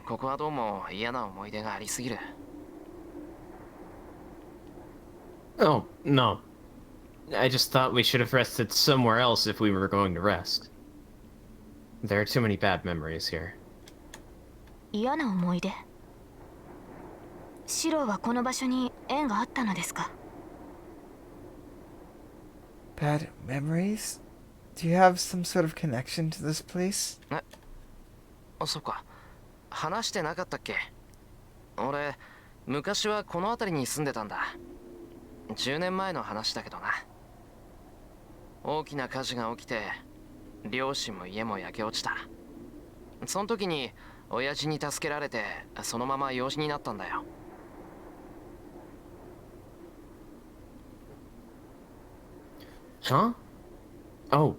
ここはどうも嫌な思い出がありすぎる。 Oh, no. I just thought we should have rested somewhere else if we were going to rest. There are too many bad memories here. 嫌な思い出。シロウはこの場所に縁があったのですか？ Bad memories? Do you have some sort of connection to this place? あ、そっか。話してなかったっけ？俺、昔はこの辺りに住んでたんだ。10年前の話だけどな。大きな火事が起きて両親も家も焼け落ちた。その時に親父に助けられてそのまま養子になったんだよ。Huh? Oh,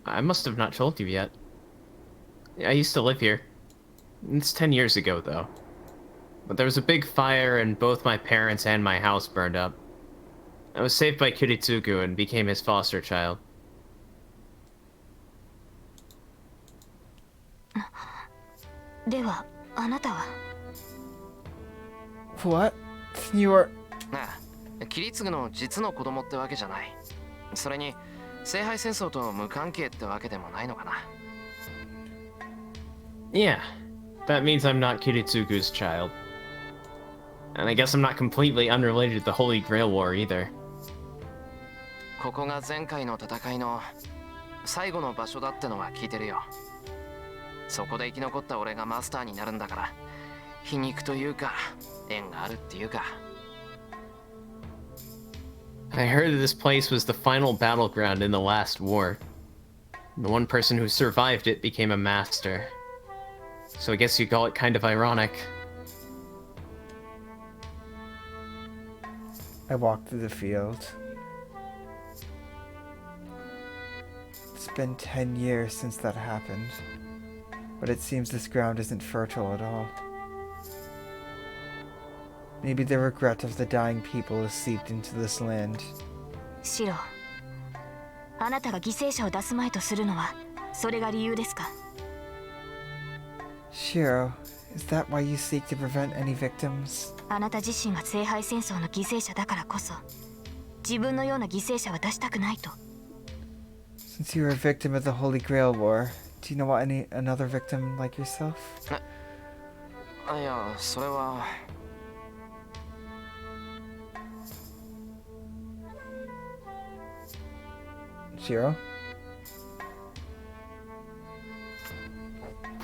I must have not told you yet. I used to live here. It's 10 years ago, though. But there was a big fire and both my parents and my house burned up. I was saved by Kiritsugu and became his foster child. ではあなたは What? You are... ああ、キリツグの実の子供ってわけじゃない。それに聖杯戦争と無関係ってわけでもないのかな。Yeah, that means I'm not Kiritsugu's child. And I guess I'm not completely unrelated to the Holy Grail War either. ここが前回の戦いの最後の場所だってのは聞いてるよ。そこで生き残った俺がマスターになるんだから、皮肉というか縁があるっていうか。I heard that this place was the final battleground in the last war. The one person who survived it became a master. So I guess you call it kind of ironic. I walked through the field. It's been 10 years since that happened. But it seems this ground isn't fertile at all. Maybe the regret of the dying people is seeped into this land. シロ、あなたが犠牲者を出すまいとするのはそれが理由ですか？ Shirou, is that why you seek to prevent any victims? あなた自身が聖杯戦争の犠牲者だからこそ自分のような犠牲者は出したくないと。 Since you were a victim of the Holy Grail War, do you know another victim like yourself? いや、それは。Shirou?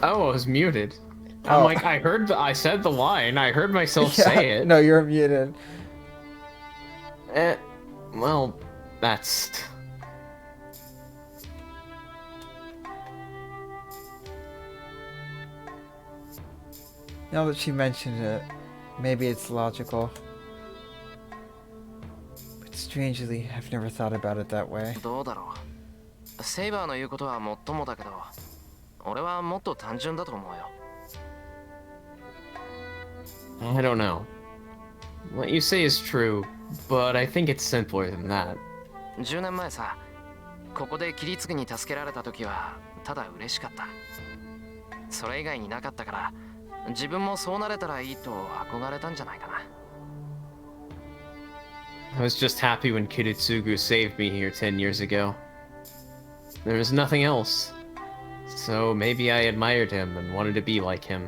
Oh, I was muted. I'm like, I said the line, I heard myself say it. No, you're muted. Well, that's... Now that she mentioned it, maybe it's logical. But strangely, I've never thought about it that way. どうだろう。セイバーの言うことはもっともだけど、俺はもっと単純だと思うよ。I don't know. What you say is true, but I think it's simpler than that. 10年前さ、ここでキリツグに助けられた時はただ嬉しかった。それ以外になかったから、自分もそうなれたらいいと憧れたんじゃないかな。I was just happy when Kiritsugu saved me here 10 years ago. There was nothing else. So maybe I admired him and wanted to be like him.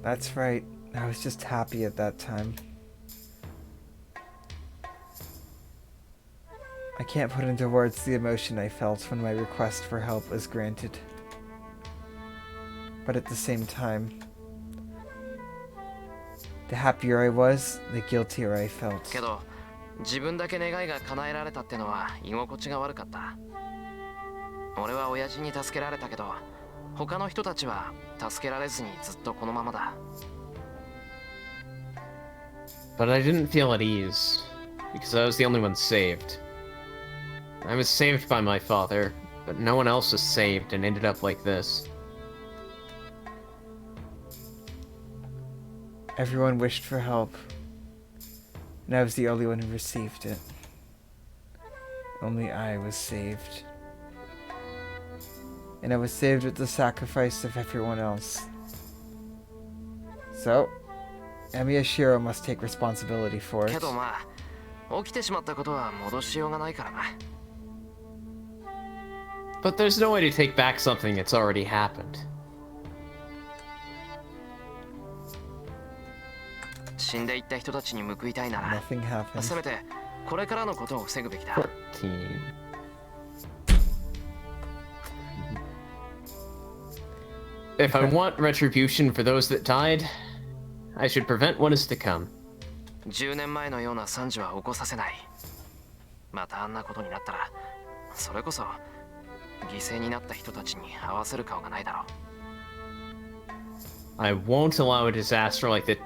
That's right. I was just happy at that time. I can't put into words the emotion I felt when my request for help was granted. But at the same time, the happier I was, the guiltier I felt. けど、自分だけ願いが叶えられたってのは居心地が悪かった。俺は親父に助けられたけど、他の人たちは助けられずにずっとこのままだ。But I didn't feel at ease, because I was the only one saved. I was saved by my father, but no one else was saved and ended up like this. Everyone wished for help, and I was the only one who received it. Only I was saved. And I was saved with the sacrifice of everyone else. So, Emiya Shirou must take responsibility for it. けどまあ、起きてしまったことは戻しようがないからな。But there's no way to take back something that's already happened. 死んでいった人たちに報いたいなら、 Nothing happened. せめてこれからのことを防ぐべきだ。 14. If I want retribution for those that died, I should prevent what is to come. 10年前のような惨事は起こさせない。またあんなことになったら、それこそ犠牲になった人たちに合わせる顔がないだろう。I won't allow a disaster like the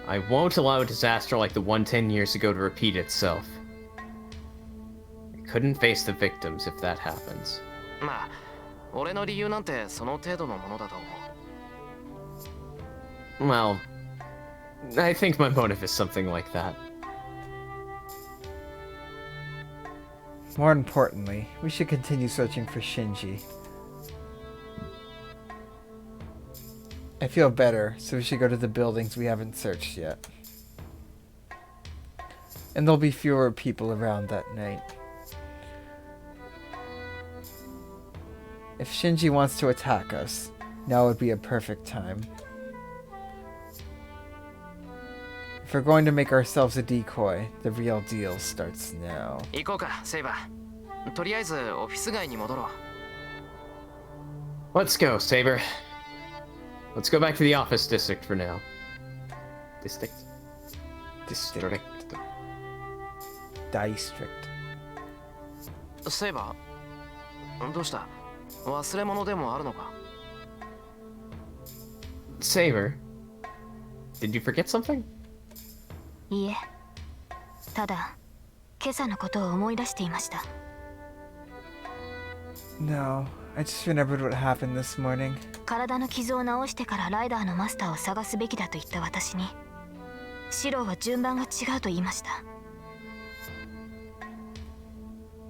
I won't allow a disaster like the one 10 years ago to repeat itself. I couldn't face the victims if that happens. まあ、俺の理由なんてその程度のものだと思う。Well, I think my motive is something like that. More importantly, we should continue searching for Shinji. I feel better, so we should go to the buildings we haven't searched yet. And there'll be fewer people around that night. If Shinji wants to attack us, now would be a perfect time. If we're going to make ourselves a decoy, the real deal starts now. 行こうか、セイバー。とりあえずオフィス街に戻ろう。Let's go, Saber. Let's go back to the office district for now. District? District. District. セイバー、どうした？忘れ物でもあるのか？ Saber, did you forget something? いいえ、ただ今朝のことを思い出していました。 No, I just remembered what happened this morning. 体の傷を治してからライダーのマスターを探すべきだと言った私に、シローは順番が違うと言いました。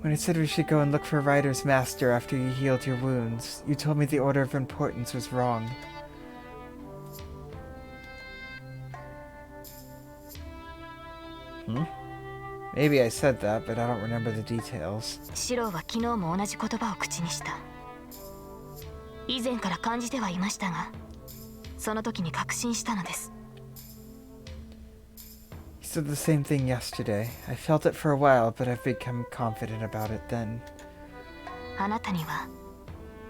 When I said we should go and look for Ryder's master after you healed your wounds, you told me the order of importance was wrong. Maybe I said that, but I don't remember the details. シローは昨日も同じ言葉を口にした。以前から感じてはいましたが、その時に確信したのです。 He said the same thing yesterday. I felt it for a while, but I've become confident about it then. あなたには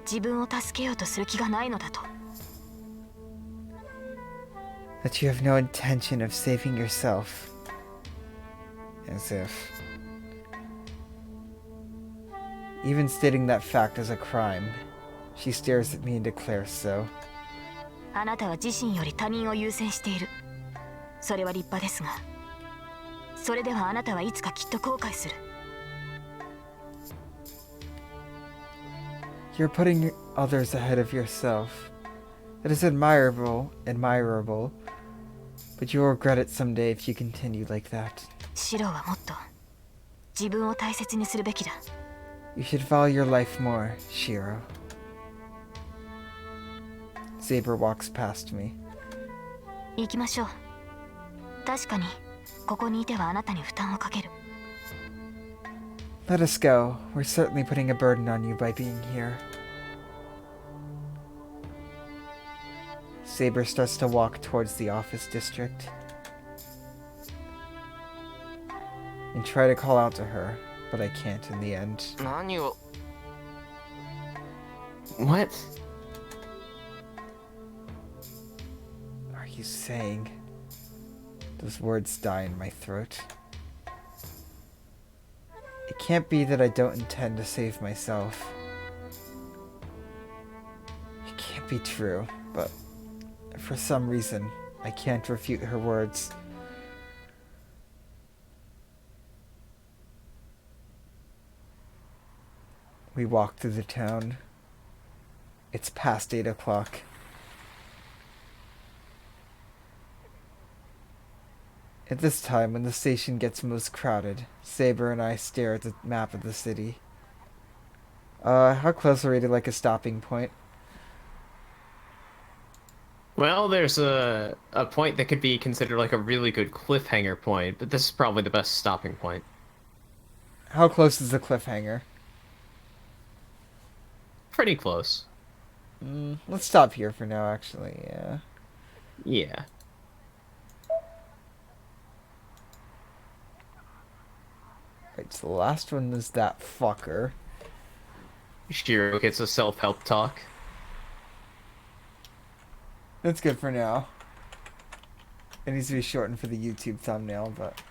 自分を助けようとする気がないのだと。 That you have no intention of saving yourself. As if. Even stating that fact is a crime. She stares at me and declares so. あなたは自身より他人を優先している。それは立派ですが、それではあなたはいつかきっと後悔する。 You're putting others ahead of yourself. That is admirable, but you will regret it someday if you continue like that. シローはもっと自分を大切にするべきだ。 You should value your life more, Shirou. Saber walks past me. 行きましょう。確かにここにいてはあなたに負担をかける。 Let us go. We're certainly putting a burden on you by being here. Saber starts to walk towards the office district. And try to call out to her, but I can't in the end. 何を？ What? Are you saying? Those words die in my throat. It can't be that I don't intend to save myself. It can't be true, but for some reason, I can't refute her words. We walk through the town. It's past 8 o'clock. At this time, when the station gets most crowded, Saber and I stare at the map of the city. How close are we to, like, a stopping point? Well, there's a point that could be considered like a really good cliffhanger point, but this is probably the best stopping point. How close is the cliffhanger? Pretty close. Let's stop here for now, actually, yeah. Yeah. Right, so the last one is that fucker. Shirou gets a self-help talk. That's good for now. It needs to be shortened for the YouTube thumbnail, but...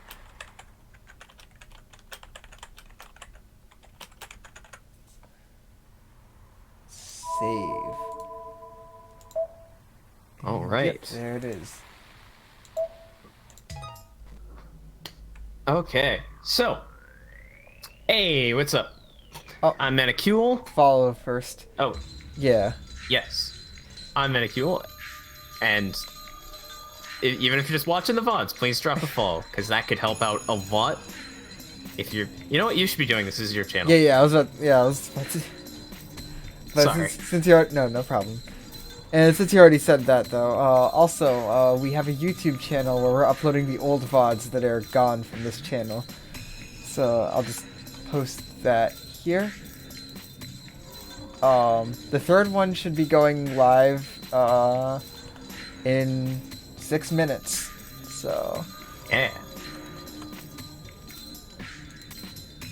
Save. All right. Yep, there it is. Okay, so. Hey, what's up? Oh. I'm Manicule. Follow first. Oh, Yeah. yes. I'm Manicule. And even if you're just watching the VODs, please drop a follow, because that could help out a lot. If you're... You know what? You should be doing this. This is your channel. Yeah, I was about to... But Sorry. since you already... No problem. And since you already said that, though, also, we have a YouTube channel where we're uploading the old VODs that are gone from this channel. So I'll just post that here. The third one should be going live, in 6 minutes. So... Yeah.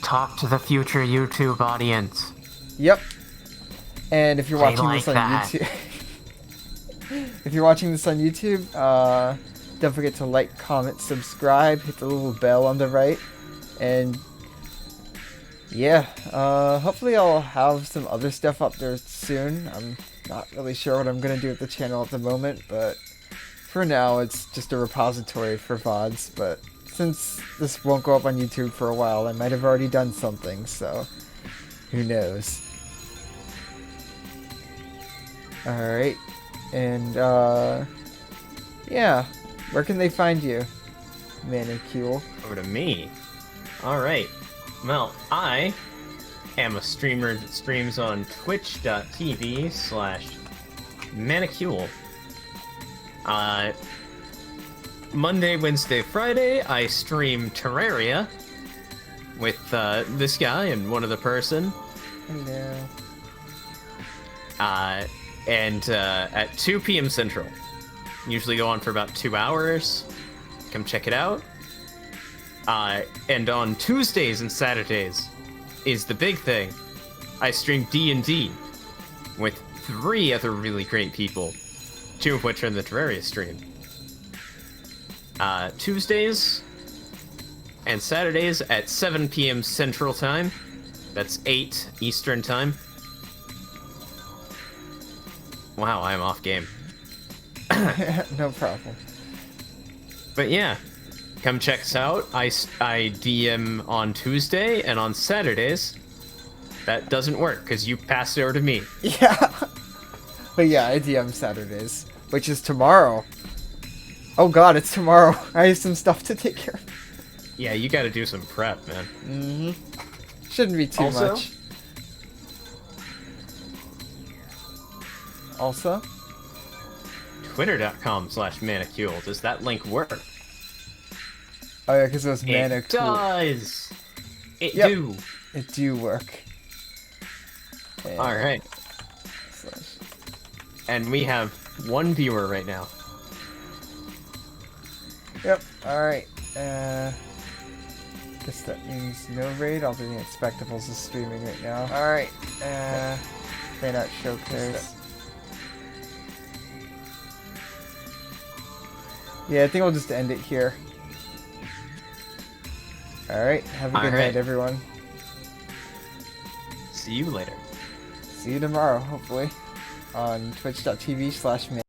Talk to the future YouTube audience. Yep. And if you're They watching like this on that. YouTube... If you're watching this on YouTube, don't forget to like, comment, subscribe, hit the little bell on the right, and yeah, hopefully I'll have some other stuff up there soon. I'm not really sure what I'm going to do with the channel at the moment, but for now it's just a repository for VODs, but since this won't go up on YouTube for a while, I might have already done something, so who knows. Alright. And, yeah. Where can they find you, Manicule? Over to me. Alright. Well, I am a streamer that streams on twitch.tv/Manicule. Monday, Wednesday, Friday, I stream Terraria with this guy and one other person. Hello. And at 2 p.m. Central. Usually go on for about 2 hours. Come check it out. And on Tuesdays and Saturdays is the big thing. I stream D&D with 3 other really great people, 2 of which are in the Terraria stream. Tuesdays and Saturdays at 7 p.m. Central Time. That's 8 Eastern Time. Wow, I'm off game. No problem. But yeah, come check us out. I DM on Tuesday and on Saturdays. That doesn't work because you passed it over to me. Yeah. But yeah, I DM Saturdays, which is tomorrow. Oh god, it's tomorrow. I have some stuff to take care of. Yeah, you gotta do some prep, man. Mm-hmm. Shouldn't be too Also? much. Also? Twitter.com/Manicule. Does that link work? Oh yeah, because it was It mana cool. does! It Yep. do! It do work. And Alright. slash- And we have 1 viewer right now. Yep, alright. Guess that means no raid. All the Expectables is streaming right now. Alright, fan art showcase. Yeah, I think I'll just end it here. Alright, have a good Alright. night, everyone. See you later. See you tomorrow, hopefully, on twitch.tv/man.